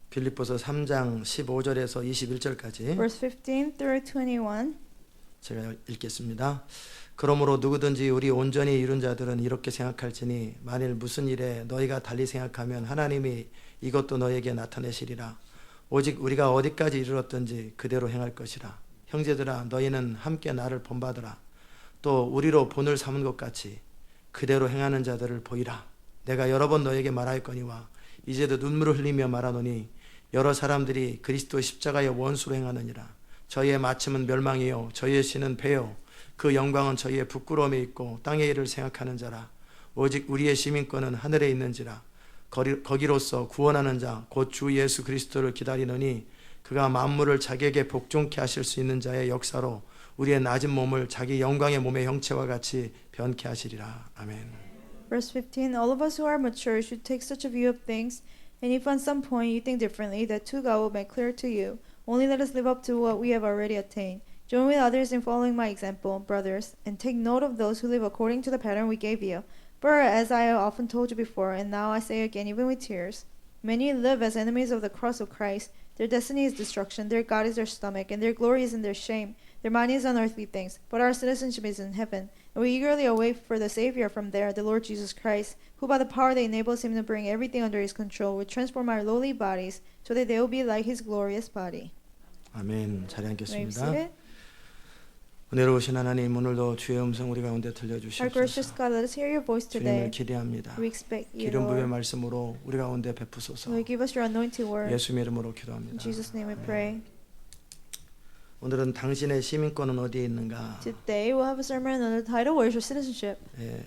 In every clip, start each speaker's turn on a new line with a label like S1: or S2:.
S1: 빌립보서 3장 15절에서 21절까지
S2: Verse 15 through 21.
S1: 제가 읽겠습니다. 그러므로 누구든지 우리 온전히 이룬 자들은 이렇게 생각할지니 만일 무슨 일에 너희가 달리 생각하면 하나님이 이것도 너희에게 나타내시리라. 오직 우리가 어디까지 이르렀든지 그대로 행할 것이라. 형제들아 너희는 함께 나를 본받으라. 또 우리로 본을 삼은 것 같이 그대로 행하는 자들을 보이라. 내가 여러 번 너희에게 말하였거니와 이제도 눈물을 흘리며 말하노니 여러 사람들이 그리스도 십자가의 원수로 행하느니라. 저희의 마침은 멸망이요 저희의 신은 배요 그 영광은 저희의 부끄러움에 있고 땅의 일을 생각하는 자라. 오직 우리의 시민권은 하늘에 있는지라. 거기로서 구원하는 자 곧 주 예수 그리스도를 기다리노니 그가 만물을 자기에게 복종케 하실 수 있는 자의 역사로 우리의 낮은 몸을 자기 영광의 몸의 형체와 같이 변케 하시리라. 아멘.
S2: Verse 15. All of us who are mature should take such a view of things, and if on some point you think differently, that too God will make clear to you. Only let us live up to what we have already attained. Join with others in following my example, brothers, and take note of those who live according to the pattern we gave you. For as I have often told you before, and now I say again even with tears, many live as enemies of the cross of Christ. Their destiny is destruction, their God is their stomach, and their glory is in their shame. Their mind is on earthly things, but our citizenship is in heaven. And we eagerly await for the Savior from there, the Lord Jesus Christ, who by the power that enables him to bring everything under his control will transform our lowly bodies so that they will be like his glorious body.
S1: 아멘. 자리
S2: May we be
S1: 앉겠습니다.
S2: seated?
S1: 은혜로우신 하나님 오늘도 주의 음성 우리 가운데
S2: Our
S1: 들려주시옵소서.
S2: gracious God, let us hear your voice
S1: 주님을
S2: today.
S1: 기대합니다.
S2: We expect you,
S1: 기름 부의
S2: Lord.
S1: 말씀으로 우리 가운데 베푸소서.
S2: Lord, give us your anointing word.
S1: 예수님의 이름으로
S2: In
S1: 기도합니다.
S2: Jesus' name we pray.
S1: 오늘은 당신의 시민권은 어디에 있는가?
S2: Today we'll have a sermon on the title, Where's your citizenship?
S1: 예,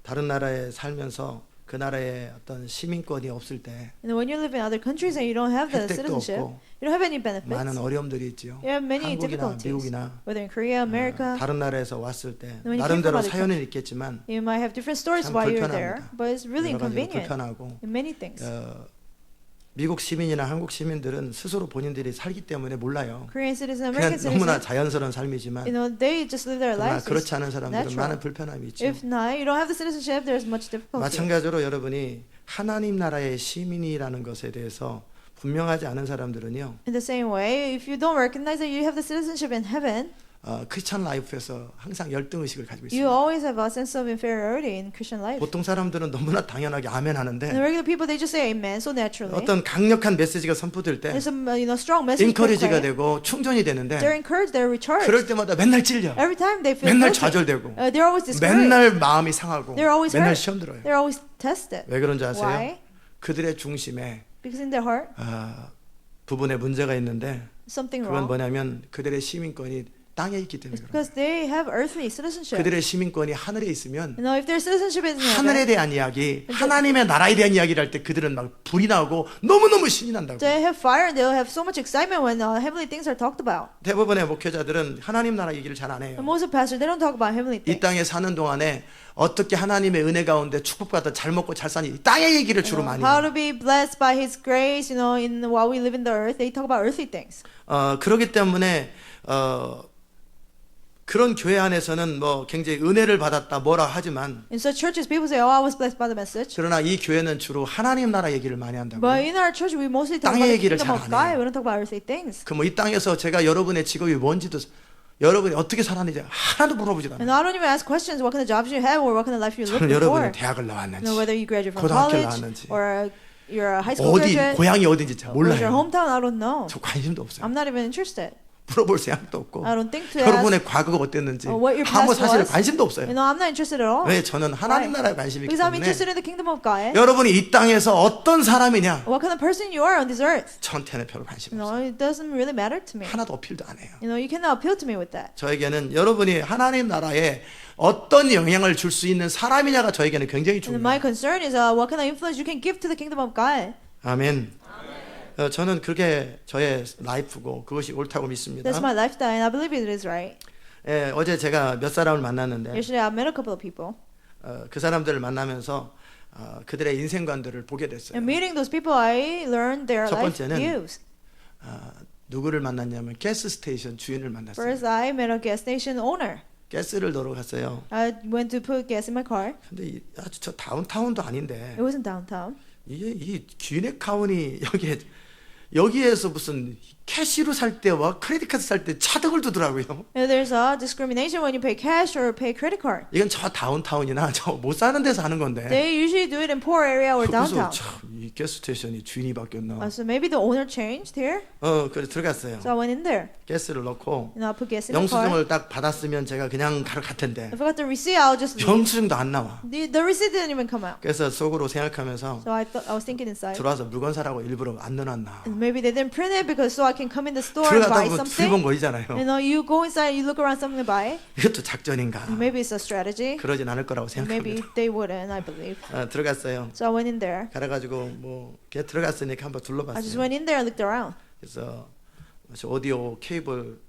S1: 다른 나라에 살면서 그 나라의 어떤 시민권이 없을 때
S2: And when you live in other countries and you don't have the
S1: 혜택도
S2: citizenship,
S1: 없고
S2: you don't have any benefits.
S1: 많은 어려움들이 있죠.
S2: You have many
S1: 한국이나
S2: difficulties.
S1: 미국이나
S2: Whether in Korea, America,
S1: 다른 나라에서 왔을 때
S2: When you came
S1: 나름대로
S2: from other
S1: 사연은 있겠지만
S2: you might have different stories
S1: 참
S2: while you're there,
S1: 불편합니다.
S2: but it's really
S1: 여러 가지로
S2: inconvenient
S1: 불편하고
S2: in many things.
S1: 미국 시민이나 한국 시민들은 스스로 본인들이 살기 때문에 몰라요.
S2: Korean citizen,
S1: 그냥
S2: American
S1: 너무나
S2: citizen,
S1: 자연스러운 삶이지만
S2: you know, they just live their
S1: 그러나
S2: lives.
S1: 그렇지 않은 사람들은
S2: natural.
S1: 많은 불편함이 있죠.
S2: If not, you don't have the citizenship, there's much difficulty.
S1: 마찬가지로 여러분이 하나님 나라의 시민이라는 것에 대해서 분명하지 않은 사람들은요.
S2: In the same way, if you don't recognize that you have the citizenship in heaven,
S1: 크리스천 라이프에서 항상 열등 의식을 가지고
S2: you
S1: 있습니다.
S2: always have a sense of inferiority in Christian life.
S1: 보통 사람들은 너무나 당연하게 아멘
S2: And the
S1: 하는데
S2: regular people, they just say amen so naturally.
S1: 어떤 강력한 메시지가 선포될 때
S2: There's some, strong message
S1: 인커리지가
S2: proclaimed.
S1: 되고 충전이 되는데
S2: They're encouraged, they're recharged.
S1: 그럴 때마다 맨날 찔려.
S2: Every time they feel
S1: 맨날
S2: guilty.
S1: 좌절되고
S2: They're always discouraged.
S1: 맨날 마음이 상하고
S2: They're always
S1: 맨날
S2: hurt.
S1: 시험 들어요.
S2: They're always tested.
S1: 왜 그런지 아세요?
S2: Why?
S1: 그들의 중심에
S2: Because in their heart,
S1: 부분에 문제가 있는데
S2: something
S1: 그건
S2: wrong.
S1: 뭐냐면 그들의 시민권이 땅에 있기 때문에
S2: It's
S1: 그런
S2: because they have earthly citizenship.
S1: 그들의 시민권이 하늘에 있으면
S2: You know, if their citizenship is in
S1: 하늘에
S2: heaven,
S1: 대한 이야기, 하나님의 나라에 대한 이야기를 할 때 그들은 막 불이 나고 너무너무 신이 난다고.
S2: they have fire and they'll have so much excitement when heavenly things are talked about.
S1: 대부분의 목회자들은 하나님 나라 얘기를 잘 안 해요.
S2: And most of pastors, they don't talk about heavenly
S1: 이
S2: things.
S1: 땅에 사는 동안에 어떻게 하나님의 은혜 가운데 축복받아 잘 먹고 잘 사니 이 땅의 얘기를 주로 많이
S2: How
S1: 해요.
S2: to be blessed by His grace, in while we live in the earth, they talk about earthly things.
S1: 그렇기 때문에 그런 교회 안에서는 뭐 굉장히 은혜를 받았다 뭐라 하지만
S2: In such churches, people say, "Oh, I was blessed by the message."
S1: 그러나 이 교회는 주로 하나님 나라 얘기를 많이 한다고.
S2: But in our church, we mostly talk
S1: 땅의
S2: about the
S1: 얘기를
S2: kingdom
S1: 잘
S2: of
S1: 안
S2: God.
S1: 해요.
S2: We don't talk about earthly things.
S1: 그 뭐 이 땅에서 제가 여러분의 직업이 뭔지도 여러분이 어떻게 살았는지 하나도 물어보지도 않아요.
S2: And I don't even ask questions. What kind of jobs you have, or what kind of life you lived
S1: 저는
S2: before.
S1: 여러분이 대학을 나왔는지
S2: Whether you graduate from
S1: 고등학교를
S2: college
S1: 나왔는지
S2: or you're a high school
S1: 어디
S2: graduate,
S1: 고향이 어딘지 잘
S2: or your
S1: 몰라요.
S2: hometown, I don't know.
S1: 저 관심도 없어요.
S2: I'm not even interested.
S1: 물어볼 생각도 없고
S2: I don't think to
S1: 여러분의 과거가 어땠는지
S2: what your
S1: 아무
S2: past
S1: 사실에
S2: was.
S1: 관심도 없어요.
S2: I'm not interested at all.
S1: 왜 저는 하나님 나라에 관심이 있기
S2: Because I'm
S1: 때문에
S2: interested in the kingdom of God.
S1: 여러분이 이 땅에서 어떤 사람이냐
S2: What kind of person you are on this earth.
S1: 저한테는 별 관심 없어요.
S2: It doesn't really matter to me.
S1: 하나도 어필도 안 해요.
S2: You cannot appeal to me with that.
S1: 저에게는 여러분이 하나님 나라에 어떤 영향을 줄 수 있는 사람이냐가 저에게는 굉장히
S2: And my
S1: 중요해요.
S2: concern is what kind of influence you can give to the kingdom of God.
S1: 아멘. 저는 그게 저의 라이프고 그것이 옳다고 믿습니다.
S2: That's my lifestyle, and I believe it is right.
S1: 어제 제가 몇 사람을 만났는데
S2: Yesterday, I met a couple of people.
S1: 그 사람들을 만나면서 그들의 인생관들을 보게 됐어요.
S2: And meeting those people, I learned their
S1: 첫
S2: life
S1: 번째는
S2: views.
S1: 누구를 만났냐면 가스 스테이션 주인을 만났어요.
S2: First, I met a gas station owner.
S1: 가스를 넣으러 갔어요.
S2: I went to put gas in my car.
S1: 근데 아주 저 다운타운도 아닌데
S2: It wasn't downtown.
S1: 이 귀네카운이 여기에 여기에서 무슨 캐시로 살 때와 크레딧 카드 살 때 차등을 두더라고요.
S2: There's a discrimination when you pay cash or pay credit card.
S1: 이건 저 다운타운이나 저 못 사는 데서 하는 건데.
S2: They usually do it in poor area or
S1: 그래서
S2: downtown.
S1: 참이 가스스테이션이 주인이 바뀌었나.
S2: So maybe the owner changed here.
S1: 그래 들어갔어요.
S2: So I went in there.
S1: 가스를 넣고
S2: I put gas in the car.
S1: 영수증을 딱 받았으면 제가 그냥 갈 텐데
S2: If I got the receipt, I'll just leave.
S1: 영수증도 안 나와.
S2: The receipt didn't even come out.
S1: 그래서 속으로 생각하면서
S2: So I was thinking inside.
S1: 들어와서 물건 사라고 일부러 안 넣어놨나.
S2: Maybe they didn't print it because so I can come in the store and
S1: 들어가다
S2: buy
S1: 보면
S2: something.
S1: 두리번 거리잖아요.
S2: You go inside, you look around something to buy.
S1: 이것도 작전인가.
S2: Maybe it's a strategy.
S1: 그러진 않을 거라고
S2: Maybe
S1: 생각합니다.
S2: they wouldn't, I believe.
S1: 들어갔어요.
S2: So I went in there.
S1: 가가지고 뭐 그냥 들어갔으니까 한번
S2: I just
S1: 둘러봤어요.
S2: went in there and looked around.
S1: 그래서 오디오 케이블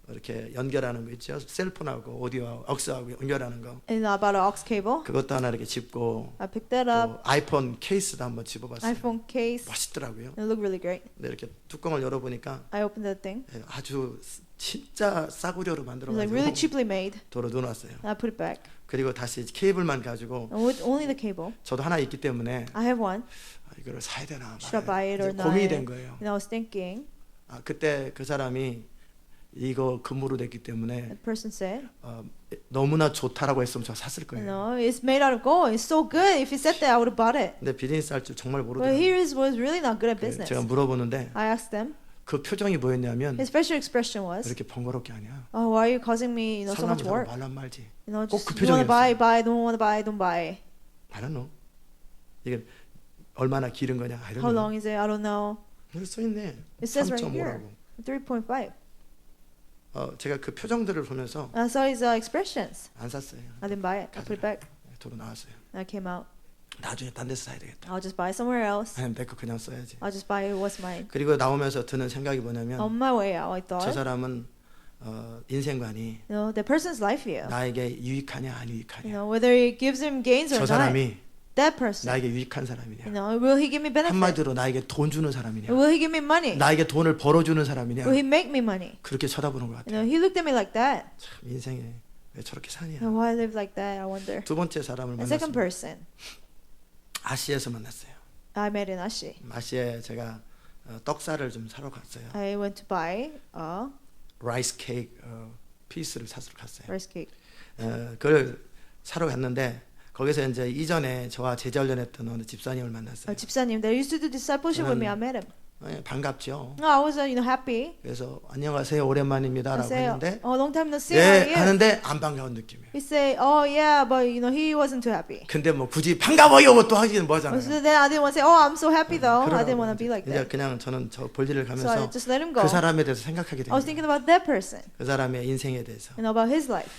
S1: 이렇게 연결하는 거 있죠. 셀폰하고 오디오 억스하고 연결하는 거.
S2: And I bought an aux cable.
S1: 그것도 하나 이렇게 짚고
S2: I picked that up.
S1: 또 아이폰 케이스도 한번 집어봤어요.
S2: iPhone case.
S1: 멋있더라고요.
S2: It looked really great.
S1: 근데 이렇게 뚜껑을 열어보니까
S2: I opened the thing.
S1: 아주 진짜 싸구려로
S2: It was like really
S1: 만들어가지고
S2: cheaply made.
S1: 도로 넣어놨어요.
S2: And I put it back.
S1: 그리고 다시 케이블만 가지고
S2: And with only the cable.
S1: 저도 하나 있기 때문에
S2: I have one.
S1: 이거를 사야 되나
S2: Should I buy it or
S1: 이제
S2: not?
S1: 고민이 된 거예요.
S2: And I was thinking,
S1: 그때 그 사람이 이거 금으로 됐기 때문에
S2: the person said,
S1: 너무나 좋다라고 했으면 저 샀을 거예요.
S2: it's made out of gold. It's so good. If he said that, I would have bought it.
S1: 근데 비즈니스 할 줄 정말
S2: But
S1: 모르더라고요.
S2: he was really not good at business.
S1: 제가 물어보는데
S2: I asked them.
S1: 그 표정이 뭐였냐면
S2: His facial expression was,
S1: 이렇게 번거롭게 하냐.
S2: "Oh, why are you causing me, so much
S1: 살라면
S2: work?
S1: 말란 말지.
S2: Just
S1: 그
S2: you want to buy,
S1: 표정이었어요.
S2: buy. Don't want to buy, don't buy.
S1: I don't know. 이게 얼마나 길은 거냐. I don't
S2: How
S1: know.
S2: long is it? I don't know.
S1: 여기 써 있네.
S2: It says right here,
S1: 3.5라고.
S2: 3.5.
S1: 제가 그 표정들을 보면서
S2: I saw his expressions.
S1: 안 샀어요.
S2: I didn't buy it. I put it back.
S1: 도로 나왔어요.
S2: And I came out.
S1: 나중에 딴 데서 사야 되겠다.
S2: I'll just buy somewhere else.
S1: 아니면 내 거 그냥 써야지.
S2: I'll just buy what's mine.
S1: 그리고 나오면서 드는 생각이 뭐냐면
S2: On my way out, I
S1: 저
S2: thought,
S1: 사람은 인생관이
S2: the person's life view.
S1: 나에게 유익하냐 안 유익하냐.
S2: Whether it gives him gains or
S1: 저
S2: not.
S1: 사람이
S2: That person.
S1: 나에게 유익한 사람이냐.
S2: Will he give me benefit?
S1: 한마디로 나에게 돈 주는 사람이냐.
S2: Will he give me money?
S1: 나에게 돈을 벌어주는 사람이냐.
S2: Will he make me money?
S1: 그렇게 쳐다보는 것 같아요.
S2: He looked at me like that.
S1: 참 인생에 왜 저렇게 사냐.
S2: Why I live like that? I wonder.
S1: 두 번째 사람을
S2: The second
S1: 만났습니다.
S2: person
S1: 아시에서 만났어요.
S2: I met in Ashi.
S1: 아시에 제가 떡살을 좀 사러 갔어요.
S2: I went to buy a
S1: 라이스 케이크 피스를 사러 갔어요.
S2: rice cake.
S1: 그걸 사러 갔는데 거기서 이제 이전에 저와 제자훈련했던 어느 집사님을 만났어요.
S2: 집사님, they used to do discipleship with me. I met him.
S1: 반갑죠.
S2: I was, happy.
S1: 그래서 안녕하세요
S2: I
S1: 오랜만입니다라고
S2: say,
S1: 했는데
S2: long time no see. How are
S1: 예
S2: you?
S1: 하는데 안 반가운 느낌이에요.
S2: He say, oh yeah, but he wasn't too happy.
S1: 근데 뭐 굳이 반가워요 또 하기는 뭐잖아요.
S2: So then I didn't want to say, oh, I'm so happy though. I didn't want to be like
S1: 이제
S2: that.
S1: 그냥 저는 저 볼일을
S2: So I
S1: 가면서
S2: just let him go.
S1: 그 사람에 대해서 생각하게
S2: I was
S1: 됩니다.
S2: thinking about that person
S1: 그 사람의 인생에 대해서
S2: about his life.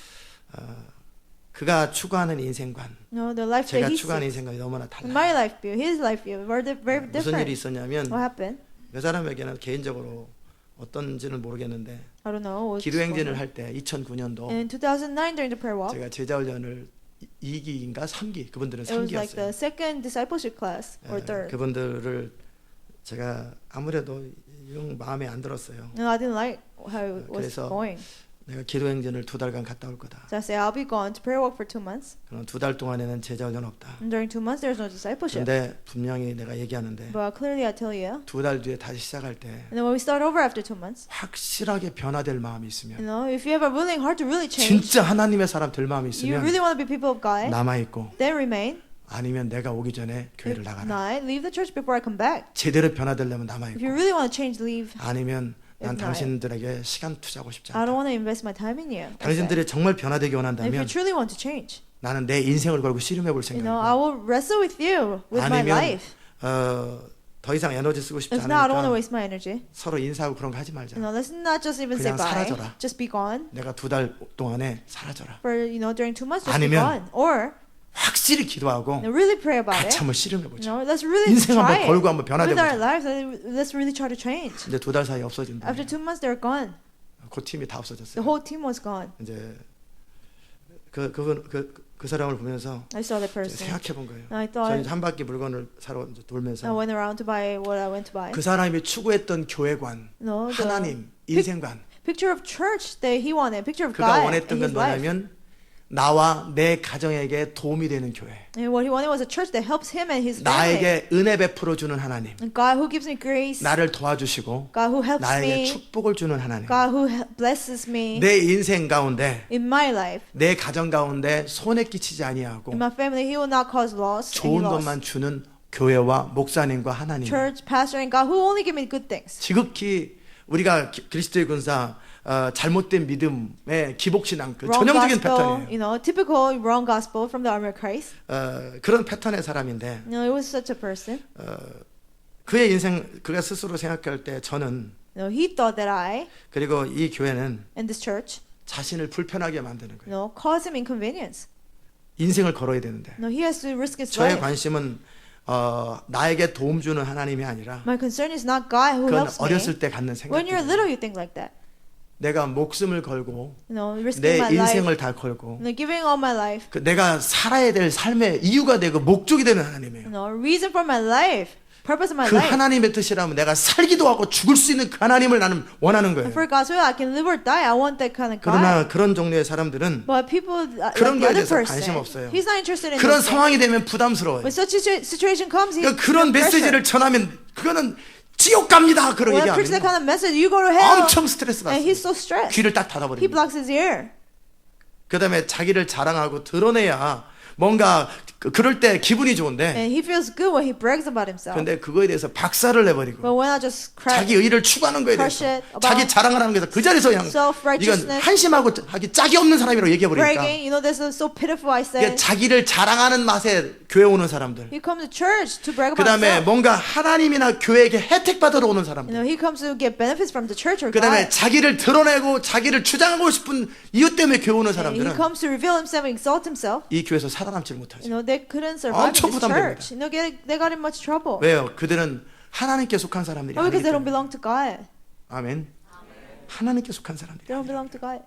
S1: 그가 추구하는 인생관,
S2: The life
S1: 제가
S2: that he
S1: 추구하는
S2: sees.
S1: 인생관이 너무나
S2: My
S1: 달라요.
S2: life view, his life view, very
S1: 무슨 일이
S2: different.
S1: 있었냐면
S2: What happened?
S1: 그 사람에게는 개인적으로 어떤지는 모르겠는데
S2: I don't know. what's
S1: 기도행진을
S2: going on.
S1: 할 때 2009년도
S2: In 2009 during the prayer walk,
S1: 제가 제자훈련을 2기인가 3기 그분들은
S2: it was like
S1: 3기였어요.
S2: the second discipleship class or third.
S1: 그분들을 제가 아무래도 영 마음에 안 들었어요.
S2: No, I didn't like how it was
S1: 그래서
S2: going.
S1: 내가 기도행진을 2달간 갔다 올 거다.
S2: So I say I'll be gone to prayer walk for 2 months.
S1: 그럼 2달 동안에는 제자훈련 없다.
S2: And during 2 months there's no discipleship.
S1: 근데 분명히 내가 얘기하는데
S2: But clearly I tell you,
S1: 2달 뒤에 다시 시작할 때
S2: and then when we start over after 2 months,
S1: 확실하게 변화될 마음이 있으면
S2: if you have a willing heart to really change,
S1: 진짜 하나님의 사람 될 마음이
S2: you
S1: 있으면
S2: really want to be people of God,
S1: 남아 있고
S2: then remain.
S1: 아니면 내가 오기 전에 교회를
S2: If
S1: 나가라.
S2: not, leave the church before I come back.
S1: 제대로 변화되려면 남아
S2: If
S1: 있고
S2: you really want to change, leave.
S1: 아니면 난
S2: If not,
S1: 당신들에게 시간 투자하고 싶지
S2: I don't
S1: 않다.
S2: want to invest my time in you. I said.
S1: 당신들이 정말 변화되기
S2: And if you
S1: 원한다면
S2: truly want to change,
S1: 나는 내 인생을 걸고 씨름해 볼
S2: I
S1: 생각이고
S2: will wrestle with you with my
S1: 아니면
S2: life.
S1: 더 이상 에너지 쓰고 싶지
S2: If not, I don't want
S1: 않으니까
S2: to waste my energy.
S1: 서로 인사하고 그런 거 하지 말자.
S2: Let's not just even say
S1: 그냥
S2: bye.
S1: 사라져라.
S2: Just be gone.
S1: 내가 2달 동안에 사라져라.
S2: For during 2 months, just be
S1: 아니면
S2: gone. Or
S1: 확실히 기도하고
S2: really pray about
S1: 같이
S2: it.
S1: 한번 씨름해 보자.
S2: Let's really
S1: 인생 한번
S2: try
S1: 걸고
S2: it.
S1: 한번 변화돼
S2: With our
S1: 보자.
S2: lives, let's really try to change.
S1: 근데 2달 사이에 없어진다.
S2: After 2 months, they're gone.
S1: 그 팀이 다
S2: The
S1: 없어졌어요.
S2: whole team was gone.
S1: 이제 그 사람을 보면서
S2: I saw that person.
S1: 생각해 본 거예요.
S2: And I
S1: 저는
S2: thought
S1: 한 바퀴 물건을 사러 이제
S2: I
S1: 돌면서
S2: went around to buy what I went to buy.
S1: 그 사람이 추구했던 교회관,
S2: No, the
S1: 하나님, 인생관
S2: picture of church that he wanted, picture of
S1: 그가
S2: God
S1: 원했던
S2: in
S1: 건
S2: his life.
S1: 뭐냐면 나와 내 가정에게 도움이 되는 교회.
S2: And what he wanted was a church that helps him and his family.
S1: 나에게 은혜 베풀어 주는 하나님.
S2: And God who gives me grace.
S1: 나를 도와주시고
S2: God who helps
S1: 나에게
S2: me.
S1: 축복을 주는 하나님.
S2: God who blesses me.
S1: 내 인생 가운데
S2: In my life.
S1: 내 가정 가운데 손해 끼치지 아니하고
S2: In my family, he will not cause loss.
S1: 좋은 것만 주는 교회와 목사님과 하나님.
S2: Church, pastor, and God who only give me good things.
S1: 지극히 우리가 그리스도의 군사 잘못된 믿음의 기복신앙 그
S2: Wrong
S1: 전형적인
S2: gospel,
S1: 패턴이에요.
S2: you know, typical wrong gospel from the army of Christ.
S1: 그런 패턴의 사람인데
S2: You know, it was such a person.
S1: 그의 인생 그가 스스로 생각할 때 저는
S2: You know, he thought that I
S1: 그리고 이 교회는
S2: and this church,
S1: 자신을 불편하게 만드는
S2: you
S1: 거예요.
S2: know, cause him inconvenience.
S1: 인생을 걸어야 되는데
S2: No, he has to risk his
S1: 저의
S2: life.
S1: 관심은 나에게 도움 주는 하나님이 아니라
S2: My concern is not God who
S1: 그건
S2: helps me.
S1: 어렸을 때 갖는
S2: When you're
S1: 생각이에요.
S2: little, you think like that.
S1: 내가 목숨을 걸고
S2: You know, risking
S1: 내
S2: my life,
S1: 인생을 다 걸고
S2: you know, giving all my life.
S1: 그 내가 살아야 될 삶의 이유가 되고 목적이 되는 하나님이에요.
S2: You know, reason for my life, purpose of my
S1: 그
S2: life.
S1: 하나님의 뜻이라면 내가 살기도 하고 죽을 수 있는 그 하나님을 나는 원하는 거예요.
S2: And for God's will, I can live or die. I want that kind of God.
S1: 그러나 그런 종류의 사람들은
S2: But people like
S1: 그런
S2: the
S1: 거에
S2: other
S1: 대해서
S2: person,
S1: 관심 없어요.
S2: he's not interested in
S1: 그런
S2: this.
S1: 상황이 되면 부담스러워요.
S2: When such a situation comes, he
S1: 그러니까 그런
S2: feels pressure.
S1: 메시지를 전하면 그거는 지옥 갑니다. 그런
S2: When I preach that
S1: 얘기하면
S2: kind of message, you go to hell.
S1: 엄청 스트레스
S2: And he's
S1: 받습니다.
S2: so stressed.
S1: 귀를 딱
S2: He
S1: 닫아버립니다.
S2: blocks his ear.
S1: 그 다음에 자기를 자랑하고 드러내야 뭔가 그럴 때 기분이 좋은데
S2: And he feels good when he brags about himself.
S1: 근데 그거에 대해서 박살을 내버리고
S2: But when I just cry,
S1: 자기 의를 추구하는 거에
S2: crush
S1: 대해서
S2: it about
S1: 자기 자랑을 하는 거에서 그 자리에서 그냥 이건
S2: self-righteousness,
S1: 한심하고 하기 짝이 없는 사람이라고 얘기해버리니까
S2: bragging, you know, this is so pitiful, I
S1: 이게
S2: said.
S1: 자기를 자랑하는 맛에 교회 오는 사람들
S2: He comes to church to brag
S1: 그
S2: about
S1: 다음에
S2: himself.
S1: 뭔가 하나님이나 교회에게 혜택 받으러 오는
S2: You
S1: 사람들
S2: know, he comes to get benefits from the church or
S1: 그 다음에
S2: God.
S1: 자기를 드러내고 자기를 주장하고 싶은 이유 때문에 교회 오는
S2: And he
S1: 사람들은
S2: comes to reveal himself and exalt himself.
S1: 이 교회에서 살아남질
S2: You
S1: 못하죠.
S2: know, they couldn't survive in
S1: 엄청
S2: this
S1: 부담됩니다.
S2: church. You know, they got in much trouble.
S1: 왜요? 그들은 하나님께 속한 사람들이
S2: Well,
S1: 아니기
S2: because they don't
S1: 때문에.
S2: belong to God.
S1: 아멘. 하나님께 속한 사람들이
S2: They don't
S1: 아니에요.
S2: belong to God.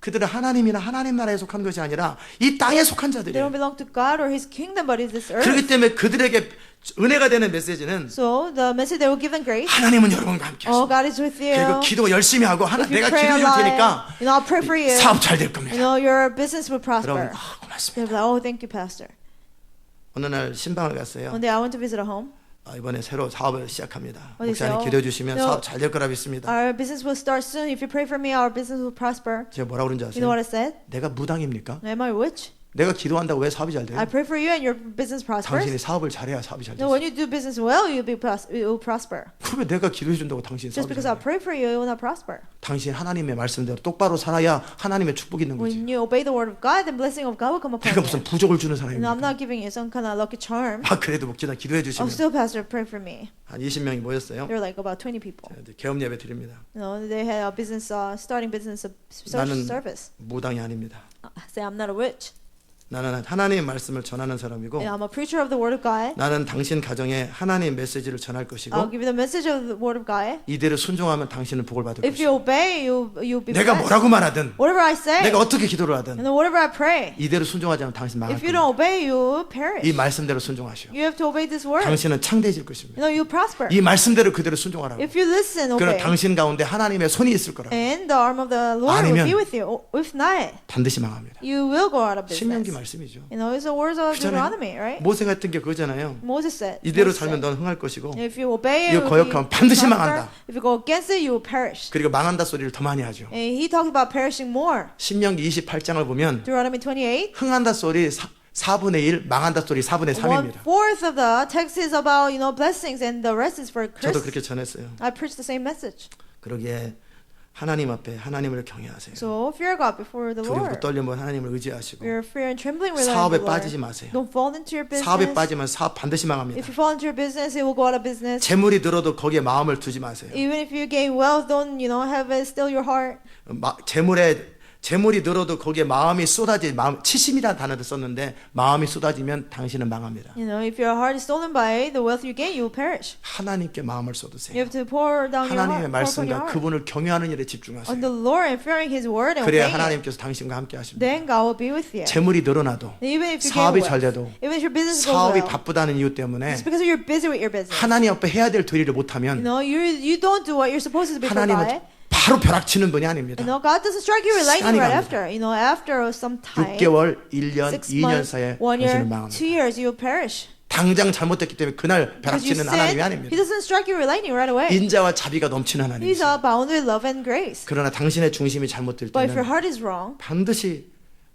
S1: 그들은 하나님이나 하나님 나라에 속한 것이 아니라 이 땅에 속한
S2: They don't
S1: 자들이에요.
S2: belong to God or His kingdom, but it's this earth.
S1: 그렇기 때문에 그들에게 은혜가 되는 메시지는
S2: So the message that will give them grace.
S1: 하나님은 여러분과 함께
S2: Oh,
S1: 하십니다.
S2: God is with you.
S1: 그리고 기도 열심히 하고
S2: If you
S1: 내가
S2: pray
S1: 기도
S2: a
S1: 줄
S2: lot,
S1: 테니까
S2: you know, I'll pray for you.
S1: 사업 잘 될
S2: You
S1: 겁니다.
S2: know, your business will
S1: 여러분
S2: prosper.
S1: 고맙습니다.
S2: They'll be like, oh, thank you, Pastor.
S1: 어느 날 신방을 갔어요.
S2: One day I went to visit a home.
S1: 이번에 새로 사업을 시작합니다.
S2: 어디
S1: 목사님
S2: 있어요?
S1: 기도해 주시면
S2: 저-
S1: 사업 잘 될 거라 믿습니다.
S2: Our business will start soon. If you pray for me, our business will prosper.
S1: 제가 뭐라 그런지
S2: You know what
S1: 아세요?
S2: I said?
S1: 내가 무당입니까?
S2: Am I a witch?
S1: 내가 기도한다고 왜 사업이 잘 돼요?
S2: I pray for you and your business prospers.
S1: 당신이 사업을 잘해야 사업이 잘
S2: No,
S1: 돼요.
S2: when you do business well, it will prosper.
S1: 그러면 내가 기도해 준다고 당신
S2: Just
S1: 사업이
S2: because
S1: 잘
S2: I
S1: 돼요.
S2: pray for you, it will not prosper.
S1: 당신 하나님의 말씀대로 똑바로 살아야 하나님의 축복이 있는 거지.
S2: When you obey the word of God, the blessing of God will come upon
S1: 내가
S2: you.
S1: 무슨 부족을 주는
S2: You know, I'm
S1: 사람입니까?
S2: not giving you some kind of lucky charm.
S1: 그래도 목지나 기도해
S2: Oh,
S1: 주시면
S2: still, Pastor, pray for me.
S1: 한 20명이 모였어요.
S2: There were like about 20 people.
S1: 이제 개업 예배 드립니다.
S2: You know, they had a business, starting business
S1: 나는
S2: service.
S1: 무당이 아닙니다.
S2: Say, I'm not a witch.
S1: 나는 하나님의 말씀을 전하는 사람이고
S2: I'm a preacher of the word of God.
S1: 나는 당신 가정에 하나님의 메시지를 전할
S2: I'll
S1: 것이고
S2: give you the message of the word of God.
S1: 이대로 순종하면 당신은 복을 받을
S2: If
S1: 것이고
S2: you obey, you'll be
S1: 내가
S2: blessed.
S1: 뭐라고 말하든
S2: Whatever I say,
S1: 내가 어떻게 기도를
S2: and
S1: 하든
S2: then whatever I pray,
S1: 이대로 순종하지 않으면 당신 망할
S2: if you
S1: 겁니다.
S2: don't obey, you will perish.
S1: 이 말씀대로 순종하시오.
S2: You have to obey this word.
S1: 당신은 창대해질 것입니다.
S2: You know, you prosper.
S1: 이 말씀대로 그대로 순종하라고.
S2: If you listen,
S1: 그럼
S2: obey,
S1: 당신 가운데 하나님의 손이 있을 거라고.
S2: and the arm of the Lord will
S1: 아니면
S2: be with you. If not,
S1: 반드시 망합니다.
S2: you will go out of
S1: 신명기
S2: business.
S1: 말씀이죠.
S2: You know, it's the words of
S1: 그잖아요.
S2: Deuteronomy, right?
S1: 모세 같은 게 그거잖아요.
S2: Moses said,
S1: 이대로
S2: Moses
S1: 살면
S2: said,
S1: 넌 흥할 것이고
S2: if you obey it,
S1: 이거
S2: you will
S1: 거역하면
S2: be
S1: 반드시
S2: prosper.
S1: 망한다.
S2: If you go against it, you will perish.
S1: 그리고 망한다 소리를 더 많이 하죠.
S2: And he talked about perishing more.
S1: 신명기 28장을 보면
S2: Deuteronomy 28.
S1: 흥한다 소리 4분의 1, 망한다 소리 4분의 3입니다.
S2: 1/4 of the text is about, you know, blessings, and the rest is for
S1: 저도
S2: curses.
S1: 그렇게 전했어요.
S2: I preach the same message.
S1: 그러기에 하나님 앞에 하나님을 경외하세요.
S2: So fear God before the
S1: 두렵고
S2: Lord.
S1: 떨림은 하나님을 의지하시고
S2: Your fear and trembling rely on
S1: 사업에
S2: the Lord.
S1: 빠지지 마세요.
S2: Don't fall into your
S1: 사업에
S2: business.
S1: 빠지면 사업 반드시 망합니다.
S2: If you fall into your business, it will go out of business.
S1: 재물이 들어도 거기에 마음을 두지 마세요.
S2: Even if you gain wealth, don't, you know, have it still your heart.
S1: 재물이 늘어도 거기에 마음이 쏟아지 치심이라는 단어를 썼는데 마음이 쏟아지면 당신은 망합니다.
S2: You know, if your heart is stolen by the wealth you gain, you will perish.
S1: 하나님께 마음을
S2: You
S1: 쏟으세요.
S2: have to pour down your
S1: 하나님의
S2: heart, pour upon your
S1: 말씀과
S2: heart
S1: 그분을 경외하는 일에
S2: on
S1: 집중하세요.
S2: the Lord and fearing His word and
S1: 그래야
S2: obeying it.
S1: 하나님께서 당신과 함께 하십니다.
S2: Then God will be with you.
S1: 재물이 늘어나도
S2: Even if you
S1: 사업이
S2: gain
S1: 잘
S2: wealth,
S1: 돼도
S2: even if your business goes
S1: 사업이
S2: well,
S1: 바쁘다는 이유 때문에
S2: it's because you're busy with your business.
S1: 하나님 앞에 해야 될 도리를
S2: You
S1: 못하면
S2: know, you don't do what you're supposed to do before
S1: 하나님은
S2: God.
S1: 바로 벼락치는 분이 아닙니다.
S2: God doesn't strike you with lightning
S1: 시간이
S2: right
S1: 갑니다.
S2: after. After some time,
S1: 6개월, 1년,
S2: 6
S1: 2년
S2: months,
S1: 사이에
S2: 1 year,
S1: 당신은
S2: 2
S1: 망합니다.
S2: years, you will perish.
S1: 당장 잘못했기 때문에 그날
S2: Because you
S1: 벼락치는 하나님이
S2: sin,
S1: 아닙니다.
S2: He doesn't strike you with lightning right away.
S1: 인자와 자비가 넘치는
S2: He's
S1: 하나님이세요.
S2: abound with love and grace.
S1: 그러나 당신의 중심이 잘못될
S2: But if your
S1: 때는
S2: heart is wrong,
S1: 반드시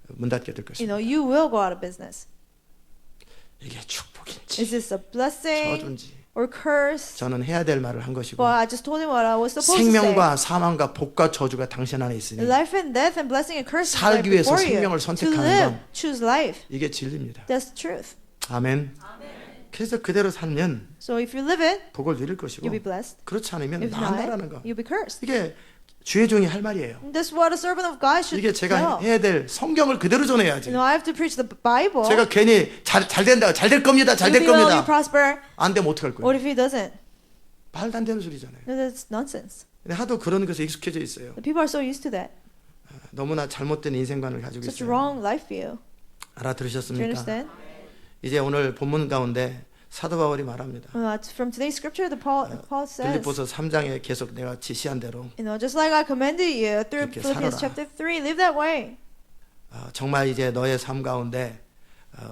S1: 문 닫게 될 것입니다.
S2: you will go out of business.
S1: 이게 축복인지
S2: Is this a blessing
S1: 저주인지
S2: or curse?
S1: 저는 해야 될 말을 한 것이고
S2: But I just told him what I was supposed to say.
S1: 생명과 사망과 복과 저주가 당신 안에 있으니
S2: Life and death and blessing and curse is right
S1: 살기 위해서
S2: before you.
S1: 생명을
S2: To
S1: 선택하는
S2: live,
S1: 건
S2: choose life.
S1: 이게 진리입니다.
S2: That's the truth.
S1: 아멘. 그래서 그대로 살면
S2: So if you live it,
S1: 복을 누릴 것이고
S2: you'll be blessed.
S1: 그렇지 않으면
S2: If not,
S1: 나한다라는 거.
S2: you'll be cursed.
S1: 이게 주의 종이 할 말이에요.
S2: That's what a servant of God should
S1: 이게 제가
S2: tell.
S1: 해야 될 성경을 그대로 전해야지.
S2: I have to preach the Bible.
S1: 제가 괜히 잘 된다, 잘 될 겁니다, 잘 될
S2: You will
S1: 겁니다.
S2: prosper.
S1: 안 되면 어떡할 거예요?
S2: What if he doesn't?
S1: 말도 안 되는 소리잖아요.
S2: No, that's nonsense.
S1: 근데 하도 그런 것에 익숙해져 있어요.
S2: The people are so used to that.
S1: 너무나 잘못된 인생관을 가지고
S2: Such
S1: 있어요.
S2: wrong life view. Do you
S1: 알아들으셨습니까?
S2: understand?
S1: 이제 오늘 본문 가운데 사도 바울이 말합니다.
S2: From today's scripture, Paul says,
S1: 빌립보서 3장에 계속 내가 지시한 대로
S2: just like I commanded you through
S1: 그렇게
S2: Philippians
S1: 살아라.
S2: chapter 3, live that way.
S1: 정말 이제 너의 삶 가운데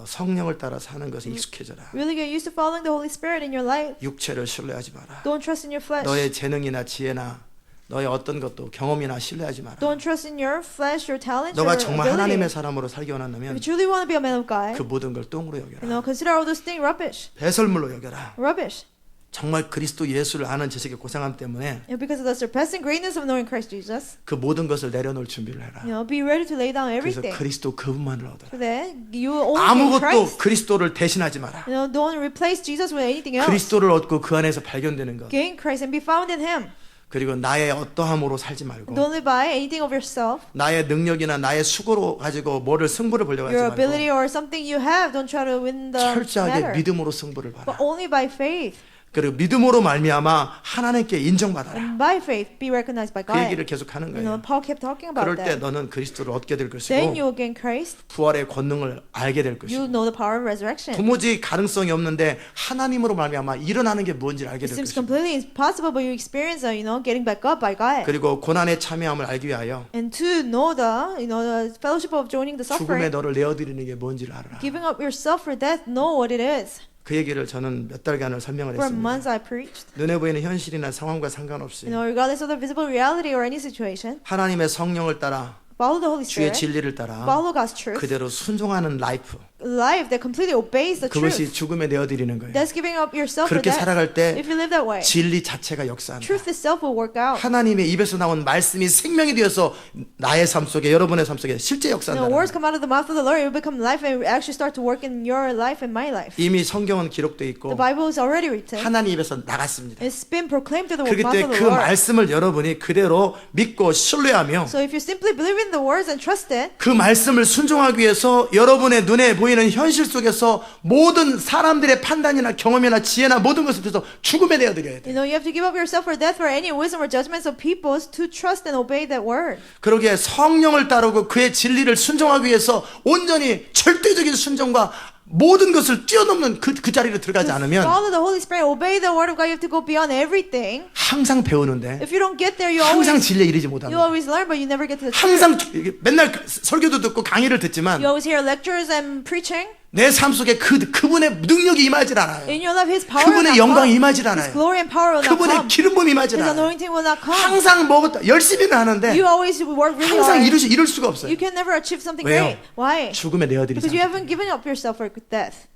S1: 성령을 따라 사는 것에 익숙해져라.
S2: Really get used to following the Holy Spirit in your life.
S1: 육체를 신뢰하지 마라.
S2: Don't trust in your flesh.
S1: 너의 재능이나 지혜나 너의 어떤 것도 경험이나 신뢰하지 마라.
S2: Don't trust in your flesh, your talents,
S1: 너가
S2: your
S1: 정말 하나님의
S2: ability.
S1: 사람으로 살기
S2: If
S1: 원한다면
S2: you truly want to be a man of God,
S1: 그 모든 걸 똥으로 여겨라.
S2: consider all those things rubbish.
S1: 배설물로 여겨라.
S2: Rubbish.
S1: 정말 그리스도 예수를 아는 지식의 고상함 때문에
S2: Because of the surpassing greatness of knowing Christ Jesus,
S1: 그 모든 것을 내려놓을 준비를 해라.
S2: be ready to lay down
S1: 그래서
S2: everything.
S1: 그리스도 그분만을 얻어라.
S2: So that you only gain
S1: 아무것도
S2: Christ.
S1: 그리스도를 대신하지 마라.
S2: Don't replace Jesus with anything else.
S1: 그리스도를 얻고 그 안에서 발견되는 것.
S2: Gain Christ and be found in Him.
S1: 그리고 나의 어떠함으로 살지 말고
S2: Don't live by anything of yourself,
S1: 나의 능력이나 나의 수고로 가지고 뭐를 승부를 보려고 하지
S2: your
S1: 말고
S2: ability or something you have. Don't try to win the
S1: 철저하게
S2: matter,
S1: 믿음으로 승부를
S2: but
S1: 봐라.
S2: only by faith.
S1: 그리고 믿음으로 말미암아 하나님께 인정받아라.
S2: And by faith, be recognized by
S1: 그
S2: God.
S1: 얘기를 계속 하는 거예요.
S2: Paul kept talking about
S1: 그럴 때
S2: that.
S1: 너는 그리스도를 얻게 될
S2: Then
S1: 것이고
S2: you will gain Christ.
S1: 부활의 권능을 알게 될
S2: You
S1: 것이고
S2: know the power of resurrection.
S1: 도무지 가능성이 없는데 하나님으로 말미암아 일어나는 게 뭔지를 알게
S2: It
S1: 될
S2: seems
S1: 것이고
S2: completely impossible, but you experience, getting back up by God.
S1: 그리고 고난의 참여함을 알기 위하여
S2: And to know the fellowship of joining the
S1: 죽음에
S2: suffering,
S1: 너를 내어드리는 게 뭔지를 알아라.
S2: giving up yourself for death, know what it is.
S1: 그 얘기를 저는 몇 달간을 설명을
S2: For
S1: 했습니다.
S2: months I preached.
S1: 눈에 보이는 현실이나 상황과 상관없이
S2: Regardless of the visible reality or any situation,
S1: 하나님의 성령을 따라
S2: follow the Holy
S1: 주의
S2: Spirit,
S1: 진리를 따라
S2: follow God's truth,
S1: 그대로 순종하는 라이프
S2: life that completely obeys the
S1: 그것이
S2: truth.
S1: 죽음에 내어드리는 거예요.
S2: That's giving up yourself for
S1: 그렇게
S2: death.
S1: 살아갈 때
S2: If you live that way,
S1: 진리 자체가 역사한다.
S2: truth itself will work out.
S1: 하나님의 입에서 나온 말씀이 생명이 되어서 나의 삶 속에 여러분의 삶 속에 실제 역사한다.
S2: Words come out of the mouth of the Lord, it will become life and actually start to work in your life and my life.
S1: 이미 성경은 기록돼
S2: The
S1: 있고
S2: Bible is already written.
S1: 하나님 입에서 나갔습니다.
S2: It's been proclaimed through the
S1: 그렇기
S2: mouth
S1: 때문에
S2: of
S1: 그
S2: the Lord.
S1: 말씀을 여러분이 그대로 믿고 신뢰하며
S2: So if you simply believe in the words and trust it,
S1: 그 말씀을 순종하기 위해서 여러분의 눈에 보이는 현실 속에서 모든 사람들의 판단이나 경험이나 지혜나 모든 것을 통해서 죽음에 내어드려야 돼.
S2: you have to give up yourself for death for any wisdom or judgments of peoples to trust and obey that word.
S1: 그러기에 성령을 따르고 그의 진리를 순종하기 위해서 온전히 절대적인 순종과 모든 것을 뛰어넘는 그 자리로 들어가지 않으면
S2: Follow the Holy Spirit, obey the word of God. You have to go beyond everything.
S1: 항상 배우는데
S2: If you don't get there, you
S1: 항상
S2: always
S1: 진리에 이르지
S2: you
S1: 못합니다.
S2: always learn, but you never get to the truth.
S1: 항상 맨날 설교도 듣고 강의를 듣지만
S2: You always hear lectures and preaching.
S1: 내 삶 속에 그분의 능력이 임하질 않아요.
S2: In your life, His power will
S1: 그분의
S2: not
S1: 영광이
S2: come.
S1: 임하질
S2: His
S1: 않아요.
S2: glory and power will not
S1: 그분의
S2: come.
S1: 기름 부음이 임하질
S2: His
S1: 않아요.
S2: anointing will not come.
S1: 항상 먹었다 열심히는 하는데
S2: You always work really
S1: 항상
S2: hard.
S1: 이룰 수가 없어요.
S2: You can never achieve something
S1: 왜요?
S2: great. Why?
S1: 죽음에 내어드리지
S2: Because you
S1: 않아요.
S2: haven't given up yourself for death.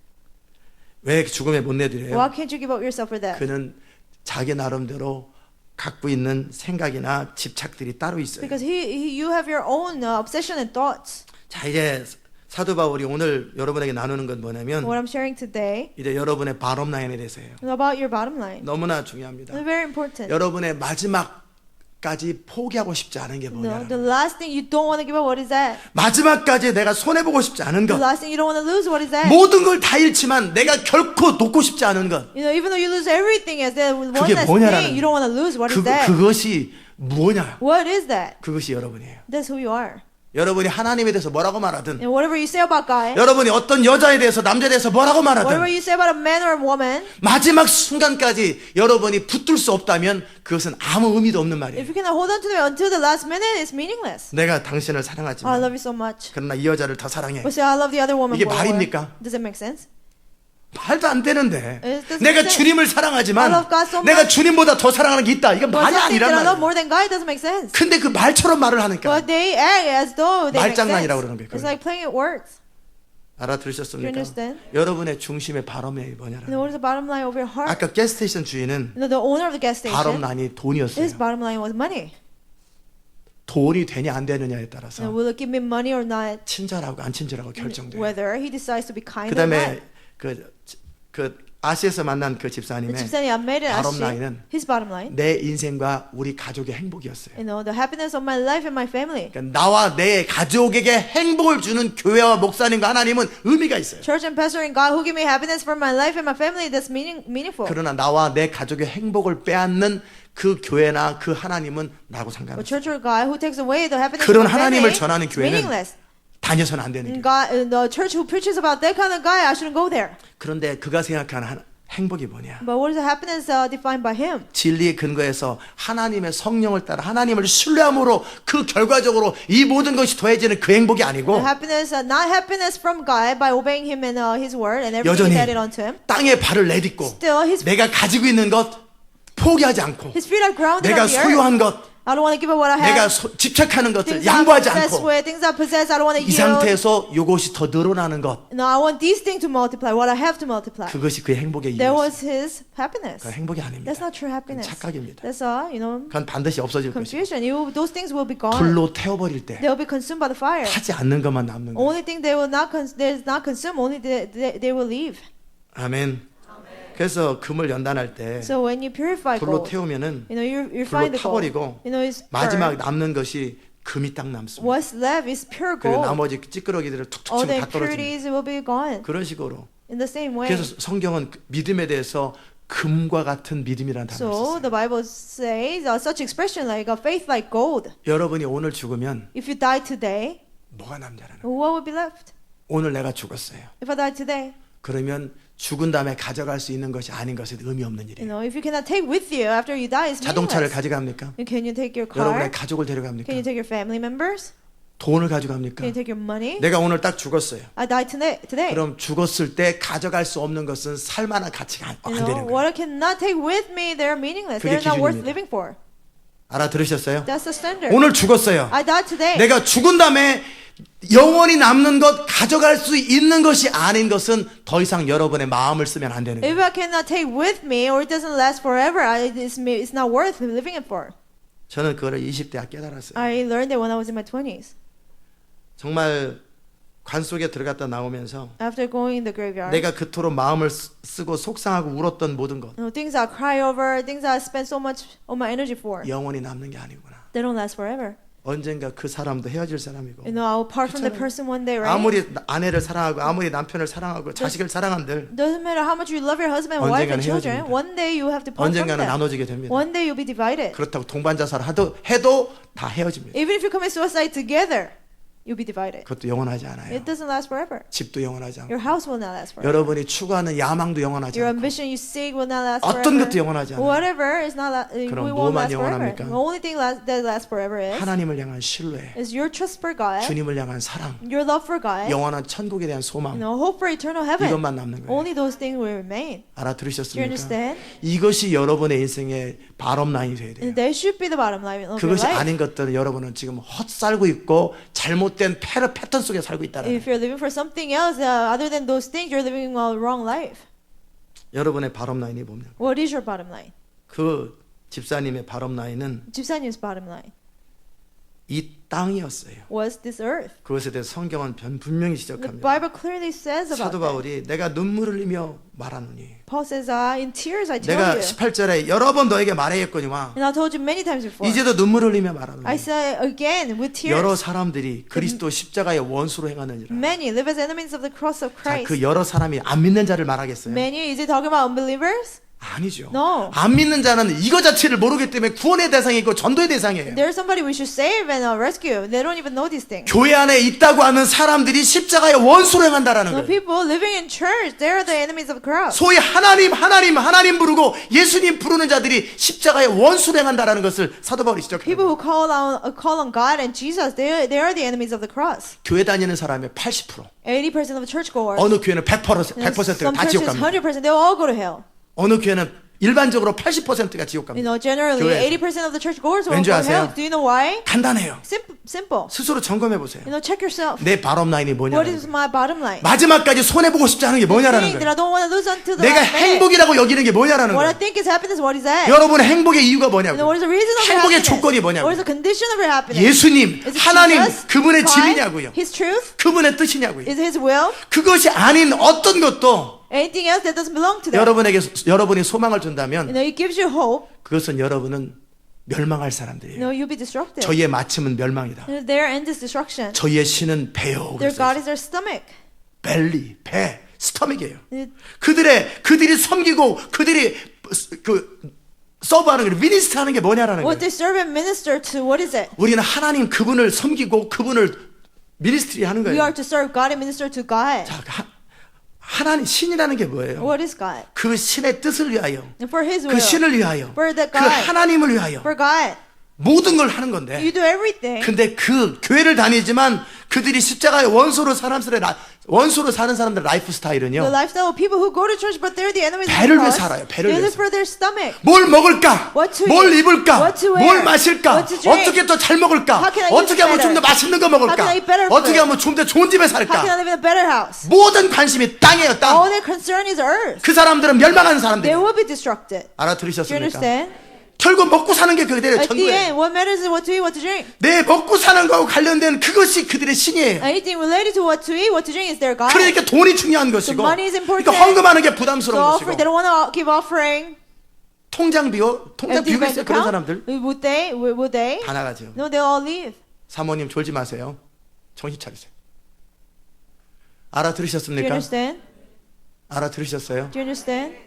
S1: 왜 죽음에 못 내드려요?
S2: Why can't you give up yourself for death?
S1: 그는 자기 나름대로 갖고 있는 생각이나 집착들이 따로 있어요.
S2: Because you have your own obsession and thoughts.
S1: 자 이제 사도 바울이 오늘 여러분에게 나누는 건 뭐냐면
S2: What I'm sharing today
S1: 이제 여러분의 bottom line에 대해서예요.
S2: is about your bottom line.
S1: 너무나 중요합니다.
S2: It's very important.
S1: 여러분의 마지막까지 포기하고 싶지 않은 게
S2: No,
S1: 뭐냐?
S2: the last thing you don't want to give up, what is that?
S1: 마지막까지 내가 손해보고 싶지 않은
S2: The
S1: 것.
S2: last thing you don't want to lose, what is that?
S1: 모든 걸 다 잃지만 내가 결코 놓고 싶지 않은 것.
S2: Even though you lose everything as the one
S1: 그게
S2: last
S1: 뭐냐라는
S2: thing you don't want to lose, what is that?
S1: 그것이 뭐냐?
S2: What is that?
S1: 그것이 여러분이에요.
S2: That's who you are.
S1: 여러분이 하나님에 대해서 뭐라고 말하든
S2: And whatever you say about God,
S1: 여러분이 어떤 여자에 대해서 남자에 대해서 뭐라고
S2: whatever
S1: 말하든
S2: you say about a man or a woman,
S1: 마지막 순간까지 여러분이 붙들 수 없다면 그것은 아무 의미도 없는
S2: if
S1: 말이에요.
S2: you cannot hold on to it until the last minute, it's meaningless.
S1: 내가 당신을
S2: I
S1: 사랑하지만
S2: love you so much.
S1: 그러나 이 여자를 더 사랑해.
S2: But say I love the other woman
S1: 이게
S2: more.
S1: 말입니까?
S2: Does it make sense?
S1: 말도 안 되는데
S2: It doesn't
S1: 내가
S2: make sense.
S1: 주님을
S2: I
S1: 사랑하지만
S2: love God so
S1: 내가
S2: much.
S1: 주님보다 더 사랑하는 게 있다. 이건
S2: But
S1: 말이
S2: something that
S1: 아니란
S2: I love
S1: 말이에요.
S2: more than God, it doesn't make sense.
S1: 근데 그 말처럼 말을 하니까
S2: But they act as though they make sense.
S1: 말장난이라고 그러는 거예요,
S2: It's
S1: 그걸.
S2: like playing with words. Do you
S1: 알아들으셨습니까?
S2: understand?
S1: 여러분의 중심의 발음이
S2: And
S1: 뭐냐라는
S2: what is the bottom line of your heart?
S1: 아까 가스스테이션 주인은
S2: The owner of the gas station,
S1: 발음란이 돈이었어요.
S2: his bottom line was money.
S1: 돈이 되냐 안 되느냐에 따라서
S2: And will it give me money or not?
S1: 친절하고 안 친절하고 결정돼요.
S2: Whether he decides to be kind or not.
S1: 그다음에 그 아시에서 만난 그
S2: The
S1: 집사님의
S2: 집사님 I met in
S1: bottom
S2: Ashi,
S1: line은
S2: his bottom line,
S1: 내 인생과 우리 가족의 행복이었어요.
S2: you know, the happiness of my life and my family.
S1: 그러니까 나와 내 가족에게 행복을 주는 교회와 목사님과 하나님은 의미가 있어요.
S2: Church and pastor and God who give me happiness for my life and my family, that's meaningful.
S1: 그러나 나와 내 가족의 행복을 빼앗는 그 교회나 그 하나님은 라고
S2: But
S1: 상관없어요.
S2: church or God who takes away the happiness
S1: 그런
S2: of my
S1: 하나님을
S2: family,
S1: 전하는
S2: it's
S1: 교회는
S2: meaningless.
S1: 다녀서는 안 되는
S2: And
S1: 교회.
S2: God, the church who preaches about that kind of guy, I shouldn't go there.
S1: 그런데 그가 생각하는 행복이 뭐냐?
S2: But what is the happiness defined by him?
S1: 진리의 근거에서 하나님의 성령을 따라 하나님을 신뢰함으로 그 결과적으로 이 모든 것이 더해지는 그 행복이 아니고
S2: The happiness, not happiness from God by obeying him and His word and everything
S1: 여전히
S2: is added onto him.
S1: 땅에 발을 내딛고
S2: Still,
S1: 내가 가지고 있는 것 포기하지 않고
S2: his feet are grounded
S1: 내가
S2: on the earth.
S1: 소유한 것
S2: I don't want to give up what I
S1: 내가
S2: have.
S1: 집착하는 것들
S2: Things I'm
S1: 양보하지
S2: obsessed
S1: 않고
S2: with, things I possess, I don't want to
S1: 이
S2: yield.
S1: 상태에서 이것이 더 늘어나는 것
S2: No, I want these things to multiply. What I have to multiply.
S1: 그것이 그의 행복의
S2: That
S1: 이유였어요.
S2: was his happiness.
S1: 그 행복이 아닙니다.
S2: That's not true happiness.
S1: 착각입니다.
S2: That's
S1: 그건 반드시 없어질 것이고
S2: confusion. Those things will be gone.
S1: 불로 태워버릴 때
S2: They'll be consumed by the fire.
S1: 하지 않는 것만 남는 거예요.
S2: Only thing they will not consume. Only they will leave.
S1: 아멘. 그래서 금을 연단할 때
S2: So when you purify
S1: 불로
S2: gold,
S1: 태우면은
S2: you know you
S1: 불로
S2: find the gold.
S1: 타버리고
S2: You know it's
S1: 마지막
S2: pure.
S1: 남는 것이 금이 딱 남습니다.
S2: What's left is pure
S1: 그리고
S2: gold.
S1: 나머지 찌끄러기들을 툭툭
S2: All the
S1: 치면 다 떨어집니다.
S2: impurities will be gone.
S1: 그런 식으로.
S2: In the same way.
S1: 그래서 성경은 믿음에 대해서 금과 같은 믿음이라는 단어를
S2: So
S1: 썼어요.
S2: the Bible says such expression like a faith like gold.
S1: 여러분이 오늘 죽으면
S2: If you die today,
S1: 뭐가 남냐라는 거예요.
S2: what will be left?
S1: 오늘 내가 죽었어요.
S2: If I die today,
S1: 그러면 죽은 다음에 가져갈 수 있는 것이 아닌 것은 의미 없는
S2: you
S1: 일이에요.
S2: know, if you cannot take with you after you die, it's
S1: 자동차를
S2: meaningless.
S1: 가져갑니까?
S2: Can you take your
S1: 여러분의
S2: car?
S1: 가족을
S2: Can
S1: 데려갑니까?
S2: you take your family members?
S1: 돈을
S2: Can
S1: 가져갑니까?
S2: you take your money?
S1: 내가 오늘 딱 죽었어요.
S2: I died today.
S1: 그럼 죽었을 때 가져갈 수 없는 것은 살만한 가치가 안
S2: You
S1: 되는
S2: know,
S1: 거예요.
S2: what I cannot take with me, they're meaningless.
S1: 그게
S2: They're not worth
S1: 기준입니다.
S2: living for.
S1: 알아들으셨어요?
S2: That's the standard.
S1: 오늘 죽었어요.
S2: I died today.
S1: 내가 죽은 다음에 영원히 남는 것, 가져갈 수 있는 것이 아닌 것은 더 이상 여러분의 마음을 쓰면 안 되는
S2: If
S1: 거예요.
S2: I cannot take with me or it doesn't last forever, it's not worth living it for.
S1: 저는 그거를 20대에 깨달았어요.
S2: I learned it when I was in my 20s.
S1: 정말 관 속에 들어갔다 나오면서
S2: After going in the graveyard.
S1: 내가 그토록 마음을 쓰고 속상하고 울었던 모든 것
S2: You know, things I cry over, things I spend so much of my energy for,
S1: 영원히 남는 게 아니구나.
S2: they don't last forever.
S1: 언젠가 그 사람도 헤어질 사람이고
S2: You know, I'll part from the
S1: 그렇잖아요.
S2: person one day, right?
S1: 아무리 아내를 사랑하고 아무리 남편을 사랑하고 자식을 사랑한들
S2: Doesn't matter how much you love your husband, wife, and
S1: 언젠가는
S2: children.
S1: 헤어집니다.
S2: One day you have to part from
S1: 언젠가는
S2: them.
S1: 나눠지게 됩니다.
S2: One day you'll be divided.
S1: 그렇다고 동반자살 해도 다 헤어집니다.
S2: Even if you commit suicide together, you'll be divided.
S1: 그것도 영원하지 않아요.
S2: It doesn't last forever.
S1: 집도 영원하지 않고
S2: Your house will not last forever.
S1: 여러분이 추구하는 야망도 영원하지
S2: Your
S1: 않고
S2: ambition you seek will not last
S1: 어떤
S2: forever.
S1: 것도 영원하지 않아요.
S2: Whatever is not we
S1: 그럼
S2: won't
S1: 뭐만
S2: last forever.
S1: 영원합니까?
S2: The only thing that lasts forever
S1: 하나님을 향한 신뢰,
S2: is your trust for God,
S1: 주님을 향한 사랑,
S2: your love for God,
S1: 영원한 천국에 대한
S2: you
S1: 소망
S2: know, hope for eternal heaven.
S1: 이것만 남는 거예요.
S2: Only those things will remain. Do you
S1: 알아들으셨습니까?
S2: understand?
S1: 이것이 여러분의 인생의 바람라인이 돼야 돼요.
S2: And that should be the bottom line of your
S1: 그것이
S2: life.
S1: 아닌 것들은 여러분은 지금 헛살고 있고 잘못된 패턴 속에 살고 있다는
S2: If you're living for something else other than those things, you're living a wrong life.
S1: 여러분의 바람라인이 보면
S2: What is your bottom line?
S1: 그 집사님의 바람라인은
S2: 집사님's bottom line
S1: 이 땅이었어요.
S2: was this earth.
S1: 그것에 대해 성경은 분명히
S2: The
S1: 지적합니다.
S2: Bible clearly says about
S1: 사도
S2: that.
S1: 바울이 내가 눈물을 흘리며 말하노니
S2: Paul says, in tears I tell
S1: 내가
S2: you.
S1: 18절에 여러 번 너에게 말하였거니와
S2: And I told you many times before.
S1: 이제도 눈물 흘리며 말하노니
S2: I say again with tears.
S1: 여러 사람들이 그리스도 십자가의 원수로 행하는지라.
S2: Many live as enemies of the cross of
S1: 자,
S2: Christ.
S1: 그 여러 사람이 안 믿는 자를 말하겠어요?
S2: Many, is it talking about unbelievers?
S1: 아니죠.
S2: No.
S1: 안 믿는 자는 이거 자체를 모르기 때문에 구원의 대상이고 전도의 대상이에요.
S2: There's somebody we should save and rescue. They don't even know these things.
S1: 교회 안에 있다고 하는 사람들이 십자가의 원수를 행한다라는
S2: The
S1: 거예요.
S2: people living in church, they're the enemies of Christ.
S1: 소위 하나님 부르고 예수님 부르는 자들이 십자가의 원수를 행한다라는 것을 사도 바울이 지적합니다.
S2: People who call on God and Jesus, they are the enemies of the cross.
S1: 교회 다니는 사람의 80%,
S2: 80% of the churchgoers.
S1: 어느 교회는 100%가
S2: Some
S1: 다 지옥
S2: churches,
S1: 갑니다.
S2: 100%, they will all go to hell.
S1: 어느 교회는 일반적으로 80%가 지옥
S2: You
S1: 갑니다.
S2: know, generally,
S1: 교회에서.
S2: 80% of the churchgoers will
S1: 왠지
S2: go to
S1: 아세요?
S2: hell. Do you know why?
S1: 간단해요.
S2: Simple.
S1: 스스로 점검해 보세요.
S2: You know, check yourself.
S1: 내 바람 라인이
S2: What
S1: 뭐냐는
S2: is
S1: 거예요.
S2: my bottom line?
S1: 마지막까지 손해 보고 싶지 않은 게 뭐냐라는
S2: Thing that
S1: 거예요.
S2: I don't want to lose until the
S1: 내가
S2: last minute.
S1: 행복이라고 여기는 게 뭐냐라는
S2: What I
S1: 거예요.
S2: think is happiness, what is that?
S1: 여러분의 행복의 이유가
S2: You know,
S1: 뭐냐고.
S2: what is the reason of your
S1: 행복의
S2: happiness?
S1: 조건이 뭐냐고.
S2: What is the condition of your happiness?
S1: 예수님,
S2: Is it
S1: 하나님,
S2: Jesus,
S1: 그분의
S2: God,
S1: 진리냐고요.
S2: His truth?
S1: 그분의 뜻이냐고요.
S2: Is His will?
S1: 그것이 아닌 어떤 것도
S2: Anything else that doesn't belong to them?
S1: 여러분이 소망을
S2: You
S1: 준다면
S2: know, it gives you hope.
S1: 그것은 여러분은 멸망할
S2: You
S1: 사람들이에요.
S2: know, you'll be disrupted.
S1: 저희의 마침은 멸망이다.
S2: You know, their end is destruction.
S1: 저희의 신은 배요.
S2: Their God
S1: 그랬어요.
S2: is their stomach.
S1: 벨리, 배, 스토믹이에요.
S2: You
S1: 그들이 섬기고 그들이 서브하는 게 미니스트 하는 게 뭐냐라는
S2: What
S1: 거예요.
S2: they serve and minister to, what is it?
S1: 우리는 하나님 그분을 섬기고 그분을 미니스트리 하는
S2: We
S1: 거예요.
S2: are to serve God and minister to God.
S1: 자, 하나님 신이라는 게 뭐예요?
S2: What is God?
S1: 그 신의 뜻을 위하여,
S2: And for His
S1: 그
S2: will.
S1: 신을 위하여,
S2: For the
S1: 그
S2: God.
S1: 하나님을 위하여
S2: For God.
S1: 모든 걸 하는 건데.
S2: You do everything.
S1: 근데 그 교회를 다니지만 그들이 십자가의 원수로 사는 사람들 라이프
S2: The
S1: 스타일은요.
S2: lifestyle of people who go to church, but they're the enemies of
S1: 배를
S2: the
S1: 위해
S2: cross.
S1: 살아요, 배를
S2: They live
S1: 위해서.
S2: for their stomach.
S1: 뭘 먹을까?
S2: What to
S1: 뭘
S2: eat?
S1: 입을까?
S2: What to wear?
S1: 뭘 마실까?
S2: What to drink?
S1: 어떻게 더 잘 먹을까?
S2: How can I
S1: 어떻게
S2: eat
S1: 하면 좀 더
S2: better?
S1: 맛있는 거
S2: How
S1: 먹을까?
S2: can I eat better
S1: 어떻게
S2: food?
S1: 하면 좀 더 좋은 집에
S2: How can I
S1: 살까?
S2: live in a better house?
S1: 모든 관심이 땅이에요, 땅.
S2: All their concern is earth.
S1: 그 사람들은 멸망하는
S2: They
S1: 사람들이에요.
S2: will be destructed. Do you
S1: 알아들으셨습니까?
S2: understand?
S1: 결국 먹고 사는 게 그들의
S2: At the
S1: 전부예요.
S2: end, what matters is what to eat, what to drink.
S1: 내 먹고 사는 거하고 관련된 그것이 그들의 신이에요.
S2: Anything related to what to eat, what to drink is their God.
S1: 그러니까 돈이 중요한 것이고,
S2: money is important.
S1: 그러니까 헌금하는 게
S2: So
S1: 부담스러운
S2: offer,
S1: 것이고,
S2: they don't want to give offering.
S1: 통장 비워
S2: Empty bank
S1: 있어요. 그런
S2: account.
S1: 사람들
S2: Would they? Would they?
S1: 다 나가죠.
S2: No, they'll all leave.
S1: 사모님 졸지 마세요. 정신 차리세요.
S2: Do you
S1: 알아들으셨습니까?
S2: understand?
S1: 알아들으셨어요?
S2: Do you understand?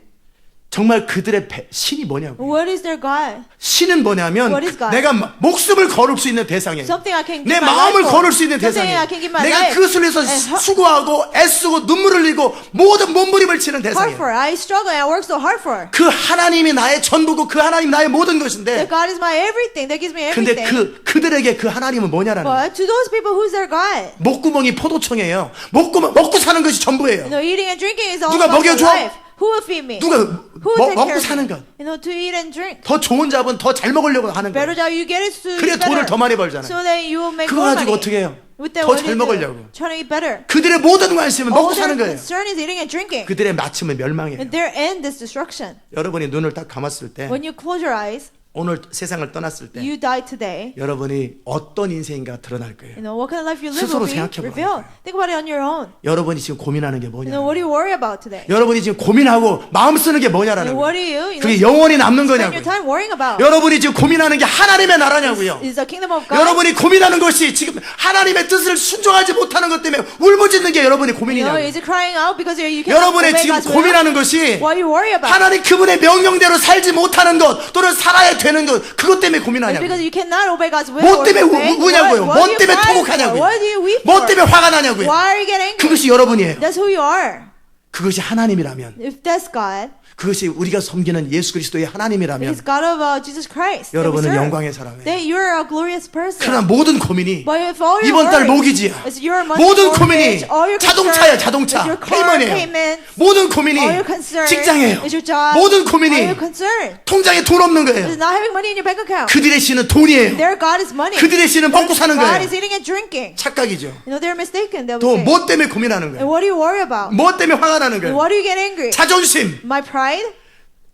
S1: 정말 그들의 신이 뭐냐고.
S2: What is their God?
S1: 신은 뭐냐면
S2: What is God?
S1: 내가 목숨을 걸을 수 있는 대상이에요.
S2: Something I can give
S1: 내
S2: my
S1: 마음을
S2: life for.
S1: 걸을 수 있는
S2: Something
S1: 대상이에요.
S2: I can give my
S1: 내가
S2: life.
S1: 그것을 위해서
S2: And
S1: 수고하고 애쓰고 눈물을 흘리고 모든 몸부림을 치는
S2: hard
S1: 대상이에요.
S2: for. I struggle and I work so hard for.
S1: 그 하나님이 나의 전부고 그 하나님 나의 모든
S2: That
S1: 것인데,
S2: God is my everything. That gives me
S1: 근데
S2: everything.
S1: 그들에게 그 하나님은 뭐냐라는 거예요.
S2: But to those people, who's their God?
S1: 목구멍이 포도청이에요. 먹고 사는 것이 전부예요.
S2: You know, eating and drinking is all
S1: 누가
S2: about their
S1: 먹여줘?
S2: life. Who will feed me?
S1: 누가
S2: Who will take
S1: 먹고
S2: care of
S1: 사는
S2: me?
S1: 것.
S2: You know, to eat and drink.
S1: 더 좋은 잡은 더 잘 먹으려고 하는
S2: Better
S1: 거예요.
S2: job you get it to
S1: 그래
S2: eat better.
S1: 돈을 더 많이 벌잖아요.
S2: So that you will make
S1: 그거
S2: more
S1: 가지고
S2: money.
S1: 어떻게 해요?
S2: With that,
S1: 더
S2: what do
S1: 잘
S2: you do?
S1: 먹으려고.
S2: Trying to eat better.
S1: 그들의 모든 관심은
S2: All
S1: 먹고
S2: their
S1: 사는 거예요.
S2: concern is eating and drinking.
S1: 그들의 마침은 멸망이에요.
S2: And their end is destruction.
S1: 여러분이 눈을 딱 감았을 때,
S2: When you close your eyes,
S1: 오늘 세상을 떠났을 때
S2: you die today.
S1: 여러분이 어떤 인생인가 드러날 거예요.
S2: You know, what kind of life you live
S1: 스스로
S2: will be
S1: 생각해 보라는
S2: revealed.
S1: 거예요.
S2: Think about it on your own.
S1: 여러분이 지금 고민하는 게
S2: You
S1: 뭐냐?
S2: know, what do you worry about today?
S1: 여러분이 지금 고민하고 마음 쓰는 게 뭐냐라는
S2: And what
S1: 거예요.
S2: do you
S1: 그게
S2: know,
S1: 영원히 남는
S2: spend your
S1: 거냐고요.
S2: time worrying about?
S1: 여러분이 지금 고민하는 게 하나님의 나라냐고요.
S2: Is the kingdom of God?
S1: 여러분이 고민하는 것이 지금 하나님의 뜻을 순종하지 못하는 것 때문에 울부짖는 게 여러분의
S2: You know,
S1: 고민이냐고요.
S2: is it crying out because you can't
S1: 여러분의
S2: obey
S1: 지금
S2: God's will?
S1: 고민하는 것이
S2: What you worry about?
S1: 하나님 그분의 명령대로 살지 못하는 것 또는 살아야 되는 것 그것 때문에
S2: It's
S1: 고민하냐고요.
S2: because you cannot obey God's will.
S1: 뭐
S2: or
S1: 때문에
S2: obey.
S1: 우냐고요.
S2: What
S1: 뭐
S2: do you
S1: 때문에
S2: cry
S1: 통곡하냐고요.
S2: for? What do you weep
S1: 뭐
S2: for?
S1: 때문에 화가 나냐고요.
S2: Why are you getting angry?
S1: 그것이 여러분이에요.
S2: That's who you are.
S1: 그것이 하나님이라면,
S2: If that's God,
S1: 그것이 우리가 섬기는 예수 그리스도의
S2: He's
S1: 하나님이라면
S2: God of Jesus Christ. that we
S1: 여러분은
S2: serve.
S1: 영광의 사람이에요.
S2: Then you're a glorious person.
S1: 그러나 모든 고민이
S2: But if all your
S1: 이번 달
S2: worries
S1: 모기지야.
S2: is your monthly
S1: 모든
S2: mortgage,
S1: 고민이
S2: all your
S1: 자동차야,
S2: concern
S1: 자동차.
S2: is your car
S1: 페이먼이에요.
S2: payments,
S1: 모든 고민이
S2: all your concern
S1: 직장이에요.
S2: is your job,
S1: 모든
S2: all
S1: 고민이
S2: your concern
S1: 통장에 돈 없는
S2: is
S1: 거예요.
S2: not having money in your bank account.
S1: 그들의 신은 돈이에요.
S2: Their God is money.
S1: 그들의 신은 먹고 사는
S2: God
S1: 거예요.
S2: is eating and drinking.
S1: 착각이죠.
S2: You know, they're mistaken. They will
S1: 또
S2: say.
S1: 뭐 때문에 고민하는
S2: And
S1: 거예요.
S2: what do you worry about?
S1: 뭐 때문에 화가 나는
S2: And
S1: 거예요.
S2: what do you get angry?
S1: 자존심,
S2: My pride?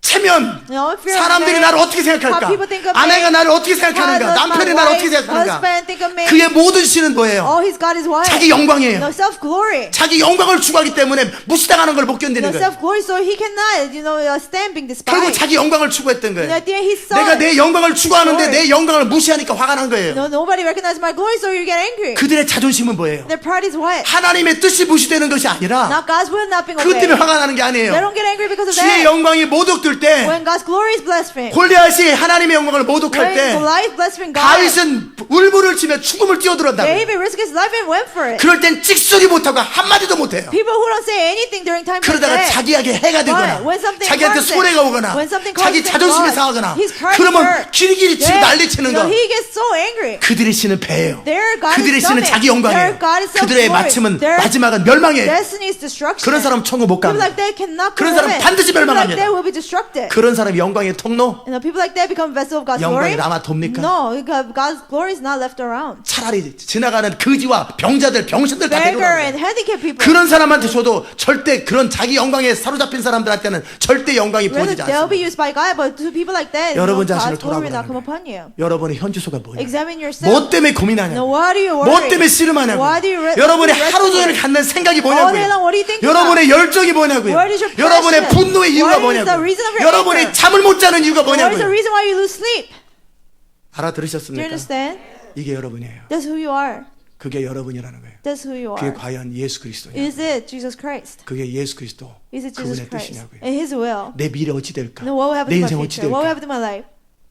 S1: 체면,
S2: You know, if you're
S1: 사람들이
S2: married,
S1: 나를 어떻게
S2: how
S1: 생각할까?
S2: people think of
S1: 아내가
S2: me,
S1: 나를 어떻게
S2: how
S1: 생각하는가?
S2: does my
S1: 남편이 나를 어떻게
S2: wife,
S1: 생각하는가?
S2: husband think of me?
S1: 그의 모든 신은 뭐예요?
S2: All he's got is what?
S1: 자기 영광이에요.
S2: No self-glory.
S1: 자기 영광을 추구하기 때문에 무시당하는 걸 못
S2: No
S1: 견디는 거예요.
S2: self-glory, so he cannot, you know, stand being
S1: 결국
S2: despised.
S1: 자기 영광을 추구했던
S2: And
S1: 거예요.
S2: at the end, he saw
S1: 내가
S2: it.
S1: 내 영광을 추구하는데
S2: glory.
S1: 내 영광을 무시하니까 화가 난 거예요.
S2: No, nobody recognized my glory, so you get angry.
S1: 그들의 자존심은 뭐예요?
S2: Their pride is what?
S1: 하나님의 뜻이 무시되는 것이 아니라
S2: Not God's will not being
S1: 그것 때문에
S2: obeyed.
S1: 화가 나는 게
S2: They
S1: 아니에요.
S2: don't get angry because of
S1: 주의
S2: that.
S1: 영광이 모독될 죽을 때
S2: When God's glory is blasphemed.
S1: 골리앗이 하나님의 영광을 모독할
S2: When
S1: 때
S2: Goliath blasphemed God.
S1: 다윗은 울분을 치며 죽음을 뛰어들었다고.
S2: David risked his life and went for it.
S1: 그럴 땐 찍소리 못하고 한마디도 못해요.
S2: People who don't say anything during times like
S1: 그러다가
S2: that.
S1: 자기에게 해가 되거나
S2: When something
S1: 자기한테
S2: causes
S1: 손해가 오거나
S2: when something
S1: 자기
S2: causes
S1: 자존심에
S2: him
S1: 상하거나
S2: loss, his pride
S1: 그러면
S2: hurt.
S1: 길이길이 치고 난리치는 거.
S2: He gets so angry.
S1: 그들이 쓰는 배예요.
S2: Their God
S1: 그들이
S2: is
S1: 쓰는
S2: stomach.
S1: 자기 영광이에요.
S2: Their God is
S1: 그들의
S2: self-glory.
S1: 마침은
S2: Their
S1: 마지막은 멸망이에요.
S2: Destiny is destruction.
S1: 그런 사람 천국 못
S2: People
S1: 갑니다.
S2: like that cannot go
S1: 그런 사람
S2: heaven.
S1: 반드시
S2: People like
S1: 멸망합니다.
S2: that will be destructed.
S1: 그런 사람이 영광의 통로
S2: And the people like that become vessel of God's
S1: 영광이
S2: glory.
S1: 남아 돕니까?
S2: No, God's glory is not left around.
S1: 차라리 지나가는 거지와 병자들 병신들 다
S2: Beggar
S1: 데려오라.
S2: and handicapped people.
S1: 그런 사람한테 줘도 절대 그런 자기 영광에 사로잡힌 사람들한테는 절대 영광이
S2: Rather,
S1: 부어지지
S2: they'll be
S1: 않습니다.
S2: used by God, but to people like that,
S1: 여러분
S2: God's
S1: 자신을
S2: glory will not come
S1: 돌아보라는
S2: upon you.
S1: 여러분의 현주소가 뭐냐?
S2: Examine yourself.
S1: 뭐 때문에
S2: No,
S1: 고민하냐고?
S2: what are you
S1: 뭐
S2: worried?
S1: 때문에 씨름하냐고?
S2: Why do you
S1: 여러분의
S2: wrestle
S1: 하루 종일
S2: with?
S1: 갖는 생각이
S2: All day long,
S1: 뭐냐고요?
S2: what do you think
S1: 여러분의 열정이 뭐냐고요?
S2: What is your passion?
S1: 여러분의 분노의 이유가
S2: What is the
S1: 뭐냐고요?
S2: reason of your
S1: 여러분이
S2: anger?
S1: 잠을 못 자는 이유가
S2: What is the
S1: 뭐냐고요?
S2: reason why you lose sleep? Do you
S1: 알아들으셨습니까?
S2: understand?
S1: 이게 여러분이에요.
S2: That's who you are.
S1: 그게 여러분이라는 거예요.
S2: That's who you
S1: 그게
S2: are.
S1: 과연 예수 그리스도냐?
S2: Is it Jesus Christ?
S1: 그게 예수 그리스도
S2: Is it Jesus
S1: 그분의
S2: Christ?
S1: 뜻이냐고요.
S2: And His will.
S1: 내 미래 어찌 될까?
S2: No, what will happen
S1: 내
S2: to my
S1: 인생 어찌
S2: future? What will
S1: 될까?
S2: happen to my life?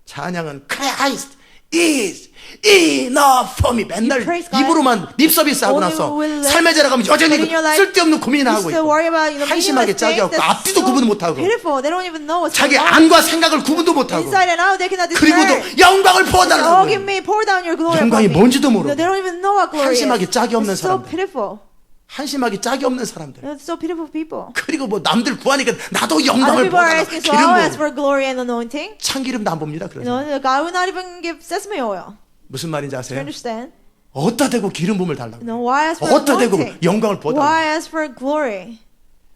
S1: 찬양은 Christ is enough for me. 맨날
S2: You praise God.
S1: 입으로만 립서비스 하고
S2: Only
S1: 나서
S2: will let-
S1: 삶의 자락하면 여전히
S2: But in your life,
S1: 쓸데없는 고민을
S2: You
S1: 하고
S2: still
S1: 있고
S2: worry about
S1: 한심하게
S2: meaningless
S1: 짜게
S2: things
S1: 하고
S2: that's
S1: 앞뒤도
S2: so
S1: 구분 못하고
S2: pitiful. They don't even know what's
S1: 자기
S2: going on.
S1: 안과 생각을 구분도 못하고
S2: Inside and out, they cannot
S1: 그리고도
S2: discern.
S1: 영광을
S2: Oh,
S1: 부어달라고
S2: give me, pour down your glory
S1: 영광이
S2: upon me.
S1: 뭔지도 모르고
S2: No, they don't even know what glory is.
S1: 한심하게 짝이 없는
S2: It's so
S1: 사람들.
S2: pitiful.
S1: 한심하게 짝이 없는 사람들
S2: It's so pitiful people.
S1: 그리고 뭐 남들 구하니까 나도
S2: Other
S1: 영광을
S2: people are
S1: 부어달라
S2: asking, so I'll ask
S1: 기름
S2: for glory and anointing.
S1: 참기름도 안 봅니다. 그래서
S2: No, God will not even give sesame oil.
S1: 무슨 말인지
S2: Do you
S1: 아세요?
S2: understand?
S1: 어디다 대고 기름 부음을 달라고
S2: No, why ask for
S1: 어디다 대고
S2: anointing?
S1: 영광을 부어달라고
S2: Why ask for glory?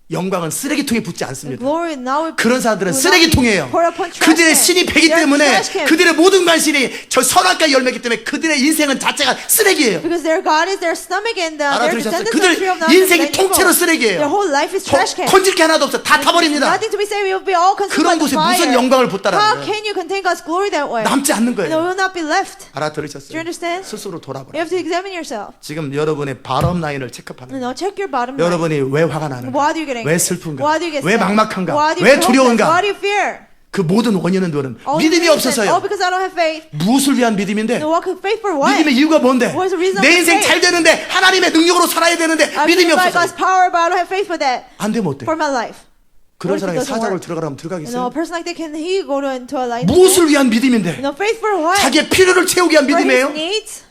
S1: 영광은 쓰레기통에 붙지
S2: The
S1: 않습니다.
S2: glory now
S1: 그런 사람들은
S2: will not
S1: 쓰레기통이에요.
S2: be poured upon trash
S1: 그들의
S2: can.
S1: 신이 배기
S2: They're
S1: 때문에
S2: trash can.
S1: 그들의 모든 관심이 저 선악과의 열매이기 때문에 그들의 인생은 자체가 쓰레기예요.
S2: Because their God is their stomach and their
S1: 알아들으셨어요?
S2: descendants
S1: 그들
S2: are tree of knowledge of
S1: 인생이
S2: good and evil.
S1: 통째로 쓰레기예요.
S2: Their whole life is trash can.
S1: 건질 게 하나도 없어. 다 타버립니다.
S2: Nothing to be saved. You'll be all consumed
S1: 그런
S2: by the
S1: 곳에
S2: fire.
S1: 무슨 영광을 붓다라는
S2: How
S1: 거예요.
S2: can you contain God's glory that way?
S1: 남지 않는
S2: No, it
S1: 거예요.
S2: will not be left. Do
S1: 알아들으셨어요?
S2: you understand?
S1: 스스로 돌아보라.
S2: You have to examine yourself.
S1: 지금 여러분의 바람 라인을 체크하는 거예요.
S2: No, check your bottom line.
S1: 여러분이 왜 화가 나는가?
S2: Why do you get angry?
S1: 왜 슬픈가?
S2: Why do you get
S1: 왜
S2: sad?
S1: 막막한가?
S2: Why do you
S1: 왜
S2: feel hopeless?
S1: 두려운가?
S2: Why do you fear?
S1: 그 모든 원인은 뭐는
S2: All
S1: 믿음이
S2: the reason-
S1: 없어서요.
S2: Oh, because I don't have faith.
S1: 무엇을 위한 믿음인데?
S2: No, what could faith for what?
S1: 믿음의 이유가 뭔데?
S2: What is the reason of
S1: 내 인생
S2: faith?
S1: 잘 되는데 하나님의 능력으로 살아야 되는데
S2: I
S1: 믿음이
S2: believe by God's
S1: 없어서
S2: power, but I don't have faith for that.
S1: 안 되면 어때?
S2: For my life.
S1: 그런
S2: What if
S1: 사람이
S2: it doesn't
S1: 사자로
S2: work?
S1: 들어가라면
S2: No, a
S1: 들어가겠어요?
S2: person like that, can he go into a life?
S1: 무엇을 위한 믿음인데?
S2: No, faith for what?
S1: 자기의 필요를 채우기 위한
S2: For his
S1: 믿음이에요?
S2: needs?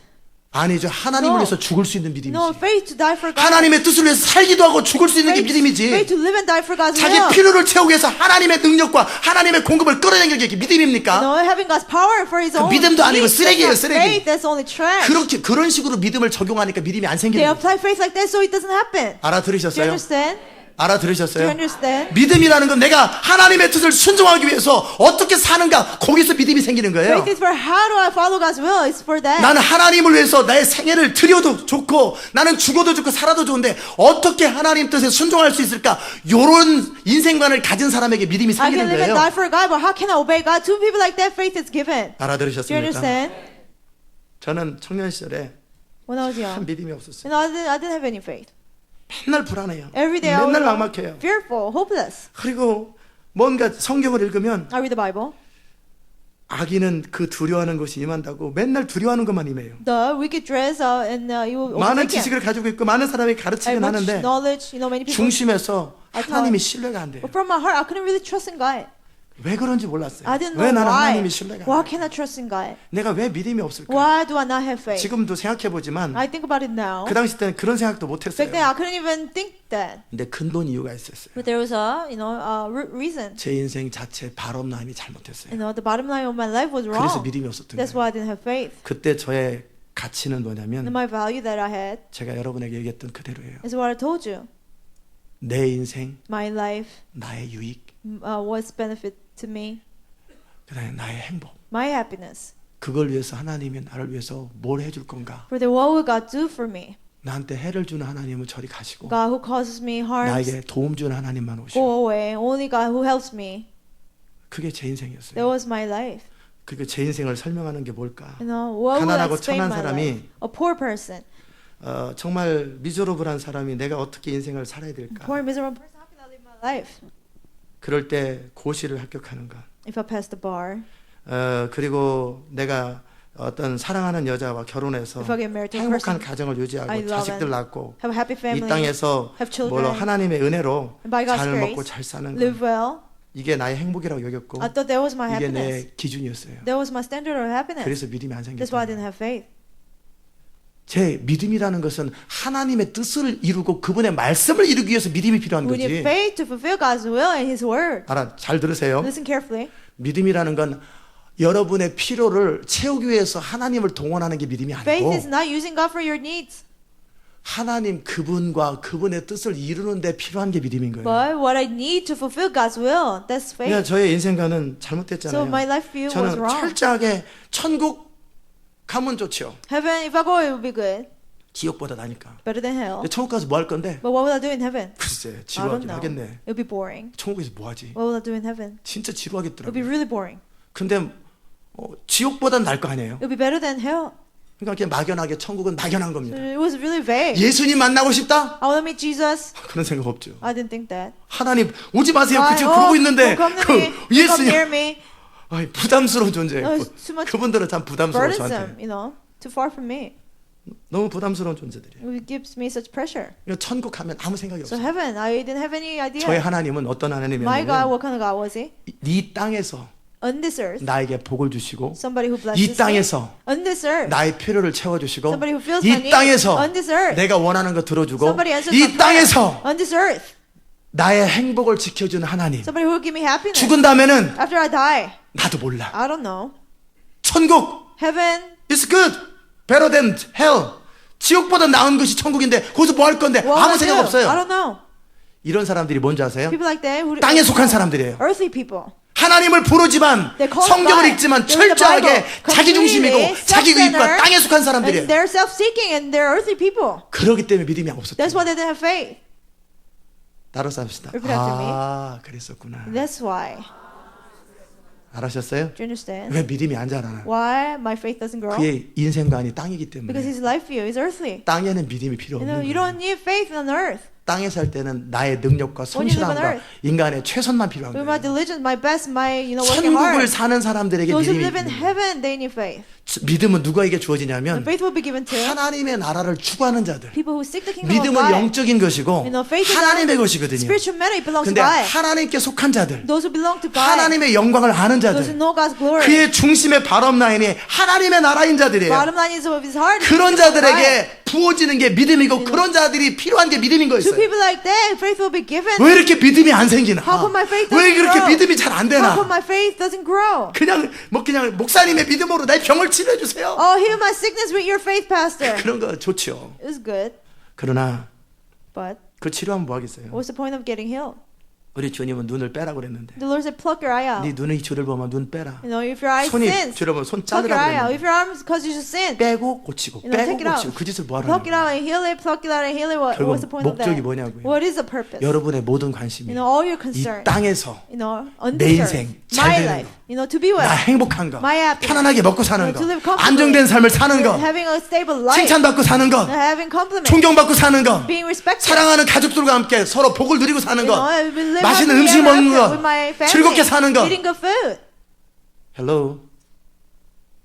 S1: 아니죠. 하나님을
S2: No.
S1: 위해서 죽을 수 있는 믿음이지.
S2: No, faith to die for God.
S1: 하나님의 뜻을 위해서 살기도 하고 죽을 수 있는 게
S2: Faith
S1: 믿음이지.
S2: to live and die for God's
S1: 자기
S2: will.
S1: 필요를 채우기 위해서 하나님의 능력과 하나님의 공급을 끌어당기는 게 믿음입니까?
S2: No, having God's power for his own
S1: 믿음도 아니고
S2: needs.
S1: 쓰레기예요,
S2: That's not
S1: 쓰레기.
S2: faith, that's only trash.
S1: 그렇게 그런 식으로 믿음을 적용하니까 믿음이 안
S2: They
S1: 생기는 거예요.
S2: apply faith like that so it doesn't happen. Do you
S1: 알아들으셨어요?
S2: understand? Do you
S1: 알아들으셨어요?
S2: understand?
S1: 믿음이라는 건 내가 하나님의 뜻을 순종하기 위해서 어떻게 사는가 거기서 믿음이 생기는 거예요.
S2: Faith is for how do I follow God's will? It's for that.
S1: 나는 하나님을 위해서 나의 생애를 드려도 좋고 나는 죽어도 좋고 살아도 좋은데 어떻게 하나님 뜻에 순종할 수 있을까? 요런 인생관을 가진 사람에게 믿음이
S2: I can
S1: 생기는
S2: live and
S1: 거예요.
S2: die for God, but how can I obey God? Two people like that, faith is given. Do you
S1: 알아들으셨습니까?
S2: understand?
S1: 저는 청년 시절에
S2: When I was
S1: 참
S2: young,
S1: 믿음이 없었어요.
S2: I didn't have any faith.
S1: 맨날 불안해요.
S2: Every day I was
S1: 맨날 막막해요.
S2: fearful, hopeless.
S1: 그리고 뭔가 성경을 읽으면
S2: I read the Bible.
S1: 악인은 그 두려워하는 것이 임한다고 맨날 두려워하는 것만 임해요.
S2: The wicked dress and you will
S1: 많은
S2: overtake him.
S1: 지식을 가지고 있고 많은 사람이
S2: I
S1: 가르치긴
S2: have much
S1: 하는데
S2: knowledge, many people.
S1: 중심에서
S2: I thought-
S1: 하나님이 신뢰가 안 돼요.
S2: But from my heart, I couldn't really trust in God.
S1: 왜 그런지 몰랐어요.
S2: I didn't
S1: 왜
S2: know
S1: 나는
S2: why.
S1: 하나님이 신뢰가 안
S2: Why
S1: 돼요.
S2: can I trust in God?
S1: 내가 왜 믿음이 없을까?
S2: Why do I not have faith?
S1: 지금도 생각해 보지만
S2: I think about it now.
S1: 그 당시 때는 그런 생각도 못
S2: Back then,
S1: 했어요.
S2: I couldn't even think that.
S1: 근데 근본 이유가 있었어요.
S2: But there was a, reason.
S1: 제 인생 자체 발업 라인이 잘못했어요.
S2: The bottom line of my life was
S1: 그래서
S2: wrong.
S1: 믿음이 없었던
S2: That's
S1: 거예요.
S2: why I didn't have faith.
S1: 그때 저의 가치는
S2: And
S1: 뭐냐면
S2: my value that I had
S1: 제가 여러분에게 얘기했던 그대로예요.
S2: is what I told you.
S1: 내 인생,
S2: My life
S1: 나의 유익,
S2: was benefit to me.
S1: 그다음에 나의 행복.
S2: My happiness.
S1: 그걸 위해서 하나님이 나를 위해서 뭘 해줄 건가?
S2: For then what will God do for me?
S1: 나한테 해를 주는 하나님은 저리 가시고
S2: God who causes me harm,
S1: 나에게 도움 주는 하나님만 오시고
S2: go away. Only God who helps me.
S1: 그게 제 인생이었어요.
S2: That was my life.
S1: 그게 제 인생을 설명하는 게 뭘까?
S2: What will
S1: 가난하고
S2: explain
S1: 천한
S2: my
S1: 사람이
S2: life? A poor person.
S1: 정말 미저러블한 사람이 내가 어떻게 인생을 살아야
S2: A
S1: 될까?
S2: poor miserable person. How can I live my life?
S1: 그럴 때 고시를 합격하는 것.
S2: if I pass the bar,
S1: 그리고 내가 어떤 사랑하는 여자와 결혼해서
S2: if I get married to a
S1: 행복한
S2: person
S1: 가정을
S2: I
S1: 유지하고
S2: love
S1: 자식들
S2: and
S1: 낳고
S2: have a happy
S1: 이
S2: family,
S1: 땅에서
S2: have children,
S1: 물론 하나님의 은혜로
S2: and by God's
S1: 잘
S2: grace,
S1: 먹고 잘 사는 것.
S2: live well.
S1: 이게 나의 행복이라고 여겼고
S2: I thought that was my
S1: 이게
S2: happiness.
S1: 내 기준이었어요.
S2: That was my standard of happiness.
S1: 그래서 믿음이 안
S2: That's why I
S1: 생겼어요.
S2: didn't have faith.
S1: 제 믿음이라는 것은 하나님의 뜻을 이루고 그분의 말씀을 이루기 위해서 믿음이 필요한
S2: We need
S1: 거지.
S2: faith to fulfill God's will and His word.
S1: 알아, 잘 들으세요.
S2: Listen carefully.
S1: 믿음이라는 건 여러분의 필요를 채우기 위해서 하나님을 동원하는 게 믿음이
S2: Faith
S1: 아니고
S2: is not using God for your needs,
S1: 하나님 그분과 그분의 뜻을 이루는데 필요한 게 믿음인 거예요.
S2: but what I need to fulfill God's will. That's
S1: 그러니까
S2: faith.
S1: 저의 인생관은
S2: So
S1: 잘못됐잖아요.
S2: my life view was
S1: 저는
S2: wrong.
S1: 철저하게 천국 가면 좋죠.
S2: Heaven, if I go, it will be good.
S1: 지옥보다 나니까.
S2: Better than hell.
S1: 근데 천국 가서 뭐 할 건데?
S2: But what will I do in heaven?
S1: 글쎄
S2: I don't
S1: 지루하긴
S2: know.
S1: 하겠네.
S2: It'll be boring.
S1: 천국에서 뭐 하지?
S2: What will I do in heaven?
S1: 진짜
S2: It'll be
S1: 지루하겠더라고요.
S2: really boring.
S1: 근데 지옥보단 나을 거 아니에요.
S2: It'll be better than hell.
S1: 그러니까 그냥 막연하게 천국은 막연한
S2: So
S1: 겁니다.
S2: it was really vague.
S1: 예수님 만나고 싶다?
S2: I want to meet Jesus.
S1: 그런 생각 없죠.
S2: I didn't think that.
S1: 하나님 오지 마세요.
S2: Why?
S1: 그 지금 그러고 있는데
S2: don't come to
S1: 그
S2: me. Don't come
S1: 예수님
S2: near me.
S1: 아이, 부담스러운 존재예요.
S2: Oh, it's too much
S1: 그분들은 참 부담스러워
S2: burdensome,
S1: 저한테.
S2: you know, too far from me.
S1: 너무 부담스러운 존재들이에요.
S2: It gives me such pressure.
S1: 그러니까 천국 가면 아무 생각이
S2: So
S1: 없어요.
S2: heaven, I didn't have any idea.
S1: 저의 하나님은 어떤
S2: My God,
S1: 하나님이었냐면
S2: what kind of God was He?
S1: 이 땅에서
S2: On this earth,
S1: 나에게 복을 주시고
S2: somebody who
S1: 이
S2: blesses me.
S1: 땅에서
S2: On this earth,
S1: 나의 필요를 채워주시고
S2: somebody who fills my
S1: 이
S2: needs.
S1: 땅에서
S2: On this earth,
S1: 내가 원하는 거 들어주고
S2: somebody answers my
S1: 이
S2: prayer.
S1: 땅에서
S2: On this earth,
S1: 나의 행복을 지켜주는 하나님.
S2: somebody who will give me happiness.
S1: 죽은 다음에는
S2: After I die,
S1: 나도 몰라.
S2: I don't know.
S1: 천국
S2: Heaven,
S1: is good, better than hell. 지옥보다 나은 것이 천국인데 거기서 뭐 할 건데
S2: what
S1: 아무
S2: will I
S1: 생각
S2: do? I
S1: 없어요.
S2: don't know.
S1: 이런 사람들이 뭔지 아세요?
S2: People like that who
S1: 땅에 속한 사람들이에요.
S2: earthly people.
S1: 하나님을 부르지만
S2: They call
S1: 성경을
S2: God.
S1: 읽지만
S2: They read the
S1: 철저하게
S2: Bible.
S1: 자기 중심이고
S2: Completely
S1: 자기 유익과
S2: self-centered.
S1: 땅에 속한
S2: And
S1: 사람들이에요.
S2: they're self-seeking and they're earthly people.
S1: 그러기 때문에 믿음이 없었대요.
S2: That's why they didn't have faith.
S1: 따라 삽시다.
S2: Repeat after me.
S1: 아, 그랬었구나.
S2: That's why.
S1: 알았셨어요?
S2: Do you understand?
S1: 왜 믿음이 안 자라나?
S2: Why my faith doesn't grow?
S1: 그의 인생관이 땅이기
S2: Because
S1: 때문에
S2: his life view is earthly.
S1: 땅에는 믿음이 필요
S2: You
S1: 없는
S2: know, you
S1: 거예요.
S2: don't need faith on earth.
S1: 땅에 살 때는 나의 능력과
S2: When you live on
S1: 성실함과
S2: earth.
S1: 인간의 최선만 필요한
S2: With my
S1: 거예요.
S2: diligence, my best, my working
S1: 천국을
S2: hard.
S1: 사는 사람들에게
S2: Those who
S1: 믿음이
S2: live in
S1: 있는 거예요.
S2: heaven, they need faith.
S1: 믿음은 누구에게
S2: And
S1: 주어지냐면
S2: faith will be given to
S1: 하나님의 나라를 추구하는 자들.
S2: people who seek the kingdom of
S1: 믿음은
S2: God.
S1: 영적인 것이고
S2: You know, faith is
S1: 하나님의 것이거든요.
S2: Spiritual matter, it belongs to
S1: 근데
S2: God.
S1: 하나님께 속한 자들,
S2: Those who belong to God.
S1: 하나님의 영광을 아는
S2: Those who
S1: 자들,
S2: know God's glory.
S1: 그의 중심의 바람 라인이 하나님의 나라인 자들이에요.
S2: Bottom line is of his heart. is
S1: 그런
S2: the kingdom of God.
S1: 자들에게 부어지는 게 믿음이고 그런 자들이 필요한 게 믿음인
S2: To
S1: 거였어요.
S2: people like that, faith will be given.
S1: 왜 이렇게 믿음이 안 생기나?
S2: How come my faith
S1: 왜
S2: doesn't
S1: 그렇게
S2: grow?
S1: 믿음이 잘 안
S2: How come
S1: 되나?
S2: my faith doesn't grow?
S1: 그냥 목사님의 믿음으로 내 병을 치료해 주세요.
S2: Oh, heal my sickness with your faith, Pastor.
S1: 그런 거 좋죠.
S2: It was good,
S1: 그러나
S2: but
S1: 그 치료하면 뭐 하겠어요?
S2: what's the point of getting healed?
S1: 우리 주님은 눈을 빼라 그랬는데
S2: The Lord said, pluck your eye out.
S1: 네 눈의 주를 보면 눈 빼라.
S2: You know, if your eye
S1: 손이
S2: sins,
S1: 주를 보면 손
S2: pluck your
S1: 자르라
S2: eye out.
S1: 그랬는데
S2: If your arm causes you to sin,
S1: 빼고 고치고
S2: You know,
S1: 빼고
S2: take it out.
S1: 고치고 그 짓을 뭐 하라는
S2: pluck it out
S1: 거예요?
S2: and heal it, pluck it out and heal it.
S1: 결국
S2: What's the point of
S1: 목적이
S2: that?
S1: 뭐냐고요?
S2: What is the purpose?
S1: 여러분의 모든 관심이
S2: You know, all
S1: 이
S2: your concern.
S1: 땅에서
S2: You know, on
S1: 내
S2: this
S1: 인생
S2: earth,
S1: 잘
S2: my
S1: 되는
S2: life. You know, to be well.
S1: 나 행복한 거,
S2: My happiness.
S1: 편안하게 먹고 사는
S2: You
S1: 거,
S2: know, to live comfortably.
S1: 안정된 삶을 사는 거,
S2: Having a stable life.
S1: 칭찬받고 사는 거,
S2: Having compliments.
S1: 존경받고 사는 거,
S2: Being respected.
S1: 사랑하는 가족들과 함께 서로 복을 누리고 사는
S2: You
S1: 거,
S2: know, we live
S1: 맛있는
S2: happily
S1: 음식
S2: ever
S1: 먹는
S2: after
S1: 거,
S2: with my family.
S1: 즐겁게 사는 거.
S2: Eating good food.
S1: 헬로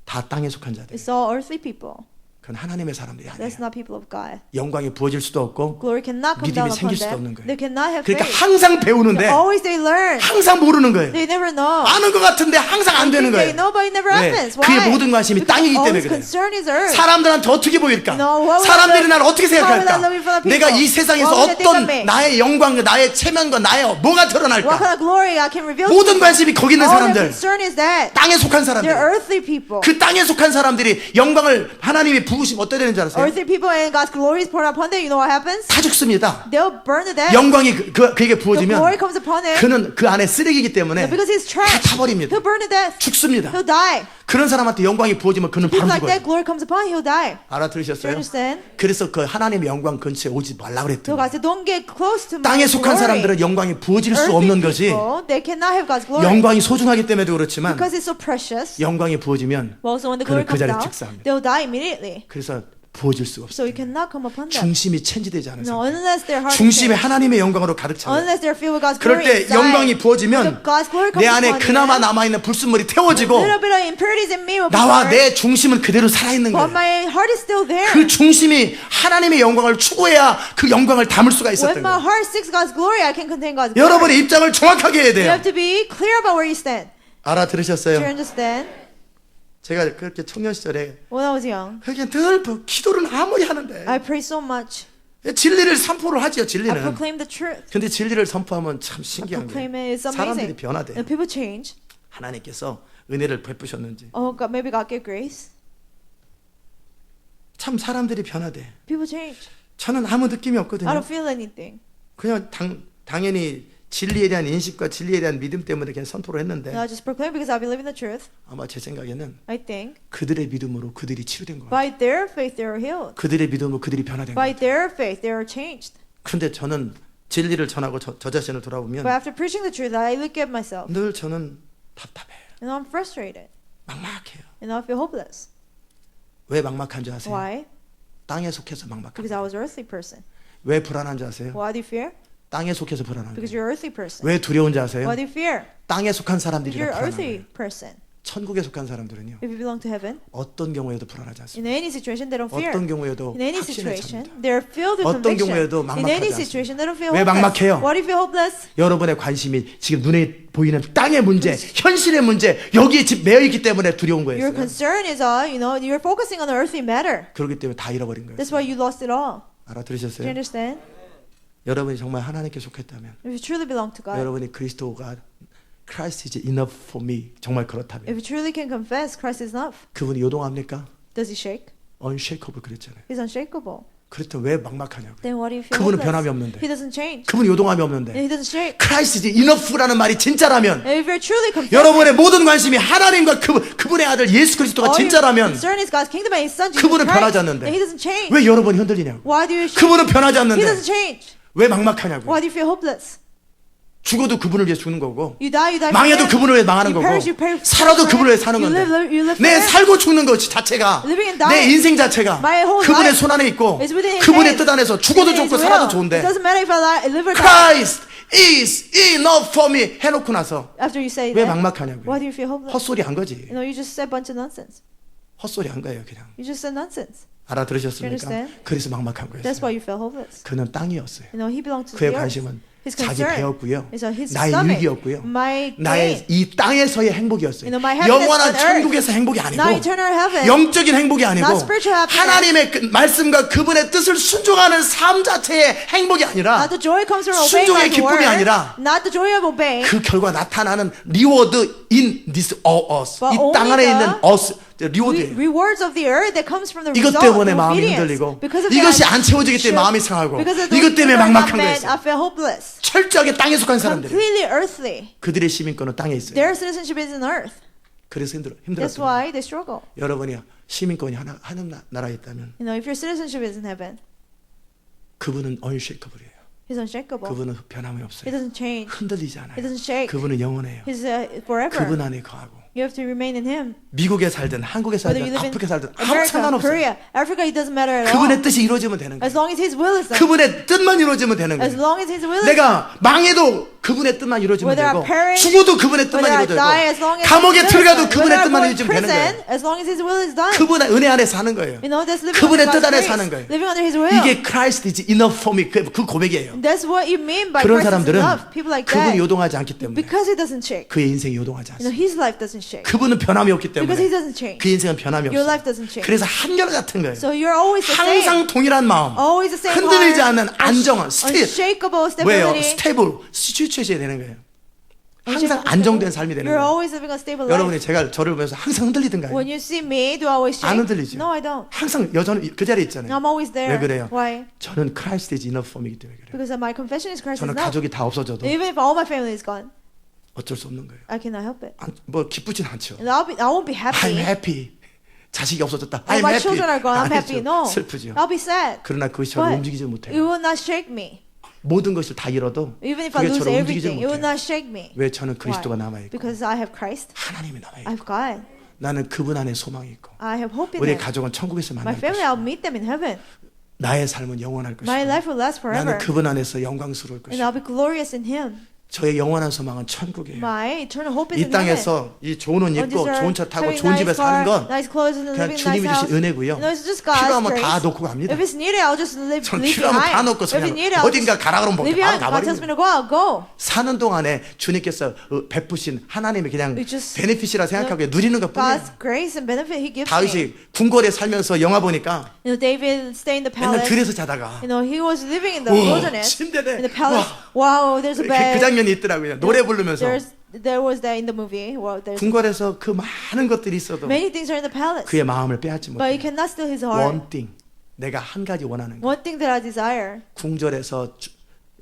S1: 다 땅에 속한 자들.
S2: It's all earthly people.
S1: 그건 하나님의 사람들이 아니에요.
S2: That's not people of God.
S1: 영광이 부어질 수도 없고
S2: Glory cannot come
S1: 믿음이
S2: down upon
S1: 생길 수도
S2: them.
S1: 없는 거예요.
S2: They cannot have
S1: 그러니까
S2: faith.
S1: 항상 배우는데
S2: Always they learn.
S1: 항상 모르는 거예요.
S2: They never know.
S1: 아는 것 같은데 항상 안 되는
S2: They
S1: 거예요.
S2: know, but it never
S1: 왜?
S2: happens.
S1: 그의
S2: Why?
S1: 모든 관심이
S2: Because
S1: 땅이기
S2: all
S1: 때문에
S2: his
S1: 그래요.
S2: concern is earth.
S1: 사람들한테 어떻게 보일까?
S2: No, what will
S1: 사람들이
S2: I
S1: 나를 어떻게
S2: how will I
S1: 생각할까?
S2: love you for the people?
S1: 내가 이 세상에서
S2: What will they think
S1: 어떤
S2: of me?
S1: 나의 영광, 나의 체면과 나의 뭐가
S2: What
S1: 드러날까?
S2: kind of glory I can reveal to
S1: 모든
S2: you?
S1: 관심이 거기 있는
S2: All their
S1: 사람들,
S2: concern is that.
S1: 땅에 속한 사람들,
S2: They're earthly people.
S1: 그 땅에 속한 사람들이 영광을 하나님이 부으시면 어떻게 되는 줄 아세요?
S2: Earthly people and God's glory is poured upon them. You know what happens?
S1: 다 죽습니다.
S2: They'll burn to death.
S1: 영광이 그에게
S2: The
S1: 부어지면
S2: glory comes upon him.
S1: 그는 그 안에 쓰레기이기 때문에
S2: Because he's trash.
S1: 다 타버립니다.
S2: He'll burn to death.
S1: 죽습니다.
S2: He'll die.
S1: 그런 사람한테 영광이 부어지면 그는 바로
S2: People like that,
S1: 죽어요.
S2: glory comes upon, he'll die. Do you
S1: 알아들으셨어요?
S2: understand?
S1: 그래서 그 하나님의 영광 근처에 오지 말라
S2: So
S1: 그랬더니
S2: God said, don't get close to my
S1: 땅에 속한
S2: glory.
S1: 사람들은 영광이 부어질 수
S2: Earthly
S1: 없는 것이
S2: people, they cannot have God's glory.
S1: 영광이 소중하기 때문에도 그렇지만
S2: Because it's so precious.
S1: 영광이 부어지면
S2: Well, so when the
S1: 그는
S2: glory
S1: 그
S2: comes
S1: 자리에
S2: down,
S1: 즉사합니다.
S2: they'll die immediately.
S1: 그래서 부어질 수가
S2: So
S1: 없어요.
S2: it cannot come upon them.
S1: 중심이 체인지되지 않은
S2: No,
S1: 상태.
S2: unless their heart is
S1: 중심에
S2: changed.
S1: 하나님의 영광으로 가득 차요.
S2: Unless they're filled with God's
S1: 그럴
S2: glory
S1: 때
S2: inside.
S1: 영광이 부어지면
S2: When God's glory comes
S1: 내 안에
S2: upon
S1: 그나마
S2: them,
S1: 남아있는 불순물이
S2: a
S1: 태워지고
S2: little bit of impurities in me will be
S1: 나와
S2: burned,
S1: 내 중심은 그대로 살아있는
S2: but
S1: 거예요.
S2: my heart is still there.
S1: 그 중심이 하나님의 영광을 추구해야 그 영광을 담을 수가
S2: When
S1: 있었던
S2: my
S1: 거예요.
S2: heart seeks God's glory, I can contain God's glory.
S1: 여러분의 입장을 정확하게 해야
S2: You
S1: 돼요.
S2: have to be clear about where you stand. Do you
S1: 알아들으셨어요?
S2: understand?
S1: 제가 그렇게 청년 시절에
S2: When I was young,
S1: 그렇게 늘 기도를 아무리 하는데
S2: I prayed so much.
S1: 진리를 선포를 하죠.
S2: I
S1: 진리는.
S2: proclaimed the truth.
S1: 근데 진리를 선포하면 참
S2: I
S1: 신기한
S2: proclaim
S1: 게
S2: it. It's
S1: 사람들이
S2: amazing.
S1: 변화돼요.
S2: And people change.
S1: 하나님께서 은혜를 베푸셨는지
S2: Oh, God, maybe God gave grace.
S1: 참 사람들이 변화돼.
S2: People change.
S1: 저는 아무 느낌이
S2: I
S1: 없거든요.
S2: don't feel anything.
S1: 그냥 당연히 진리에 대한 인식과 진리에 대한 믿음 때문에 그냥 선포를 했는데
S2: And I just proclaim because I believe in the truth.
S1: 아마 제 생각에는
S2: I think
S1: 그들의 믿음으로 그들이 치유된 거예요.
S2: by their faith they were healed.
S1: 그들의 믿음으로 그들이 변화된
S2: By
S1: 거예요.
S2: their faith they were changed.
S1: 그런데 저는 진리를 전하고 저 자신을 돌아보면
S2: But after preaching the truth, I look at myself
S1: 늘 저는 답답해요.
S2: and I'm frustrated
S1: 막막해요.
S2: and I feel hopeless.
S1: 왜 막막한 줄 아세요?
S2: Why?
S1: 땅에 속해서 막막한
S2: Because I
S1: 거예요.
S2: was an earthly person.
S1: 왜 불안한 줄 아세요?
S2: Why do you fear?
S1: 땅에 속해서 불안한
S2: Because
S1: 거예요.
S2: you're an earthly person.
S1: 왜 두려운 줄 아세요?
S2: Why do you fear?
S1: 땅에 속한
S2: Because
S1: 사람들이라
S2: you're an
S1: 불안한
S2: earthly
S1: 거예요.
S2: person.
S1: 천국에 속한 사람들은요.
S2: If you belong to heaven,
S1: 어떤 경우에도 불안하지 않습니다.
S2: in any situation they don't fear.
S1: 어떤 경우에도
S2: In any
S1: 확신에
S2: situation,
S1: 찹니다.
S2: they're filled with
S1: 어떤
S2: conviction.
S1: 경우에도
S2: In
S1: 막막하지
S2: any
S1: 않습니다.
S2: situation, they don't feel
S1: 왜
S2: hopeless.
S1: 막막해요?
S2: Why do you feel hopeless?
S1: 여러분의 관심이 지금 눈에 보이는 땅의 문제, 현실의 문제 여기에 집 매여 있기 때문에 두려운
S2: Your
S1: 거예요.
S2: concern is, you're focusing on the earthly matter.
S1: 그렇기 때문에 다 잃어버린 거예요.
S2: That's why you lost it all. Do
S1: 알아들으셨어요?
S2: you understand?
S1: 여러분이 정말 하나님께 속했다면,
S2: If you truly belong to God,
S1: 여러분이 그리스도가 Christ is enough for me 정말 그렇다면
S2: if you truly can confess Christ is enough,
S1: 그분이 요동합니까?
S2: does he shake?
S1: Unshakable 그랬잖아요.
S2: He's unshakable.
S1: 그렇다면 왜 막막하냐고요?
S2: Then why do you feel
S1: 그분은
S2: hopeless?
S1: 변함이 없는데.
S2: He doesn't change.
S1: 그분이 요동함이
S2: And
S1: 없는데
S2: he doesn't shake.
S1: Christ is enough라는 말이 진짜라면
S2: And if you're truly confessing,
S1: 여러분의 모든 관심이 하나님과 그분의 아들 예수 그리스도가
S2: all your
S1: 진짜라면
S2: concern is God's kingdom and His Son Jesus
S1: 그분은 변하지
S2: Christ,
S1: 않는데.
S2: and He doesn't change.
S1: 왜 여러분이 흔들리냐고?
S2: Why do you shake?
S1: 그분은 변하지
S2: He
S1: 않는데
S2: doesn't change.
S1: 왜 막막하냐고?
S2: Why do you feel hopeless?
S1: 죽어도 그분을 위해 죽는 거고
S2: You die for
S1: 망해도
S2: Him.
S1: 그분을 위해 망하는
S2: You
S1: 거고
S2: perish for
S1: 살아도
S2: Him.
S1: 그분을 위해 사는
S2: You
S1: 건데
S2: live for
S1: 내
S2: Him.
S1: 살고 죽는 것 자체가
S2: Living and
S1: 내
S2: dying.
S1: 인생 자체가
S2: My whole
S1: 그분의
S2: life
S1: 손 안에 있고
S2: is within His
S1: 그분의
S2: hands.
S1: 뜻 안에서 죽어도
S2: It is
S1: 좋고
S2: will.
S1: 살아도
S2: It
S1: 좋은데
S2: doesn't matter if I live or die.
S1: Christ is enough for me 해놓고 나서
S2: After you say
S1: 왜
S2: that,
S1: 막막하냐고요?
S2: why do you feel hopeless?
S1: 헛소리 한 거지.
S2: You just said a bunch of nonsense.
S1: 헛소리 한 거예요 그냥.
S2: You just said nonsense.
S1: 알아들으셨습니까?
S2: understand?
S1: 그래서 막막한 거였어요.
S2: That's why you feel hopeless.
S1: 그는 땅이었어요.
S2: He belonged to
S1: 그의
S2: the earth.
S1: 관심은
S2: His
S1: 자기
S2: concern
S1: 배였고요.
S2: is on his
S1: 나의
S2: stomach,
S1: 유익이었고요.
S2: my
S1: 나의
S2: gain,
S1: 이 땅에서의 행복이었어요.
S2: my happiness
S1: 영원한
S2: on earth,
S1: 천국에서 행복이 아니고
S2: not eternal heaven,
S1: 영적인 행복이 아니고
S2: not spiritual happiness.
S1: 하나님의 그 말씀과 그분의 뜻을 순종하는 삶 자체의 행복이 아니라
S2: not the joy comes from obeying
S1: 순종의
S2: God's
S1: 기쁨이
S2: word,
S1: 아니라
S2: not the joy of obeying,
S1: 그 결과 나타나는 리워드 in this us
S2: But
S1: 이 땅 안에
S2: only
S1: 있는 us 리워드예요.
S2: rewards of the earth that comes from the
S1: 이것
S2: result of
S1: 때문에 마음이
S2: obedience.
S1: 흔들리고
S2: Because of
S1: 이것이
S2: that,
S1: 안 채워지기 때문에 마음이 상하고 이것 때문에 막막한
S2: I
S1: 거였어요.
S2: feel hopeless.
S1: 철저하게 땅에 속한 사람들
S2: Completely earthly.
S1: 그들의 시민권은 땅에 있어요.
S2: Their citizenship is in earth.
S1: 그래서
S2: That's
S1: 힘들었어요.
S2: why they struggle.
S1: 여러분이 시민권이 하는 나라에 있다면
S2: If your citizenship is in heaven,
S1: 그분은 unshakable이에요.
S2: He's unshakable.
S1: 그분은 변함이
S2: He
S1: 없어요.
S2: doesn't change.
S1: 흔들리지
S2: He
S1: 않아요.
S2: doesn't shake.
S1: 그분은 영원해요.
S2: He's forever.
S1: 그분 안에 거하고
S2: You have to remain in Him.
S1: 미국에 살든 한국에
S2: Whether you
S1: 살든
S2: live in
S1: 아프리카 살든 아무
S2: America,
S1: 상관없어요.
S2: Korea, Africa, it doesn't matter at all.
S1: 그분의 뜻이 이루어지면 되는
S2: As
S1: 거예요.
S2: long as His will is done.
S1: 그분의 뜻만 이루어지면 되는
S2: As
S1: 거예요.
S2: long as His will is done.
S1: 내가 망해도 그분의 뜻만 이루어지면
S2: Whether I
S1: 되고
S2: perish,
S1: 죽어도 그분의 뜻만
S2: Whether I die, as
S1: 이루어지고
S2: long as
S1: 감옥에
S2: His will is
S1: 들어가도
S2: done.
S1: 그분의
S2: Whether I
S1: 뜻만
S2: go in
S1: 이루어지면 되는
S2: prison,
S1: 거예요.
S2: as long as His will is done.
S1: 그분의 은혜 안에 사는 거예요.
S2: That's living
S1: 그분의
S2: under
S1: 뜻 안에
S2: God's
S1: 사는
S2: grace.
S1: 거예요.
S2: Living under His will.
S1: 이게 Christ is enough for me 그 고백이에요.
S2: That's what you mean by
S1: 그런
S2: Christ is
S1: 사람들은
S2: enough. People like
S1: 그분이
S2: that.
S1: 요동하지 않기 때문에
S2: Because He doesn't shake.
S1: 그의 인생이 요동하지 않습니다.
S2: His life doesn't shake.
S1: 그분은 변함이 없기
S2: Because He
S1: 때문에
S2: doesn't change.
S1: 그 인생은 변함이
S2: Your life
S1: 없어요.
S2: doesn't change.
S1: 그래서 한결 같은 거예요.
S2: So you're always the same.
S1: 항상 동일한 마음,
S2: Always the same
S1: 흔들리지
S2: heart.
S1: 않는 안정한
S2: Unshakable
S1: 왜요?
S2: stability.
S1: 스테이블 시추해져야 되는 거예요. 항상 안정된 삶이 되는
S2: You're
S1: 거예요.
S2: always living a stable
S1: 여러분이
S2: life.
S1: 제가 저를 보면서 항상 흔들리던가요?
S2: When you see me, do I always shake?
S1: 안 흔들리죠.
S2: No, I don't.
S1: 항상 여전히 그 자리에 있잖아요.
S2: I'm always there.
S1: 왜 그래요?
S2: Why?
S1: 저는 Christ is enough for me이기 때문에 그래요.
S2: Because my confession is Christ is
S1: 저는
S2: enough.
S1: 가족이 다 없어져도
S2: Even if all my family is gone,
S1: 어쩔 수 없는 거예요.
S2: I cannot help it.
S1: 뭐 기쁘진 않죠.
S2: And I won't be
S1: I'm
S2: happy.
S1: happy. 자식이 없어졌다.
S2: Oh,
S1: I'm
S2: my
S1: happy.
S2: children are gone. I'm happy.
S1: 아니죠.
S2: No.
S1: 슬프죠.
S2: I'll be sad.
S1: 그러나 그것이 저를
S2: But
S1: 움직이지
S2: it
S1: 못해요.
S2: will not shake me.
S1: 모든 것을 다 잃어도
S2: Even if I
S1: 그게
S2: lose
S1: 저를 움직이지
S2: everything, it will
S1: 못해요.
S2: not shake me.
S1: 왜 저는 그리스도가
S2: Why?
S1: 남아있고
S2: Because I have Christ.
S1: 하나님이 남아있고
S2: I have God.
S1: 나는 그분 안에 소망이 있고
S2: I have hope in
S1: 우리
S2: Him.
S1: 가족은 천국에서
S2: My
S1: 만날
S2: family,
S1: 것이고
S2: I'll meet them in heaven.
S1: 나의 삶은 영원할
S2: My
S1: 것이고
S2: life will last
S1: 나는
S2: forever.
S1: 그분 안에서 영광스러울
S2: And
S1: 것이고
S2: I'll be glorious in Him.
S1: 저의 영원한 소망은 천국이에요.
S2: My eternal hope is
S1: 이
S2: in heaven.
S1: 땅에서 이 좋은 옷
S2: On
S1: 입고
S2: this earth,
S1: 좋은 차 타고
S2: having
S1: 좋은 집에
S2: nice
S1: 사는
S2: car,
S1: 건
S2: nice clothes, and
S1: 그냥
S2: living in nice
S1: 주님이
S2: house.
S1: 주신 은혜고요.
S2: No, it's just God's
S1: 필요하면
S2: grace.
S1: 다 놓고 갑니다.
S2: If it's needed, I'll just leave
S1: 전
S2: behind.
S1: 필요하면 다 놓고서
S2: If it's
S1: 그냥
S2: needed, I'll
S1: 어딘가
S2: just
S1: 가라 그러면
S2: leave
S1: 바로
S2: behind. God tells me
S1: 가버립니다.
S2: to go, I'll go.
S1: 사는 동안에 주님께서 베푸신 하나님의 그냥
S2: We just-
S1: 베네핏이라 생각하고 누리는 것뿐이에요.
S2: God's grace and benefit He gives me.
S1: 다윗이 궁궐에 살면서 영화 보니까
S2: David stayed in the
S1: 맨날
S2: palace.
S1: 들에서 자다가
S2: He was living in the
S1: 우와,
S2: wilderness.
S1: 침대네.
S2: In the palace.
S1: 와,
S2: Wow, there's a
S1: 그
S2: bed.
S1: 장면이 있더라고요. 노래 부르면서
S2: There was that in the movie. Well, there's
S1: 궁궐에서 그 많은 것들이 있어도
S2: many things are in the palace,
S1: 그의 마음을 빼앗지
S2: but you
S1: 못해요.
S2: cannot steal his heart.
S1: One thing. 내가 한 가지 원하는 거.
S2: One thing that I desire
S1: 궁궐에서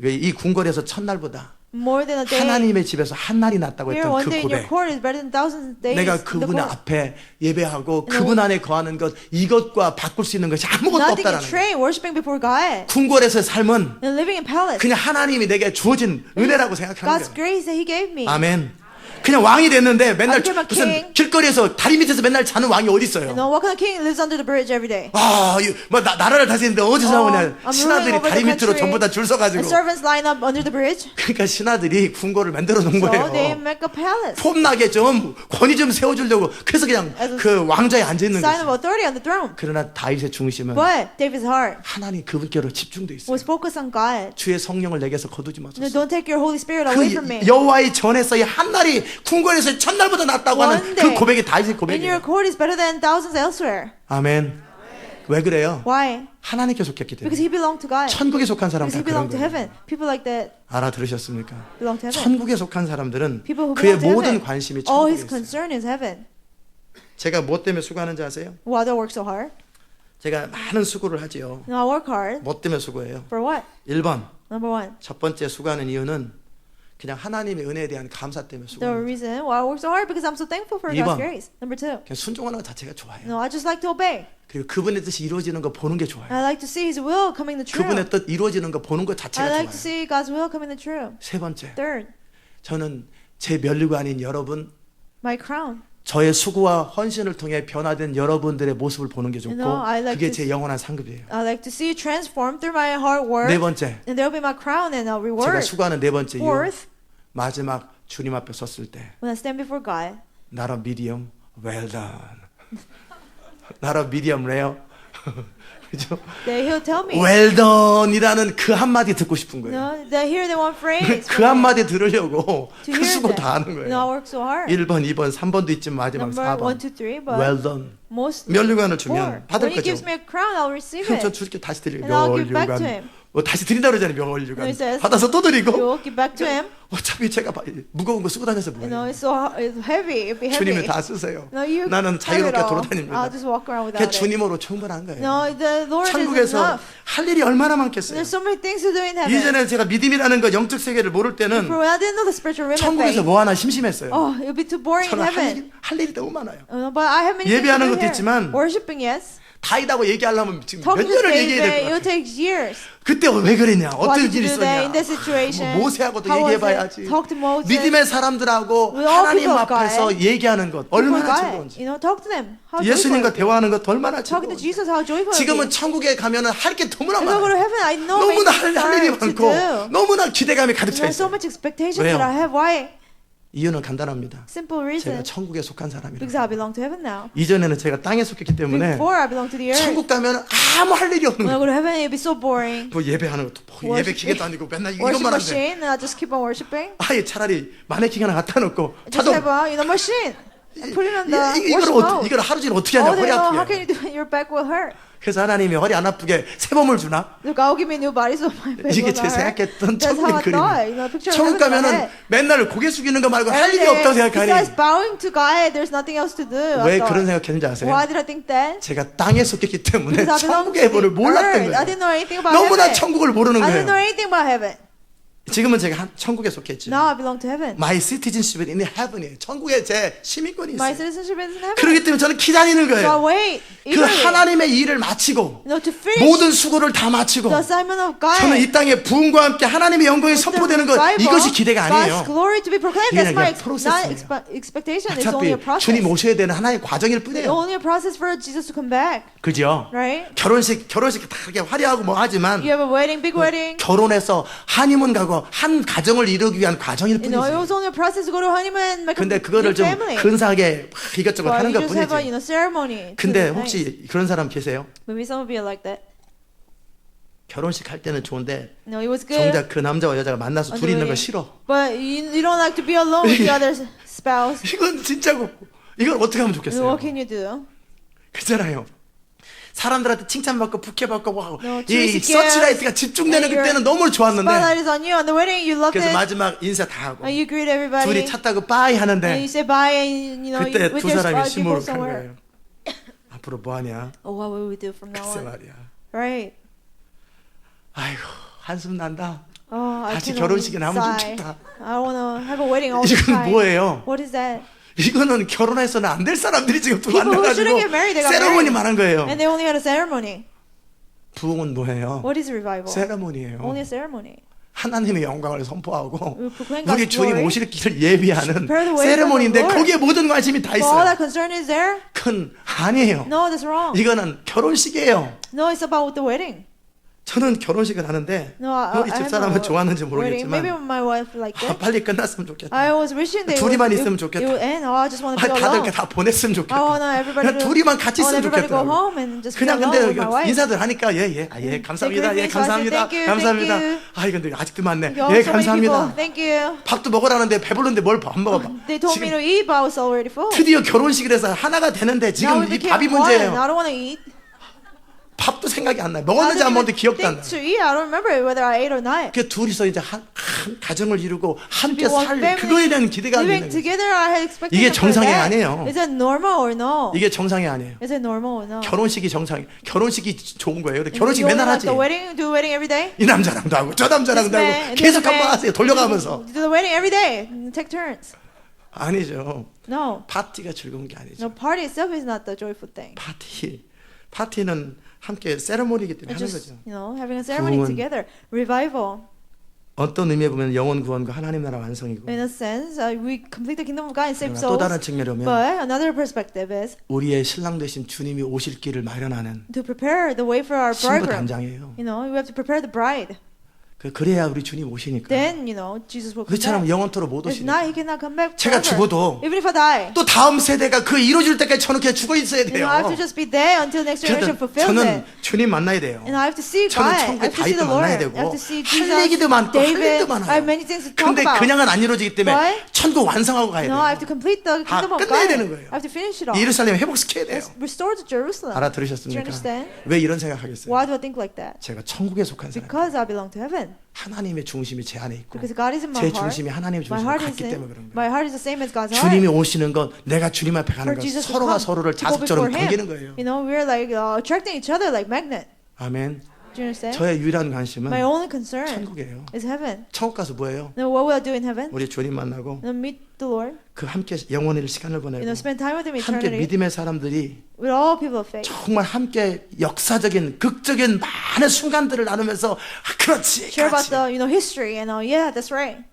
S1: 이 궁궐에서 첫날보다
S2: more than a day.
S1: 하나님의 집에서 한 날이 낫다고
S2: Here
S1: 했던
S2: one
S1: 그
S2: day in your
S1: 고백.
S2: court is better than thousands of days
S1: 내가
S2: in the
S1: 그분
S2: court.
S1: 앞에 예배하고 그분 안에 거하는 것 이것과 바꿀 수 있는 것이 아무것도
S2: Nothing can
S1: 없다라는 거예요.
S2: trade worshiping before God.
S1: 궁궐에서의 삶은
S2: And living in palace.
S1: 그냥 하나님이 내게 주어진 은혜라고 생각하는
S2: God's
S1: 거예요.
S2: grace that He gave me.
S1: 아멘. 그냥 왕이 됐는데 맨날
S2: I became a
S1: 무슨
S2: king.
S1: 길거리에서 다리 밑에서 맨날 자는 왕이 어디 있어요?
S2: What kind of king lives under the bridge every day?
S1: 뭐 나라를 다스리는데 어디서 나오냐?
S2: I'm
S1: 신하들이
S2: ruling over
S1: 다리
S2: the
S1: 밑으로
S2: country.
S1: 전부 다 줄 서가지고.
S2: The servants line up under the bridge.
S1: 그러니까 신하들이 궁궐을 만들어 놓은
S2: So they
S1: 거예요.
S2: make a palace.
S1: 폼나게 좀 권위 좀 세워주려고. 그래서 그냥
S2: As a
S1: 그 왕좌에 앉아 있는
S2: Sign of
S1: 거죠.
S2: authority on the throne.
S1: 그러나 다윗의 중심은
S2: But David's heart
S1: 하나님 그분께로 집중돼 있어요.
S2: was focused on God.
S1: 주의 성령을 내게서 거두지 마소서.
S2: No, don't take your Holy Spirit away from me.
S1: 그 여호와의 전에서의 한 날이 궁궐에서 첫날보다 낫다고 하는
S2: One
S1: 그
S2: day
S1: 고백이 다윗의
S2: In your
S1: 고백이에요.
S2: court is better than thousands elsewhere.
S1: 아멘. 왜 그래요?
S2: Why?
S1: 하나님께 속했기 때문에.
S2: Because he belonged to God.
S1: 천국에 속한 사람
S2: Because
S1: 다
S2: he
S1: 그런
S2: belonged to
S1: 거예요.
S2: heaven. People like that
S1: 알아들으셨습니까?
S2: belong to heaven.
S1: 천국에 속한 사람들은
S2: People who
S1: 그의
S2: belong to
S1: 모든
S2: heaven.
S1: 관심이
S2: All
S1: 천국에
S2: his
S1: 있어요.
S2: concern is heaven.
S1: 제가 뭐 때문에 수고하는지 아세요?
S2: Why do I work so hard?
S1: 제가 많은 수고를 하지요.
S2: No, I work hard.
S1: 뭐 때문에 수고해요?
S2: For what?
S1: 1번
S2: Number one.
S1: 첫 번째 수고하는 이유는 그냥 하나님의 은혜에 대한 감사 때문에
S2: The
S1: 수고합니다.
S2: reason why I work so hard because I'm so thankful for
S1: 이번.
S2: God's grace. Number two.
S1: 그냥 순종하는 것 자체가 좋아요.
S2: No, I just like to obey.
S1: 그리고 그분의 뜻이 이루어지는 거 보는 게 좋아요.
S2: I like to see His will coming the true.
S1: 그분의 뜻 이루어지는 거 보는 것
S2: I
S1: 자체가
S2: like
S1: 좋아요.
S2: to see God's will coming the true.
S1: 세 번째,
S2: Third,
S1: 저는 제 면류관인 여러분,
S2: my crown.
S1: 저의 수고와 헌신을 통해 변화된 여러분들의 모습을 보는 게 좋고
S2: I like
S1: 그게
S2: to
S1: 제 영원한 상급이에요.
S2: I like to see you transform through my hard work.
S1: 네 번째,
S2: And there will be my crown and a
S1: 제가
S2: reward.
S1: 수고하는 네 번째 이유,
S2: Fourth,
S1: 마지막 주님 앞에 섰을 때
S2: when I stand before God,
S1: 나라 미디엄 well done. 나라 미디엄 레어. 그죠?
S2: that He'll tell me.
S1: well done이라는 그 한마디 듣고 싶은 거예요.
S2: No, that hear the one phrase.
S1: 그 한마디 들으려고
S2: To
S1: 그
S2: hear
S1: 수고
S2: that.
S1: 다 하는
S2: No, I
S1: 거예요.
S2: work so hard.
S1: 1번, 2번, 3번도 있지만 마지막
S2: Number
S1: 4번.
S2: 1, 2, 3, but
S1: well done.
S2: most
S1: 면류관을
S2: four.
S1: 주면 받을
S2: When He
S1: 거죠.
S2: gives me a crown, I'll receive
S1: 그럼 저
S2: it.
S1: 줄게 다시 드리고
S2: And I'll give back to
S1: 면류관.
S2: him.
S1: 다시 드린다 그러잖아요.
S2: No,
S1: 면류관.
S2: he says,
S1: 받아서 또
S2: You
S1: 드리고
S2: will give back to Him.
S1: 어차피 제가 무거운 거 쓰고 다녀서 뭐예요.
S2: It's heavy. It'll be
S1: 주님이
S2: heavy.
S1: 다 쓰세요.
S2: No, you
S1: 나는
S2: have
S1: 자유롭게
S2: it all.
S1: 돌아다닙니다.
S2: I'll just walk around
S1: 그게
S2: without it.
S1: 주님으로 충분한 거예요.
S2: No, the Lord is
S1: 천국에서
S2: enough.
S1: 할 일이 얼마나 많겠어요.
S2: There's so many things to do in heaven.
S1: 이전에 제가 믿음이라는 것 영적 세계를 모를 때는
S2: For when I didn't know the spiritual realm of
S1: 천국에서
S2: faith,
S1: 뭐 하나 심심했어요.
S2: it'll be too boring in
S1: 저는
S2: heaven.
S1: 할 일이 너무 많아요.
S2: But I have many things to
S1: 예배하는
S2: do
S1: 것도
S2: here.
S1: 있지만
S2: Worshiping, yes.
S1: 다이다고 얘기하려면 지금 몇
S2: Talking to
S1: 년을 얘기해야 될
S2: David,
S1: 것
S2: it'll
S1: 같아요.
S2: take years.
S1: 그때 왜 그랬냐?
S2: Why
S1: 어떤
S2: did you
S1: 일이
S2: do that
S1: 있었냐?
S2: in that situation?
S1: 모세하고도
S2: How was
S1: 얘기해봐야지.
S2: it? Talk to Moses.
S1: 믿음의 사람들하고
S2: With all
S1: 하나님
S2: people of
S1: 앞에서
S2: God.
S1: 얘기하는 것
S2: Before
S1: 얼마나
S2: God.
S1: 즐거운지.
S2: Talk to them. How
S1: 예수님과
S2: joyful.
S1: 대화하는 것 얼마나
S2: Talking to
S1: 즐거운지.
S2: Jesus, how joyful. it
S1: 지금은
S2: is.
S1: 천국에 가면은 할 게 너무나
S2: If I go to
S1: 많아요.
S2: heaven, I know many
S1: 너무나
S2: things
S1: 할 일이
S2: to
S1: 많고
S2: do.
S1: 너무나 기대감이 가득 차
S2: There's so
S1: 있어요.
S2: much expectation
S1: 왜요?
S2: that I have. Why?
S1: 이유는 간단합니다.
S2: Simple
S1: 제가
S2: reason.
S1: 천국에 속한
S2: Because
S1: 사람이라.
S2: I belong to heaven now.
S1: 이전에는 제가 땅에 속했기 때문에
S2: Before I belong to the earth.
S1: 천국 가면 아무 할 일이 없는
S2: When I
S1: 거예요.
S2: go to heaven, it'll be so boring.
S1: 뭐 예배하는 것도 뭐 예배 기계도 아니고 맨날
S2: Worship
S1: 이것만 하는데
S2: machine, and I just keep on worshiping.
S1: 아예 차라리 마네킹 하나 갖다 놓고
S2: Just
S1: 자동
S2: have a machine. And put it on the
S1: 이걸
S2: worship mode.
S1: 이걸 하루 종일 어떻게 하냐
S2: Oh,
S1: 허리
S2: they know, how
S1: 아프게.
S2: can you do it? Your back will hurt.
S1: 그래서 하나님이 허리 안 아프게 새 몸을 주나?
S2: Look, I'll give me new body so my back
S1: 이게
S2: will
S1: 제
S2: not hurt.
S1: 생각했던
S2: That's how I
S1: 천국의
S2: thought.
S1: 그림.
S2: Picture of
S1: 천국
S2: heaven in my
S1: 가면은
S2: head.
S1: 맨날 고개 숙이는 거 말고 할 일이
S2: And
S1: 없다고
S2: besides
S1: 생각하니
S2: bowing to God, there's nothing else to do.
S1: 왜
S2: I
S1: 그런
S2: thought.
S1: 생각했는지 아세요?
S2: Why did I think that?
S1: 제가 땅에 속했기 때문에
S2: Because I belong to
S1: 천국의 해보를
S2: the
S1: 몰랐던
S2: earth. I
S1: 거예요.
S2: didn't know anything about
S1: 너무나
S2: heaven.
S1: 천국을 모르는
S2: I didn't know
S1: 거예요.
S2: anything about heaven.
S1: 지금은 제가 천국에 속했죠.
S2: Now I belong to heaven.
S1: My citizenship in heaven이에요. 천국에 제 시민권이
S2: My
S1: 있어요.
S2: citizenship is in heaven.
S1: 그렇기 때문에 저는 기다리는
S2: So I
S1: 거예요.
S2: wait
S1: 그
S2: eagerly.
S1: 하나님의 일을 마치고
S2: No, to finish
S1: 모든 수고를 다 마치고
S2: the assignment of God.
S1: 저는 이 땅에 부흥과 함께 하나님의 영광이 선포되는 것, 이것이 기대가
S2: God's
S1: 아니에요.
S2: glory to be proclaimed. That's
S1: 그냥
S2: my
S1: 프로세스예요.
S2: expectation. It's only a
S1: 어차피
S2: process.
S1: 주님 오셔야 되는 하나의 과정일
S2: It's
S1: 뿐이에요.
S2: only a process for Jesus to come back.
S1: 그죠?
S2: Right?
S1: 결혼식 다 이렇게 화려하고 뭐 하지만
S2: You have a wedding, big wedding.
S1: 결혼해서 한의문 가고 한 가정을 이루기 위한 과정일
S2: You know, it was
S1: 뿐이지.
S2: only a process to go to honeymoon and make a
S1: 근데
S2: new
S1: 그거를 좀
S2: family.
S1: 근사하게 막 이것저것
S2: But
S1: 하는
S2: you
S1: 것
S2: just have a,
S1: 뿐이지.
S2: ceremony.
S1: 근데
S2: to the night.
S1: 혹시 그런 사람 계세요?
S2: Maybe some of you are like that.
S1: 결혼식 할 때는 좋은데
S2: No, it was good.
S1: 정작 그 남자와 여자가 만나서 둘이 있는 거 싫어.
S2: But you don't like to be alone with the other spouse.
S1: 이건 진짜고 이걸 어떻게 하면 좋겠어요?
S2: What can you do?
S1: 그렇잖아요. 사람들한테 칭찬받고 부케받고 뭐
S2: No,
S1: 이
S2: tourist
S1: 서치라이트가 집중되는
S2: and your
S1: 그때는 너무 좋았는데
S2: Spotlight is on you on the wedding. You loved
S1: 그래서
S2: it.
S1: 마지막 인사 다 하고
S2: And you greet everybody.
S1: 둘이 차 타고 빠이
S2: And
S1: 하는데
S2: you say bye and you know
S1: 그때
S2: with
S1: 두
S2: your
S1: 사람이
S2: spouse you go
S1: 시무룩한
S2: somewhere.
S1: 거예요. 앞으로 뭐 하냐?
S2: Oh, what will we do from now
S1: 글쎄
S2: on?
S1: 말이야.
S2: Right.
S1: 아이고 한숨 난다.
S2: Oh, I
S1: 다시
S2: can
S1: 결혼식이나
S2: only
S1: 하면
S2: sigh.
S1: 좋겠다.
S2: I want to have a wedding all the
S1: 이건
S2: time.
S1: 뭐예요?
S2: What is that?
S1: 이거는 결혼해서는 안 될 사람들이 지금 또
S2: People who
S1: 만나가지고
S2: shouldn't get married, they got
S1: 세레모니
S2: married.
S1: 말한 거예요.
S2: And they only had a ceremony.
S1: 부흥은 뭐예요?
S2: What is revival?
S1: 세레모니예요.
S2: Only a ceremony.
S1: 하나님의 영광을 선포하고
S2: We proclaim
S1: 우리
S2: God's
S1: 주님
S2: glory.
S1: 오실 길을 예비하는
S2: Prepare the way for
S1: 세레모니인데
S2: the Lord.
S1: 거기에 모든 관심이 다
S2: So all
S1: 있어요.
S2: that concern is there?
S1: 그건 아니에요.
S2: No, that's wrong.
S1: 이거는 결혼식이에요.
S2: No, it's about the wedding.
S1: 저는 결혼식을 하는데
S2: No, I
S1: 우리
S2: have
S1: 집사람은
S2: no
S1: 좋아하는지
S2: wedding. Maybe
S1: 모르겠지만
S2: my wife liked it.
S1: 빨리 끝났으면 좋겠다.
S2: I was wishing they
S1: 둘이만
S2: would,
S1: 있으면
S2: it
S1: 좋겠다.
S2: would end. Oh, I just want to be
S1: 다들
S2: alone.
S1: 다 보냈으면
S2: I
S1: 좋겠다.
S2: want everybody
S1: 그냥
S2: to,
S1: 둘이만 같이
S2: I want
S1: 있으면
S2: everybody to go
S1: 좋겠더라고요.
S2: home and just be
S1: 그냥
S2: alone
S1: 근데
S2: with my wife.
S1: 인사들 하니까 예 감사합니다. 예
S2: greet me, so I
S1: 감사합니다.
S2: said, thank you,
S1: 감사합니다.
S2: thank you.
S1: 아이 근데 아직도 많네.
S2: Oh,
S1: 예
S2: so many people.
S1: 감사합니다.
S2: Thank you.
S1: 밥도 먹으라는데 배부른데 뭘 밥 먹어?
S2: They told me
S1: 지금
S2: to eat, but I was already full.
S1: 드디어 결혼식을 해서 하나가 되는데
S2: Now
S1: 지금
S2: we
S1: 이
S2: became
S1: 밥이
S2: one.
S1: 문제예요.
S2: I don't want to eat.
S1: 밥도 생각이 안 나요.
S2: I
S1: 먹었는지
S2: didn't
S1: 안 먹었는지
S2: even
S1: 기억도 안
S2: think
S1: 나요.
S2: to eat. I don't remember whether I ate or not.
S1: 그 둘이서 이제 한 가정을 이루고 함께
S2: Be one
S1: 살
S2: family,
S1: 그거에 대한 기대가
S2: living
S1: 있는 거예요.
S2: together, I had expectation
S1: 이게
S2: for
S1: 정상이
S2: that.
S1: 아니에요.
S2: Is it normal or no?
S1: 이게 정상이 아니에요.
S2: Is it normal or no?
S1: 결혼식이 정상. 결혼식이 좋은 거예요. 근데
S2: You
S1: 결혼식
S2: only
S1: 맨날 하지.
S2: like the wedding, do wedding every day?
S1: 이 남자랑도 하고 저 남자랑도
S2: This man,
S1: 하고
S2: and
S1: 계속
S2: this
S1: 한번
S2: man.
S1: 하세요. 돌려가면서.
S2: Do the wedding every day. Take turns.
S1: 아니죠.
S2: No.
S1: 파티가 즐거운 게 아니죠.
S2: No, party itself is not the joyful thing.
S1: 파티는 함께 세레모니이기 때문에
S2: It's
S1: 하는
S2: just,
S1: 거죠.
S2: having a ceremony
S1: 구원.
S2: together. Revival.
S1: 어떤 의미에 보면 영원 구원과 하나님 나라 완성이고
S2: In a sense, we complete the kingdom of God and save
S1: 그러나 또
S2: souls.
S1: 다른 측면에 보면
S2: But another perspective is
S1: 우리의 신랑 되신 주님이 오실 길을 마련하는
S2: to prepare the way for our
S1: 신부
S2: bridegroom.
S1: 단장이에요.
S2: We have to prepare the bride.
S1: 그래야 우리 주님 오시니까.
S2: Then, Jesus will come
S1: 그처럼
S2: back.
S1: 영원토록 못
S2: If
S1: 오시니까.
S2: not, he cannot come back
S1: 제가
S2: forever.
S1: 죽어도
S2: Even if I die.
S1: 또 다음 세대가 그 이루어질 때까지 저는 그냥 죽어 있어야 돼요.
S2: I have to just be there until next generation fulfills
S1: 저는
S2: it.
S1: 주님 만나야 돼요.
S2: And I have to see
S1: 저는
S2: God. I
S1: 천국에
S2: have to see the
S1: 다윗도
S2: Lord.
S1: 만나야
S2: I
S1: 되고
S2: have to see
S1: 할
S2: Jesus,
S1: 얘기도 많고 할
S2: David.
S1: 일도
S2: I
S1: 많아요.
S2: have many things to talk
S1: 근데
S2: about.
S1: 그냥은 안 이루어지기 때문에
S2: But
S1: 천국 완성하고 가야
S2: No, I have to
S1: 돼요.
S2: complete the
S1: 다
S2: kingdom of
S1: 끝내야
S2: God.
S1: 되는 거예요.
S2: I have to finish it all.
S1: 예루살렘 회복시켜야 돼요.
S2: Let's restore to Jerusalem. Do you
S1: 알아들으셨습니까?
S2: understand?
S1: 왜 이런 생각하겠어요?
S2: Why do I think like that?
S1: 제가 천국에 속한 사람.
S2: Because I belong to heaven.
S1: 하나님의 중심이 제 안에 있고
S2: Because God is in my
S1: 제
S2: heart.
S1: 중심이 하나님의
S2: My
S1: 중심과
S2: heart is
S1: 같기 때문에 그런
S2: my
S1: 거예요.
S2: heart is the same as God's
S1: 주님이
S2: heart.
S1: 오시는 건 내가 주님 앞에 가는
S2: For
S1: 건
S2: Jesus to
S1: 서로가
S2: come,
S1: 서로를
S2: to go
S1: 자석처럼
S2: before
S1: 당기는
S2: Him.
S1: 거예요.
S2: We're like attracting each other like magnet.
S1: 아멘.
S2: Do you understand?
S1: 저의 유일한 관심은
S2: My only concern
S1: 천국이에요.
S2: is heaven.
S1: 천국 가서 뭐예요?
S2: Now, what will I do in heaven?
S1: 우리 주님 만나고
S2: Meet the Lord.
S1: 그 함께 영원히 시간을 보내고
S2: Spend time with Him
S1: 함께
S2: eternity.
S1: 믿음의 사람들이
S2: With all people of faith.
S1: 정말 함께 역사적인 극적인 많은 순간들을 나누면서 그렇지
S2: Share about
S1: 그렇지.
S2: the history and yeah, that's right.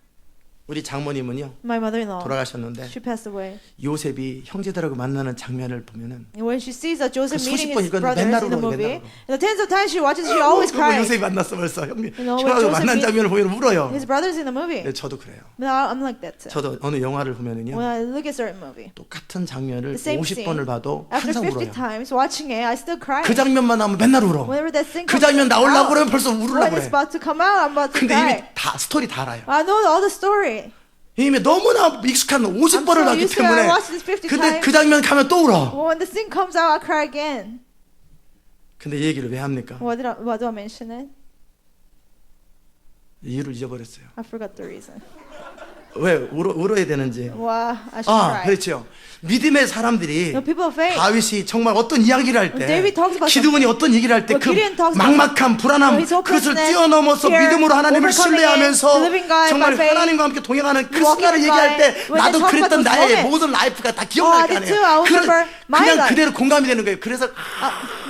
S1: 우리 장모님은요
S2: My mother-in-law.
S1: 돌아가셨는데
S2: She passed away.
S1: 요셉이 형제들하고 만나는 장면을 보면은
S2: And when she sees Joseph
S1: 그
S2: meeting
S1: 수십 번
S2: his
S1: 이건
S2: brothers
S1: 맨날
S2: in the
S1: 울어요,
S2: movie,
S1: 맨날
S2: and the tens of times she watches, she always
S1: 그거
S2: cries.
S1: 요셉이 만났어 벌써 형님
S2: when
S1: 형하고
S2: Joseph
S1: 만난
S2: meet-
S1: 장면을 보면 울어요.
S2: His brothers in the movie.
S1: 네, 저도 그래요.
S2: But I'm like that too.
S1: 저도 어느 영화를 보면은요
S2: When I look at certain movie,
S1: 똑같은 장면을
S2: The same
S1: 50번을
S2: scene.
S1: 봐도
S2: after
S1: 항상
S2: 50
S1: 울어요.
S2: times watching it, I still cry.
S1: 그 장면만 나오면 맨날 울어.
S2: Whenever that scene
S1: 그
S2: comes
S1: 장면 나오려고
S2: out,
S1: 그러면 벌써 울으려고
S2: when
S1: 그래.
S2: it's about to come out, I'm about to
S1: 근데 이미
S2: cry.
S1: 다 스토리 다 알아요.
S2: I know all the story.
S1: 이미 너무나 익숙한 50번을
S2: so
S1: 봤기
S2: used to it.
S1: 때문에
S2: I watched this 50
S1: 근데
S2: times.
S1: 그 장면 가면 또 울어.
S2: When the scene comes out, I cry again.
S1: 근데 이 얘기를 왜 합니까?
S2: Why do I mention it?
S1: 이유를 잊어버렸어요.
S2: I forgot the reason.
S1: 왜 울어야 되는지.
S2: Why I should
S1: 아
S2: cry.
S1: 그렇죠. 믿음의 사람들이
S2: The people of faith.
S1: 다윗이 정말 어떤 이야기를 할
S2: When
S1: 때
S2: David talks about
S1: 기드온이 어떤 얘기를 할 때
S2: When
S1: 그
S2: Gideon talks about
S1: 막막함 불안함
S2: his hopelessness,
S1: 그것을 뛰어넘어서
S2: fear,
S1: 믿음으로 하나님을
S2: overcoming
S1: 신뢰하면서
S2: it, believing God
S1: 정말
S2: by faith,
S1: 하나님과 함께 동행하는 그
S2: walking
S1: 순간을
S2: with
S1: 얘기할
S2: God,
S1: 때
S2: when
S1: 나도
S2: they talk
S1: 그랬던
S2: about those
S1: 나의
S2: moments,
S1: 모든 라이프가 다 기억날 거
S2: I did too. I
S1: 아니에요.
S2: will remember my
S1: 그냥
S2: life.
S1: 그대로 공감이 되는 거예요. 그래서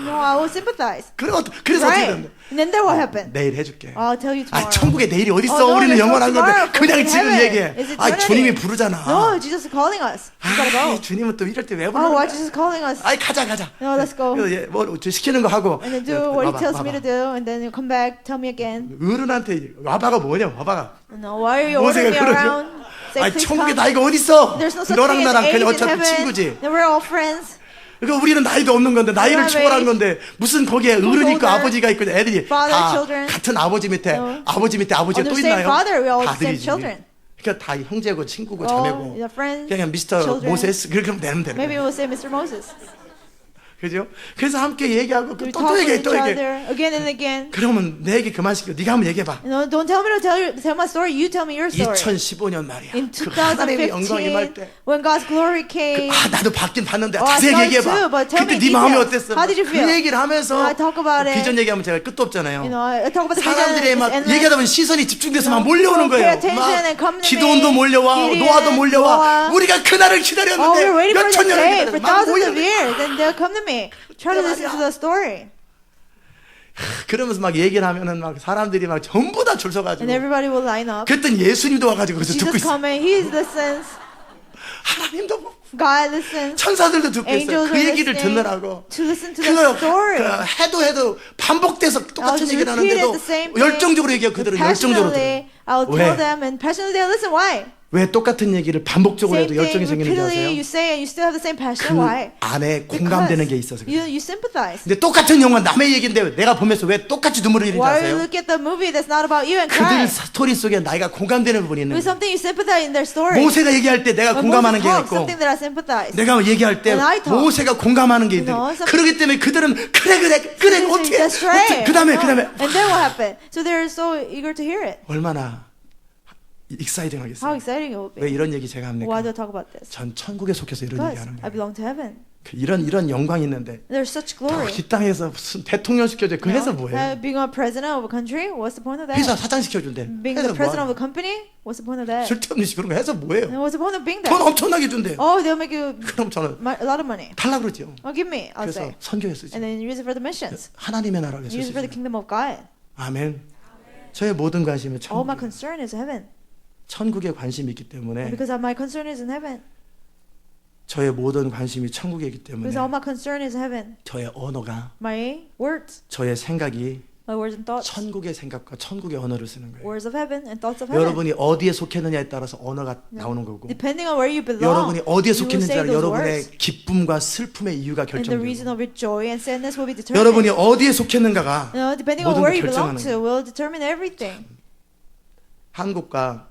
S2: No, I will sympathize.
S1: 그래서 어떻게
S2: Right.
S1: 되는데
S2: And then what happened?
S1: 내일 해줄게.
S2: I'll tell you tomorrow.
S1: 천국에 내일이 어딨어?
S2: Oh, no,
S1: 우리는
S2: there's no
S1: 영원한 건데
S2: tomorrow.
S1: 그냥
S2: We're in
S1: 지금
S2: heaven.
S1: 얘기해.
S2: It's eternity.
S1: 주님이 부르잖아.
S2: No, Jesus is calling us. We gotta go.
S1: 주님은 또 이럴 때 왜
S2: Oh,
S1: 부르는
S2: why
S1: 거야?
S2: Jesus is calling us?
S1: 가자.
S2: No, let's go.
S1: 그래서 뭐 시키는 거 하고
S2: And then do what he
S1: 와봐,
S2: tells me
S1: 와봐.
S2: to do, and then you come back, tell me again.
S1: 어른한테 와봐가 뭐냐? 와봐가.
S2: No, why are you
S1: 모세가
S2: ordering me
S1: 그러죠.
S2: around? Say, please
S1: 천국에
S2: come.
S1: 나이가 어딨어?
S2: There's no such
S1: 너랑
S2: thing as
S1: 나랑
S2: age
S1: 그냥
S2: in
S1: 어차피
S2: heaven.
S1: 친구지.
S2: Then we're all friends.
S1: 그러니까 우리는 나이도 없는 건데 나이를
S2: have
S1: 초월한
S2: age.
S1: 건데 무슨 거기에 어른이 있고
S2: older.
S1: 아버지가 있고 애들이
S2: Father,
S1: 다
S2: children.
S1: 같은 아버지 밑에
S2: No.
S1: 아버지 밑에 아버지가
S2: Under
S1: 또
S2: the same
S1: 있나요?
S2: father, we all the same
S1: 다들이지.
S2: children.
S1: 그러니까 다 형제고 친구고
S2: Oh,
S1: 자매고
S2: the friends,
S1: 그냥 미스터
S2: children.
S1: 모세스 그렇게 하면 되는
S2: Maybe
S1: 거예요.
S2: we'll say Mr. Moses.
S1: 그죠? 그래서 함께 얘기하고
S2: We
S1: 또
S2: talk with
S1: 얘기해
S2: each
S1: 또 얘기해.
S2: other again and again.
S1: 그러면 내 얘기 그만 시켜. 네가 한번 얘기해봐.
S2: You know, don't tell me to tell my story. You tell me your story.
S1: 2015년 말이야.
S2: In
S1: 그 하나님의 영광이 임할
S2: 2015,
S1: 때
S2: when God's glory came,
S1: 나도 받긴 봤는데
S2: Oh, I
S1: 자세히
S2: saw it
S1: 얘기해봐.
S2: too, but tell
S1: 그때
S2: me
S1: 네 마음이
S2: details.
S1: 어땠어?
S2: How did you
S1: 그
S2: feel?
S1: 얘기를 하면서
S2: I talk about it.
S1: 비전 얘기하면 제가 끝도 없잖아요.
S2: you know, I talk about the
S1: 사람들이
S2: vision.
S1: 막
S2: It's endless.
S1: 얘기하다 보면 시선이 집중돼서 막
S2: You know,
S1: 몰려오는
S2: people
S1: 거예요.
S2: pay attention and come
S1: 막
S2: to
S1: 기도원도
S2: me.
S1: 몰려와,
S2: Gideon,
S1: 노아도 몰려와.
S2: Noah.
S1: 우리가 그날을
S2: Oh,
S1: 기다렸는데
S2: we're waiting for
S1: 몇천
S2: this
S1: 년을
S2: day
S1: 기다렸는데
S2: for
S1: 막
S2: thousands of
S1: 모이는 거예요.
S2: years. Then they'll come to me. Try to listen to the story.
S1: 그러면서 막 얘기를 하면은 막 사람들이 막 전부 다 줄 서가지고
S2: And everybody will line up.
S1: 그랬더니 예수님도 와가지고 그래서 듣고
S2: Jesus
S1: 있어.
S2: come and he listens.
S1: 하나님도 뭐
S2: God listens.
S1: 천사들도 듣고 있어요.
S2: Angels
S1: 그
S2: are
S1: 얘기를
S2: listening
S1: 듣느라고.
S2: to listen to the
S1: 그거
S2: story.
S1: 해도 반복돼서 똑같은
S2: just
S1: 얘기를
S2: repeat
S1: 하는데도
S2: it the same thing.
S1: 열정적으로 얘기하고 그들은 열정적으로 들어요.
S2: Passionately, I'll
S1: 왜?
S2: tell them and passionately they'll listen. Why?
S1: 왜 똑같은 얘기를 반복적으로
S2: Same
S1: 해도
S2: thing
S1: 열정이 생기는지
S2: repeatedly
S1: 아세요?
S2: you say and you still have the same passion.
S1: 그
S2: Why?
S1: 안에
S2: Because
S1: 공감되는 게 있어서 그래요.
S2: you sympathize.
S1: 근데 똑같은 영화 남의 얘기인데 내가 보면서 왜 똑같이 눈물을 흘리는지
S2: Why you
S1: 아세요?
S2: look at the movie that's not about you and cry?
S1: 그들 스토리 속에 나이가 공감되는 부분이 있는
S2: With
S1: 거예요.
S2: something you sympathize in their story.
S1: 모세가 얘기할 때 내가
S2: When
S1: 공감하는
S2: Moses
S1: 게
S2: talks,
S1: 있고
S2: something that I sympathize.
S1: 내가 얘기할 때
S2: When I talk,
S1: 모세가 공감하는 게 있는
S2: you know,
S1: 거예요.
S2: some-
S1: 그렇기 때문에 그들은 그래 어떻게
S2: That's right.
S1: 그 다음에
S2: And then what happened? So they're so eager to hear it.
S1: 얼마나 익사이딩
S2: How
S1: 하겠어요.
S2: exciting it will
S1: 왜
S2: be.
S1: 이런 얘기 제가 합니까?
S2: Why do I talk about this?
S1: 전 천국에 속해서 이런
S2: Because
S1: 얘기하는
S2: I
S1: 거예요.
S2: belong to heaven.
S1: 이런 영광이 있는데
S2: There's such
S1: 또
S2: glory.
S1: 이 땅에서 무슨 대통령 시켜줘 그 해서 뭐예요?
S2: Being a president of a country, what's the point of that?
S1: 회사 사장 시켜준대.
S2: Being
S1: 해서
S2: the president of
S1: 뭐
S2: a company, what's the point of that?
S1: 쓸데없는 식으로 해서 뭐예요?
S2: And what's the point of being
S1: 돈
S2: there?
S1: 엄청나게 준대.
S2: Oh, they'll make you
S1: 그럼 저는
S2: a lot of money.
S1: 달라 그러죠.
S2: Oh, give me, I'll
S1: 그래서
S2: say.
S1: 선교에 쓰지.
S2: And then use it for the missions.
S1: 하나님의 나라를
S2: Use it for the
S1: 쓰지.
S2: kingdom of God.
S1: 아멘. 저의 모든 관심은
S2: All my
S1: 천국.
S2: concern is heaven.
S1: 천국에 관심이 있기 때문에
S2: Because my concern is in heaven.
S1: 저의 모든 관심이 천국이기 때문에
S2: Because all my concern is heaven.
S1: 저의 언어가
S2: My words,
S1: 저의 생각이
S2: my words and thoughts,
S1: 천국의 생각과 천국의 언어를 쓰는 거예요.
S2: words of heaven and thoughts of heaven.
S1: 여러분이 어디에 속했느냐에 따라서 언어가 나오는 거고
S2: Depending on where you belong,
S1: 여러분이 어디에
S2: you will
S1: 속했는지
S2: say
S1: 알아
S2: those
S1: 여러분의
S2: words.
S1: 기쁨과 슬픔의 이유가
S2: And the reason
S1: 결정되고
S2: of your joy and sadness will be determined.
S1: 여러분이 어디에 속했는가가
S2: You know, depending
S1: 모든
S2: on where
S1: 걸
S2: you belong
S1: 결정하는
S2: to will determine everything.
S1: 한국과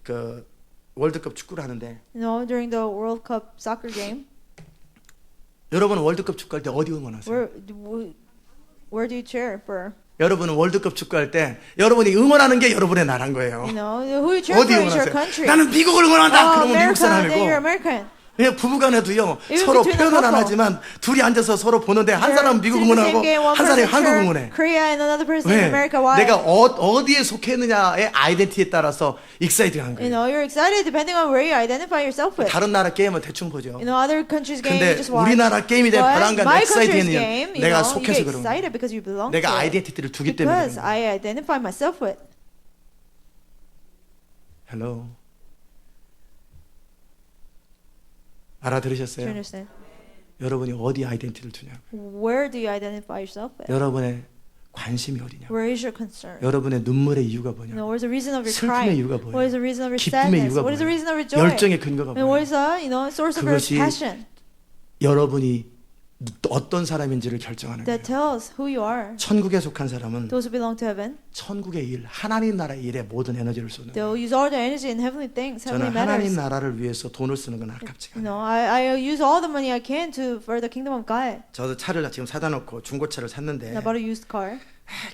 S1: 그 월드컵 축구를 하는데
S2: You know, during the World Cup soccer game,
S1: 여러분 월드컵 축구할 때 어디 응원하세요?
S2: where do you cheer for?
S1: 여러분은 월드컵 축구할 때 여러분이 응원하는 게 여러분의 나라인 거예요.
S2: You know, who you cheer
S1: 어디
S2: for is your
S1: 응원하세요?
S2: country.
S1: 나는 미국을 응원한다.
S2: Oh,
S1: 그러면 미국
S2: America, then you're
S1: 사람이고
S2: American.
S1: 그냥 부부간에도요
S2: Even
S1: 서로
S2: between the
S1: 표현은 안
S2: couple.
S1: 하지만 둘이 앉아서 서로 보는데 한 사람은 미국
S2: They're sitting
S1: 응원하고
S2: in the same game, one
S1: 한 사람이
S2: person
S1: 한국
S2: cheer
S1: 응원해.
S2: Korea and another person in
S1: 왜?
S2: America. Why?
S1: 내가 어디에 속했느냐의 아이덴티티에 따라서 익사이딩한
S2: You
S1: 거예요.
S2: know, you're excited depending on where you identify yourself with.
S1: 다른 나라 게임은 대충 보죠.
S2: You know, other countries' game
S1: 근데
S2: you just watch.
S1: 우리나라 게임이 된
S2: But
S1: 불안감
S2: my country's
S1: 익사이딩은
S2: game, you
S1: 내가
S2: know, you
S1: 속해서
S2: get
S1: 그런 거예요.
S2: excited because you belong
S1: 내가
S2: to it.
S1: 아이덴티티를 두기 때문에 그런
S2: Because
S1: 거예요.
S2: I identify myself with.
S1: 헬로
S2: Do you
S1: 알아들으셨어요?
S2: understand?
S1: 여러분이 어디 아이덴티티를 두냐?
S2: Where do you identify yourself with?
S1: 여러분의 관심이 어디냐?
S2: Where is your concern?
S1: 여러분의 눈물의 이유가
S2: You
S1: 뭐냐?
S2: know, what is the reason of your
S1: 슬픔의
S2: crying?
S1: 이유가 뭐예요?
S2: What is the reason of your
S1: 기쁨의
S2: sadness?
S1: 이유가
S2: What is the
S1: 뭐예요?
S2: reason of your joy?
S1: 열정의 근거가
S2: And what
S1: 뭐예요?
S2: is the source of your
S1: 그것이
S2: passion
S1: 여러분이 어떤 사람인지를 결정하는 거예요.
S2: that tells who you are?
S1: 천국에 속한 사람은
S2: Those who belong to heaven,
S1: 천국의 일, 하나님 나라의 일에 모든 에너지를 쏟는 거예요.
S2: they'll use all their energy in heavenly things,
S1: 저는
S2: heavenly
S1: 하나님
S2: matters.
S1: 나라를 위해서 돈을 쓰는 건 아깝지가
S2: You
S1: 않아요.
S2: know, I use all the money I can to for the kingdom of God.
S1: 저도 차를 지금 사다 놓고 중고차를 샀는데
S2: And I bought a used car.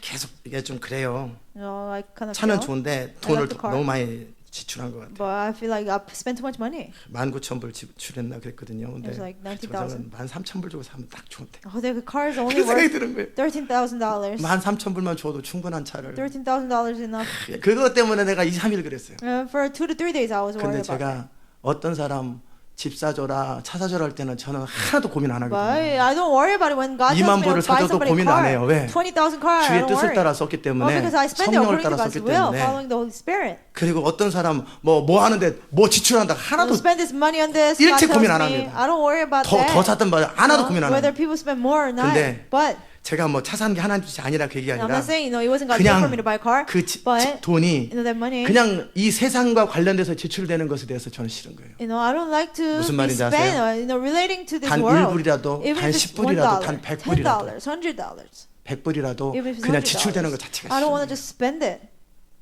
S1: 계속 이게 좀 그래요.
S2: You know, I kind of
S1: 차는
S2: feel.
S1: 좋은데
S2: I
S1: 돈을
S2: like the car.
S1: 너무 많이 지출한 것 같아요.
S2: but I feel like I spent too much money.
S1: 19,000불 지출했나 그랬거든요. 근데
S2: It was like
S1: 저는
S2: 90,000.
S1: 13,000불 주고 사면 딱 좋은데.
S2: Oh, the car is only
S1: 그런 생각이
S2: worth
S1: 드는 거예요.
S2: $13,000.
S1: 13,000불만 줘도 충분한 차를.
S2: $13,000 is enough.
S1: 그것 때문에 내가 2, 3일 그랬어요.
S2: For 2 to 3 days, I was
S1: 근데
S2: worried about
S1: 제가
S2: that.
S1: 어떤 사람 집 사줘라, 차 사줘라 할 때는 저는 하나도 고민 안
S2: But
S1: 하거든요.
S2: I don't worry about it when God tells
S1: 2만
S2: me to
S1: 불을
S2: buy
S1: 사줘도
S2: somebody a
S1: 고민 안
S2: car.
S1: 해요. 왜?
S2: 20,000 car, I
S1: 주의
S2: don't
S1: 뜻을
S2: worry.
S1: 따라 썼기 때문에,
S2: because I spend it
S1: 성령을
S2: according to
S1: 따라
S2: God's
S1: 썼기
S2: will,
S1: 때문에.
S2: following the Holy Spirit.
S1: 그리고 어떤 사람 뭐 하는데 뭐 지출한다 하나도
S2: I'll spend this money on this.
S1: 일체
S2: God
S1: 고민
S2: tells
S1: 안
S2: me.
S1: 합니다.
S2: I don't worry about
S1: 더
S2: that.
S1: 사든 말 하나도 고민 안
S2: Whether
S1: 합니다.
S2: people spend more or not.
S1: 근데
S2: But
S1: 제가 뭐 차 사는 게 하나님 뜻이 아니라 그 얘기
S2: I'm
S1: 아니라
S2: not saying it wasn't God's will for me to buy a car.
S1: 그
S2: but
S1: 돈이
S2: that money.
S1: 그냥 이 세상과 관련돼서 지출되는 것에 대해서 저는 싫은 거예요.
S2: I don't like to
S1: 무슨
S2: be
S1: 말인지
S2: spent,
S1: 아세요?
S2: relating to this
S1: 단
S2: world.
S1: 1불이라도,
S2: Even
S1: 단
S2: if it's
S1: 10불이라도, 단
S2: $1,
S1: 100불이라도,
S2: $10, $100.
S1: 100불이라도
S2: Even if it's
S1: 그냥
S2: $100.
S1: 지출되는 것 자체가
S2: I don't want
S1: 싫어요.
S2: to just spend it.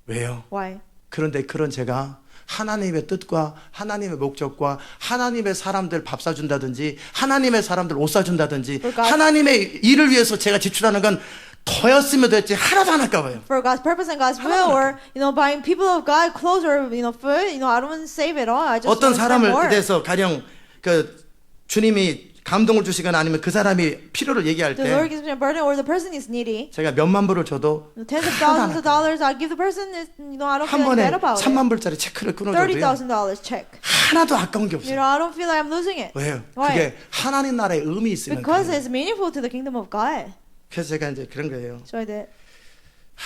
S1: 왜요?
S2: Why?
S1: 그런데 그런 제가 하나님의 뜻과 하나님의 목적과 하나님의 사람들 밥 사준다든지 하나님의 사람들 옷 사준다든지
S2: God-
S1: 하나님의 일을 위해서 제가 지출하는 건 더였으면 됐지 하나도 안 아까워요.
S2: For God's purpose and God's will, or buying people of God clothes or food, I don't want to save it all. I just
S1: 어떤
S2: want to spend
S1: 사람을
S2: more.
S1: 대해서 가령 그 주님이 감동을 주시거나 아니면 그 사람이 필요를 얘기할
S2: The Lord
S1: 때
S2: gives me a burden, or the person is needy.
S1: 제가 몇만 불을 줘도
S2: Tens of
S1: 하나도 안
S2: thousands of
S1: 아까워요.
S2: dollars, I give the person. I don't
S1: 한
S2: feel
S1: 번에
S2: bad about
S1: 3만
S2: it.
S1: 불짜리 체크를 끊어줘도요
S2: $30,000 check.
S1: 하나도 아까운 게 없어요.
S2: I don't feel like I'm losing it.
S1: 왜요?
S2: Why?
S1: 그게 하나님 나라의 의미 있으면
S2: Because
S1: 그래요.
S2: it's meaningful to the kingdom of God.
S1: 그래서 제가 이제 그런 거예요.
S2: So I did.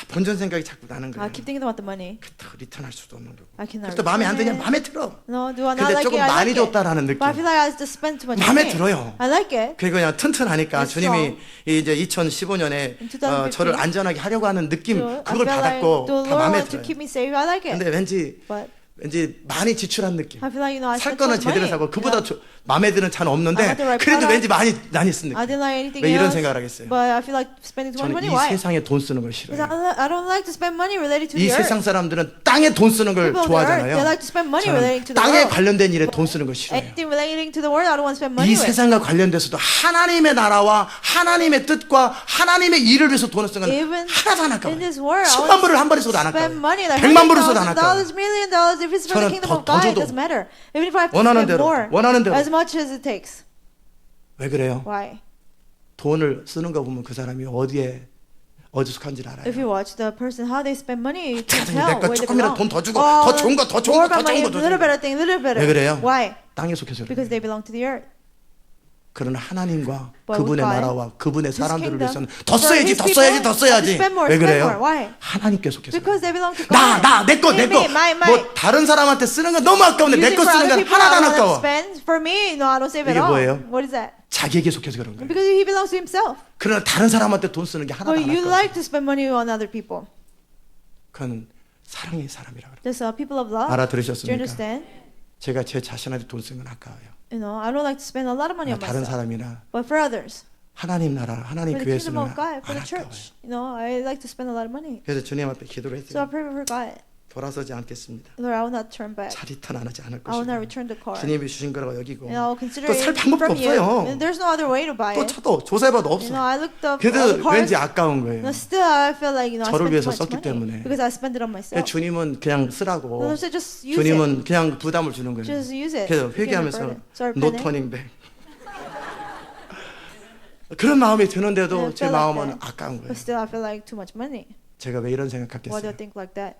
S1: 본전 생각이 자꾸 나는
S2: I
S1: 거예요.
S2: keep thinking about the money.
S1: 그렇다고 리턴할 수도 없는 거고.
S2: I cannot.
S1: 그것도 마음에 안 드냐?
S2: return it.
S1: 마음에 들어.
S2: No, do I not
S1: 근데
S2: like
S1: 조금
S2: it? I
S1: 많이
S2: like it.
S1: 줬다라는 느낌.
S2: But I feel like I just spent too much
S1: 마음에
S2: money.
S1: 들어요.
S2: I like it.
S1: 그리고 그냥 튼튼하니까
S2: It's
S1: 주님이 이제 2015년에
S2: In 2015,
S1: 저를 안전하게 하려고 하는 느낌
S2: So I
S1: 그걸
S2: feel like
S1: 받았고
S2: the
S1: 다
S2: Lord
S1: 마음에
S2: wants to
S1: 들어요.
S2: keep me safe. I like it.
S1: 근데 왠지 많이 지출한 느낌.
S2: I feel like I
S1: 살
S2: spent too
S1: 거는
S2: much
S1: 제대로
S2: money.
S1: 사고 그보다 마음에 드는 차는
S2: I
S1: 없는데
S2: got the right
S1: 그래도
S2: product.
S1: 왠지 많이 쓴 느낌.
S2: I didn't like anything
S1: 왜 이런
S2: else.
S1: 생각을 하겠어요?
S2: But I feel like spending too much
S1: 저는
S2: money.
S1: 이
S2: Why?
S1: 세상에 돈 쓰는 걸
S2: Because
S1: 싫어해요.
S2: I don't like to spend money related to
S1: 이
S2: the earth.
S1: 세상 사람들은 땅에 돈 쓰는 걸
S2: People of the earth,
S1: 좋아하잖아요.
S2: they like to spend money relating
S1: 저는
S2: to the
S1: 땅에
S2: world.
S1: 관련된 일에 돈 쓰는 걸 싫어해요.
S2: Anything relating to the world, I don't want to spend money
S1: 이
S2: with.
S1: 세상과 관련돼서도 하나님의 나라와 하나님의 뜻과 하나님의 일을 위해서 돈을 쓰는 건
S2: Even
S1: 하나도 안 아까워요.
S2: in this world,
S1: 10만 불을 한 번에 써도 안
S2: spend
S1: 아까워요.
S2: money like
S1: 100만 불을 써도 안
S2: $100,000,
S1: 아까워요.
S2: $1 million. If it's for the
S1: 저는
S2: kingdom
S1: 더
S2: of God, it
S1: 줘도
S2: doesn't matter. Even if I have to
S1: 원하는
S2: spend
S1: 대로,
S2: more,
S1: 원하는 대로.
S2: as much as it takes.
S1: 왜 그래요?
S2: Why?
S1: 돈을 쓰는 거 보면 그 사람이 어디에 속한지를 알아요.
S2: If you watch the person how they spend money, you can
S1: 차라리
S2: tell
S1: 내가
S2: where they
S1: 조금이라도
S2: belong.
S1: 돈 더 주고 더 좋은 거, 더 좋은 거,
S2: more
S1: 더
S2: about
S1: 좋은
S2: money,
S1: 거, 더
S2: little
S1: 좋은 거.
S2: better thing, little better.
S1: 왜 그래요?
S2: Why?
S1: 땅에 속해서 그래요.
S2: Because they belong to the earth.
S1: 그러나 하나님과
S2: But
S1: 그분의
S2: with God,
S1: 나라와 그분의
S2: His
S1: 사람들을
S2: kingdom,
S1: 위해서는 더 써야지,
S2: for
S1: 더
S2: His
S1: 써야지,
S2: people,
S1: 더 써야지.
S2: spend more,
S1: 왜
S2: spend
S1: 그래요?
S2: more. Why?
S1: 하나님께 속해서.
S2: Because they belong to God.
S1: 내 거.
S2: my.
S1: 뭐 다른 사람한테 쓰는 건 너무 아까운데 내
S2: Using
S1: 거
S2: for
S1: 쓰는 건
S2: other people,
S1: 하나도 안
S2: I want to
S1: 아까워.
S2: spend. For me, no, I don't save
S1: 이게
S2: at all.
S1: 뭐예요?
S2: What is that?
S1: 자기에게 속해서 그런 거예요.
S2: Because he belongs to himself.
S1: 그러나 다른 사람한테 돈 쓰는 게 하나도
S2: But
S1: 안
S2: you
S1: 아까워.
S2: like to spend money on other people.
S1: 그건 사랑의 사람이라 그래요.
S2: Just people of love. Do you
S1: 알아들으셨습니까?
S2: understand?
S1: 제가 제 자신한테 돈 쓰는 건 아까워요.
S2: I don't like to spend a lot of money on
S1: 다른
S2: myself.
S1: 사람이나
S2: But for others,
S1: 하나님 나라, 하나님
S2: for the
S1: 교회
S2: kingdom
S1: 쓰는
S2: of
S1: 건
S2: God, for
S1: 안
S2: the
S1: 아까워요.
S2: church, I like to spend a lot of money.
S1: 그래서 주님 앞에 기도를
S2: So I
S1: 했어요.
S2: pray for God.
S1: 돌아서지 않겠습니다.
S2: Lord, I will not turn back.
S1: 차 리턴 안 하지 않을
S2: I will not
S1: 것이고
S2: return the car.
S1: 주님이 주신 거라고 여기고
S2: And I will consider
S1: 또
S2: it
S1: 살 방법도
S2: from you.
S1: 없어요.
S2: And there's no other way to buy
S1: 또
S2: it.
S1: 차도 조사해봐도 없어.
S2: I looked up all
S1: 그래도
S2: the cars.
S1: 왠지 아까운 거예요.
S2: Still, I feel like I
S1: 저를
S2: spent
S1: 위해서
S2: too much
S1: 썼기 때문에.
S2: money because I spent it on myself.
S1: 주님은 그냥
S2: The
S1: 쓰라고.
S2: Lord said, just use it.
S1: 주님은 그냥 부담을 주는 거예요.
S2: Just use it.
S1: 그래서
S2: You can't
S1: 회개하면서
S2: burden. So I
S1: no
S2: repented.
S1: turning back. 그런 마음이 드는데도
S2: Yeah, I
S1: 제
S2: feel like
S1: 마음은
S2: that.
S1: 아까운 거예요.
S2: But still, I feel like too much money.
S1: 제가 왜 이런
S2: Why do
S1: 생각했겠어요?
S2: I think like that?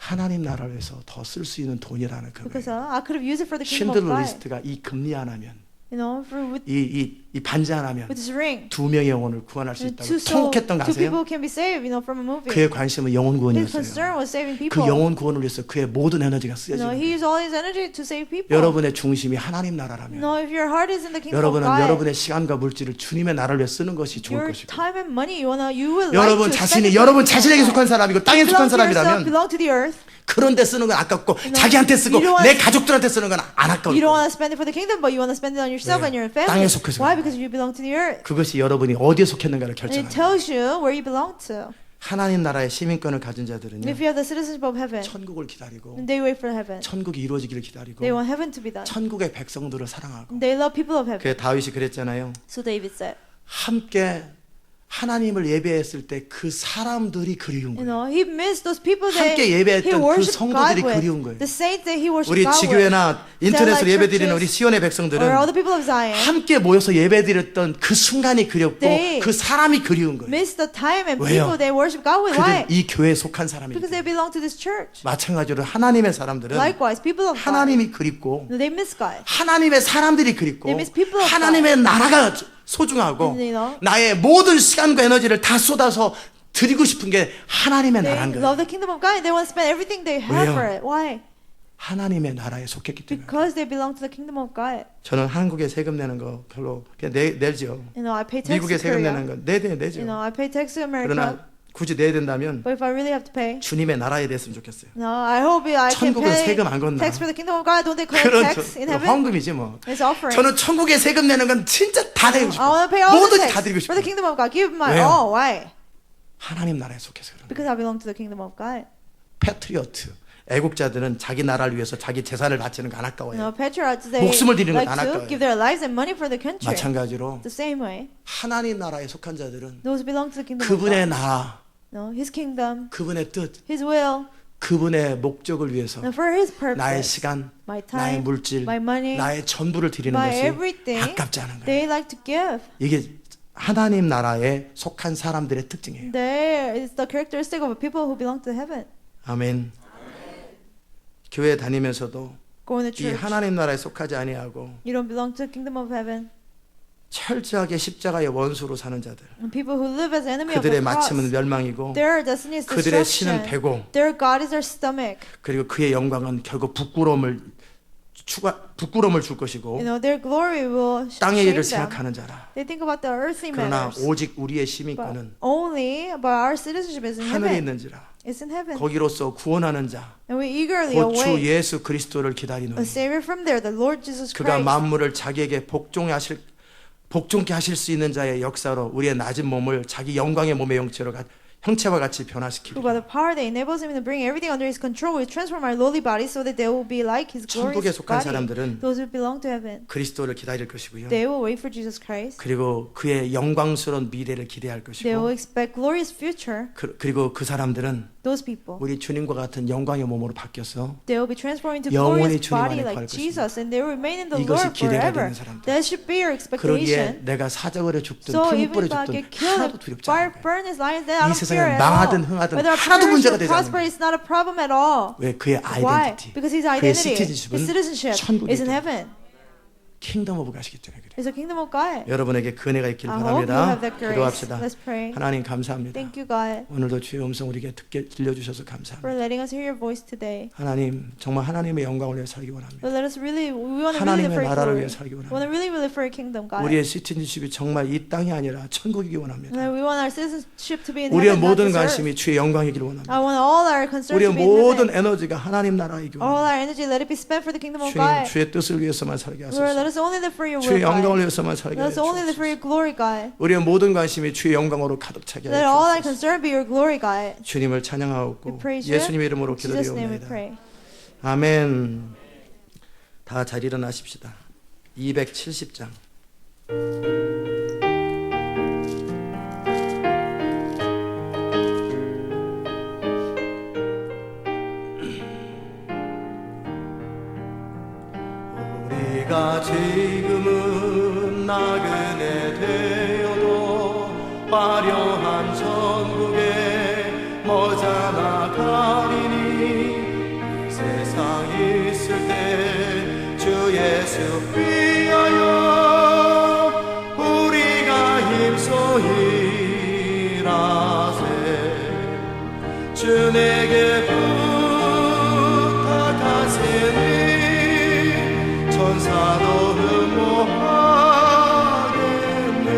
S1: 하나님 나라를 위해서 더 쓸 수 있는 돈이라는
S2: Because
S1: 그거예요.
S2: I could have used it for the kingdom of
S1: 신들러
S2: God.
S1: 리스트가 이 금리 안 하면
S2: with
S1: 이 반지 안 하면
S2: this ring.
S1: 2명의 영혼을 구원할 수 있다고
S2: Two
S1: 통곡했던 거
S2: two
S1: 아세요?
S2: people can be saved, from a movie.
S1: 그의 관심은 영혼
S2: His
S1: 구원이었어요.
S2: concern was saving
S1: 그
S2: people.
S1: 영혼 구원을 위해서 그의 모든 에너지가
S2: He
S1: 쓰여지는 거예요.
S2: used all his energy to save people.
S1: 여러분의 중심이 하나님 나라라면
S2: If your heart is in the kingdom of
S1: 여러분은
S2: God,
S1: 여러분의 시간과 물질을 주님의 나라를 위해 쓰는 것이 좋을
S2: your
S1: 것이고
S2: time and money, you will
S1: 여러분
S2: like to
S1: 자신이
S2: spend it for
S1: 여러분
S2: the kingdom
S1: 자신에게
S2: of God.
S1: 속한 사람이고 땅에 속한
S2: Belong to yourself,
S1: 사람이라면
S2: belong to the earth.
S1: 그런 데 쓰는 건 아깝고
S2: No,
S1: 자기한테 쓰고
S2: you don't
S1: 내
S2: wanna-
S1: 가족들한테 쓰는 건 안 아까울
S2: You don't
S1: 거예요.
S2: want to spend it for the kingdom, but you want to spend it on
S1: 왜요?
S2: yourself and your family.
S1: 땅에 속해서
S2: Why?
S1: 그래요.
S2: Because you belong to the earth.
S1: 그것이 여러분이 어디에 속했는가를
S2: And it
S1: 결정합니다.
S2: tells you where you belong to.
S1: 하나님 나라의 시민권을 가진 자들은요
S2: If you have the citizenship of heaven,
S1: 천국을 기다리고
S2: then they wait for heaven.
S1: 천국이 이루어지기를 기다리고
S2: They want heaven to be done.
S1: 천국의 백성들을 사랑하고
S2: They love people of heaven.
S1: 그 다윗이 그랬잖아요.
S2: So David said,
S1: 함께 하나님을 예배했을 때 그 사람들이 그리운
S2: You
S1: 거예요.
S2: know, he missed those people that
S1: 함께
S2: he
S1: 예배했던 그
S2: worshiped
S1: 성도들이
S2: God
S1: 그리운
S2: with.
S1: 거예요.
S2: The saints that he worshiped
S1: 우리
S2: God with.
S1: 지교회나 인터넷으로
S2: Satellite
S1: 예배드리는 우리
S2: churches,
S1: 시온의
S2: or all
S1: 백성들은
S2: the people of Zion
S1: 함께 모여서 예배드렸던 그 순간이 그립고
S2: They
S1: 그 사람이 그리운 거예요.
S2: missed the time and
S1: 왜요?
S2: people they worship God with. Why?
S1: 그들은 이 교회에 속한 사람이기
S2: Because
S1: 때문에.
S2: they belong to this church.
S1: 마찬가지로 하나님의 사람들은
S2: Likewise, people of God,
S1: 하나님이 그립고
S2: they miss God.
S1: 하나님의 사람들이 그립고
S2: They miss people of
S1: 하나님의 나라가 소중하고
S2: And, you know,
S1: 나의 모든 시간과 에너지를 다 쏟아서 드리고 싶은 게 하나님의
S2: They
S1: 나라인 거예요.
S2: love the kingdom of God and they want to spend everything they have
S1: 왜요?
S2: for it. Why?
S1: 하나님의 나라에 속했기 때문에.
S2: Because they belong to the kingdom of God.
S1: 저는 한국에 세금 내는 거 별로 그냥 내죠.
S2: You know, I pay tax
S1: 미국에
S2: to
S1: 세금
S2: Korea.
S1: 내는 건 내죠.
S2: You know, I pay tax to America.
S1: 그러나 굳이 내야 된다면
S2: But if I really have to pay,
S1: 주님의 나라에 됐으면 좋겠어요.
S2: no, I hope I can
S1: 천국은
S2: pay
S1: 세금 안 건나.
S2: tax for the kingdom of God. Don't they collect
S1: 그런
S2: tax in heaven?
S1: 헌금이지 뭐.
S2: It's offering.
S1: 저는 천국에 세금 내는 건 진짜 다 내고
S2: I want
S1: 싶어요.
S2: to pay all the
S1: 뭐든지
S2: tax
S1: 다 드리고
S2: for the
S1: 싶어요.
S2: kingdom of God. Give my
S1: 왜요?
S2: all. Why?
S1: 하나님 나라에 속해서 그런 거예요.
S2: Because I belong to the kingdom of God.
S1: 패트리어트. 애국자들은 자기 나라를 위해서 자기 재산을 바치는 거 안
S2: You
S1: 아까워요.
S2: know, patriots, they
S1: 목숨을 드리는
S2: like
S1: 건 안
S2: to
S1: 아까워요.
S2: give their lives and money for the country.
S1: 마찬가지로
S2: The same way,
S1: 하나님 나라에 속한 자들은
S2: those who belong to the kingdom of
S1: 그분의
S2: God.
S1: 나라,
S2: No, His kingdom,
S1: 그분의 뜻,
S2: His will,
S1: 그분의 목적을 위해서
S2: and for His
S1: 나의
S2: purpose.
S1: 시간,
S2: My
S1: 나의
S2: time,
S1: 물질,
S2: my money,
S1: 나의 전부를 드리는
S2: my
S1: 것이
S2: everything,
S1: 아깝지 않은 거예요.
S2: they like to give.
S1: 이게 하나님 나라에 속한 사람들의 특징이에요.
S2: There is the characteristic of people who belong to heaven.
S1: 아멘. 교회 다니면서도
S2: Going to
S1: 이
S2: church,
S1: 하나님 나라에 속하지 아니하고
S2: you don't belong to the kingdom of heaven.
S1: 철저하게 십자가의 원수로 사는 자들,
S2: And people who live as enemy of
S1: 그들의
S2: the cross,
S1: 마침은 멸망이고
S2: their destiny is
S1: 그들의 신은
S2: destruction.
S1: 배고
S2: Their God is their stomach.
S1: 그리고 그의 영광은 결국 부끄러움을 줄 것이고
S2: You know, their glory will
S1: 땅의
S2: shame
S1: 일을
S2: them.
S1: 생각하는 자라.
S2: They think about the earthly
S1: 그러나
S2: matters.
S1: 오직 우리의
S2: But
S1: 시민권은
S2: only, but our citizenship is in
S1: 하늘에
S2: heaven.
S1: 있는지라.
S2: It's in heaven.
S1: 거기로서 구원하는 자,
S2: And we eagerly
S1: 곧 주
S2: await
S1: 예수 그리스도를 기다리노니
S2: a Savior from there, the Lord Jesus
S1: 그가
S2: Christ.
S1: 만물을 자기에게 복종케 하실 수 있는 자의 역사로 우리의 낮은 몸을 자기 영광의 몸의 형체와 같이
S2: Who
S1: 변화시키리라.
S2: by the power that enables him to bring everything under his control will transform our lowly bodies so that they will be like his
S1: 천국에
S2: glorious
S1: 속한
S2: body.
S1: 사람들은
S2: Those who belong to heaven,
S1: 그리스도를 기다릴 것이고요.
S2: they will wait for Jesus Christ.
S1: 그리고 그의 영광스러운 미래를 기대할
S2: They will
S1: 것이고
S2: expect glorious future.
S1: 그리고 그 사람들은
S2: Those people,
S1: 우리 주님과 같은 영광의 몸으로 바뀌어서
S2: they will be transformed into
S1: 영원히
S2: glorious
S1: 주님 안에
S2: body
S1: 거할
S2: like
S1: 것입니다.
S2: Jesus, and they will remain in the
S1: 이것이
S2: Lord
S1: 기대가
S2: forever.
S1: 되는 사람들.
S2: That should be your
S1: 그러기에
S2: expectation.
S1: 내가 사자굴에 죽든
S2: So
S1: 풀무불에
S2: even if I
S1: 죽든
S2: get killed
S1: 하나도
S2: in
S1: 두렵지
S2: fire
S1: 않아요.
S2: furnace, lions, then I
S1: 이
S2: don't
S1: 세상에
S2: fear at
S1: 망하든
S2: all.
S1: 흥하든
S2: Whether I
S1: 하나도
S2: perish
S1: 문제가
S2: or
S1: 되지
S2: prosper,
S1: 않아요.
S2: it's not a problem at all.
S1: 왜 그의
S2: Why?
S1: 아이덴티티,
S2: Because his
S1: 그의
S2: identity,
S1: 시티즌십은
S2: his citizenship
S1: 천국이기
S2: is in
S1: 때문에
S2: heaven.
S1: 킹덤 오브 가시기 때문에 그래요.
S2: It's the kingdom of God.
S1: 여러분에게 그 은혜가 있길
S2: I hope you
S1: 바랍니다.
S2: have that grace.
S1: 기도합시다.
S2: Let's pray.
S1: 하나님 감사합니다.
S2: Thank you, God,
S1: 오늘도 주의 음성 우리에게 듣게 들려주셔서
S2: for
S1: 감사합니다.
S2: letting us hear your voice today.
S1: 하나님 정말 하나님의 영광을 위해 살기 원합니다.
S2: But let us really, we want to really live
S1: 하나님의
S2: for your
S1: 나라를
S2: glory.
S1: 위해 살기
S2: We want
S1: 원합니다.
S2: to really live for your kingdom, God.
S1: 우리의 시티즌십이 정말 이 땅이 아니라 천국이기
S2: And
S1: 원합니다.
S2: we want our citizenship to be in
S1: 우리의
S2: heaven, not
S1: 모든
S2: this earth.
S1: 관심이 주의 영광이길 원합니다.
S2: I want all our concerns
S1: 우리의
S2: to be in
S1: 모든
S2: heaven.
S1: 에너지가 하나님 나라이기
S2: All
S1: 원합니다.
S2: our energy, let it be spent for the kingdom of
S1: 주님
S2: God.
S1: 주의 뜻을 위해서만 살게
S2: Lord, let
S1: 하소서.
S2: us only live for your
S1: 주의
S2: will, God.
S1: 영광을 위해서만 살게
S2: Let us only live for
S1: 하소서.
S2: your glory, God.
S1: 우리의 모든 관심이 주의 영광으로 가득 차게
S2: Let all our
S1: 하소서.
S2: concern be your glory, God.
S1: 주님을
S2: We
S1: 찬양하옵고
S2: praise you.
S1: 예수님의 이름으로
S2: In Jesus' name we
S1: 기도드리옵나이다.
S2: pray.
S1: 아멘. 다 잘 일어나십시다. 270장. 우리가 지금은 나그네 되어도 화려한 천국에 머자나 가리니 세상 있을 때 주 예수 위하여 우리가 힘써 일하세 주 내게 부탁하시니 천사도 흠모하겠네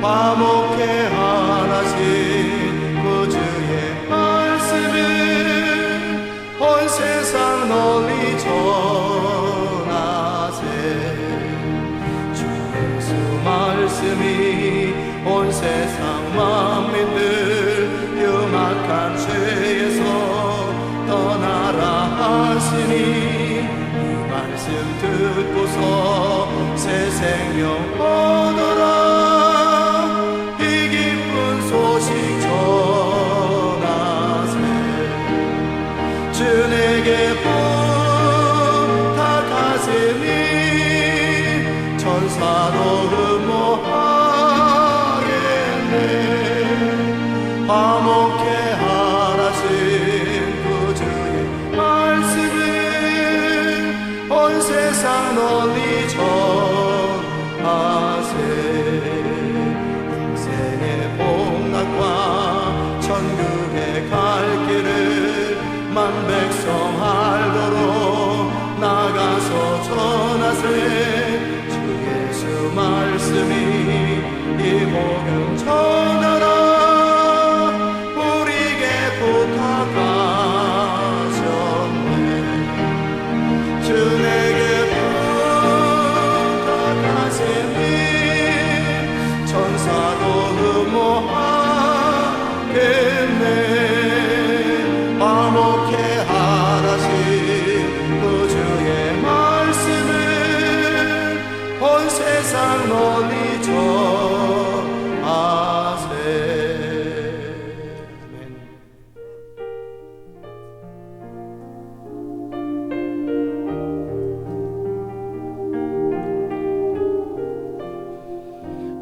S1: 화목해 하나신 구주의 말씀을 온 세상 널리 전하세 주 예수 말씀이 온 세상 만민들 흉악한 죄에서 떠나라 하시니 이 말씀 듣고서 새 생명 얻어라 흠모하겠네. 화목해 하라신 그 주의 말씀을 온 세상 널리 전하세. 인생의 복락과 천국의 갈 길을 만 백성 알도록 나가서 전하세. 주 예수 말씀이 이 복음 전하라 우리에게 부탁하셨네. 주 내게 부탁하시니 천사도 흠모하겠네. 화목해 하라신 그 주의 말씀을 온 세상 널리 전하세. 아멘.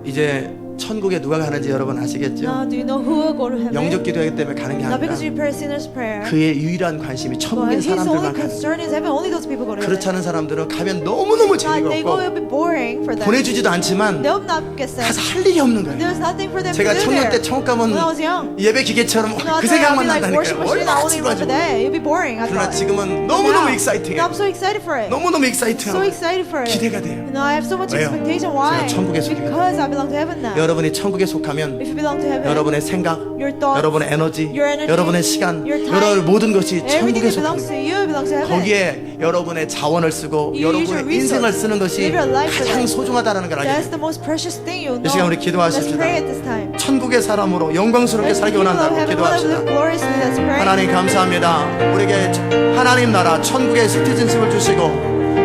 S1: 이제 천국에 누가 가는지 여러분 아시겠죠?
S2: Now, do you know who will go to heaven?
S1: 영접 기도하기 때문에 가는 게
S2: Not
S1: 아니라
S2: because you pray sinner's prayer.
S1: 그의 유일한 관심이
S2: But
S1: 천국인
S2: his only
S1: 사람들만 가는.
S2: concern is heaven. Only those people go to heaven.
S1: 그렇지 않은 사람들은 가면 너무너무 재미가
S2: They go,
S1: 없고
S2: it'll be boring for them.
S1: 보내주지도 않지만
S2: They'll not get
S1: 가서
S2: sent.
S1: 할 일이 없는 거예요.
S2: There's nothing for them
S1: 제가
S2: to do
S1: 청년 때
S2: there.
S1: 천국 가면
S2: When I was young,
S1: 예배 기계처럼
S2: you know,
S1: 그
S2: I
S1: 생각만
S2: thought I'd be like worship
S1: 난다니까요.
S2: machine. I
S1: 얼마나
S2: only remember
S1: 지루하지.
S2: that. It'll be boring. I
S1: 그러나
S2: thought.
S1: 지금은
S2: But
S1: 너무너무
S2: now
S1: 익사이팅해.
S2: I'm so excited for it.
S1: 너무너무
S2: So
S1: 익사이팅하고
S2: excited for it.
S1: 기대가 돼요.
S2: You know, I have so much
S1: 왜요?
S2: expectation. Why?
S1: 제가 천국에 속해.
S2: Because I belong to heaven now.
S1: 여러분이 천국에 속하면
S2: If you belong to heaven,
S1: 여러분의 생각,
S2: your thoughts,
S1: 여러분의 에너지,
S2: your energy,
S1: 여러분의 시간,
S2: your time,
S1: 여러분의 모든 것이
S2: everything
S1: 천국에
S2: that belongs
S1: 속합니다.
S2: to you belongs to heaven.
S1: 거기에 여러분의 자원을 쓰고
S2: You use your
S1: 여러분의 인생을
S2: resources.
S1: 쓰는 것이
S2: Live your life for
S1: 가장
S2: that.
S1: 소중하다는 걸 알게
S2: That's
S1: 됩니다.
S2: the most precious thing you'll
S1: 이 시간
S2: know.
S1: 우리 기도하십시다.
S2: Let's pray at this time.
S1: 천국의 사람으로 영광스럽게
S2: Let's
S1: 살기
S2: people of
S1: 원한다고
S2: heaven want to
S1: 기도합시다.
S2: live gloriously. Let's pray.
S1: 하나님 감사합니다. 우리에게 하나님 나라 천국의 시티즌십을 주시고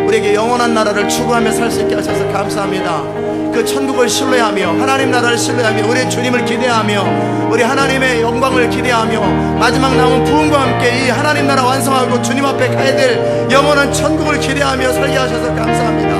S1: 우리에게 영원한 나라를 추구하며 살 수 있게 하셔서 감사합니다. 그 천국을 신뢰하며 하나님 나라를 신뢰하며 우리 주님을 기대하며 우리 하나님의 영광을 기대하며 마지막 남은 부흥과 함께 이 하나님 나라 완성하고 주님 앞에 가야 될 영원한 천국을 기대하며 살게 하셔서 감사합니다.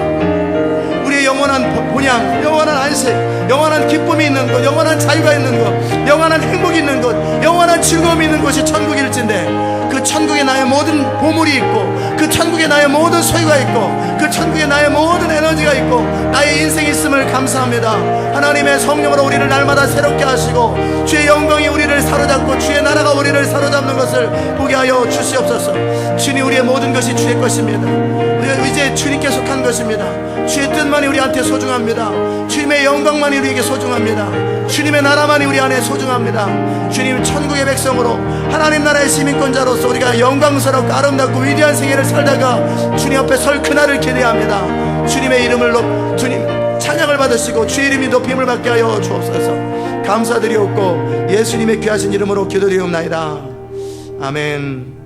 S1: 우리의 영원한 본향, 영원한 안식, 영원한 기쁨이 있는 곳, 영원한 자유가 있는 곳, 영원한 행복이 있는 곳, 영원한 즐거움이 있는 곳이 천국일진데 그 천국에 나의 모든 보물이 있고 그 천국에 나의 모든 소유가 있고 그 천국에 나의 모든 에너지가 있고 나의 인생이 있음을 감사합니다. 하나님의 성령으로 우리를 날마다 새롭게 하시고 주의 영광이 우리를 사로잡고 주의 나라가 우리를 사로잡는 것을 보게 하여 주시옵소서. 주님, 우리의 모든 것이 주의 것입니다. 우리가 이제 주님께 속한 것입니다. 주의 뜻만이 우리한테 소중합니다. 주님의 영광만이 우리에게 소중합니다. 주님의 나라만이 우리 안에 소중합니다. 주님, 천국의 백성으로 하나님 나라의 시민권자로서 우리가 영광스럽고 아름답고 위대한 생애를 살다가 주님 앞에 설 그날을 기대합니다. 주님의 이름을 주님 찬양을 받으시고 주의 이름이 높임을 받게 하여 주옵소서. 감사드리옵고 예수님의 귀하신 이름으로 기도드리옵나이다. 아멘.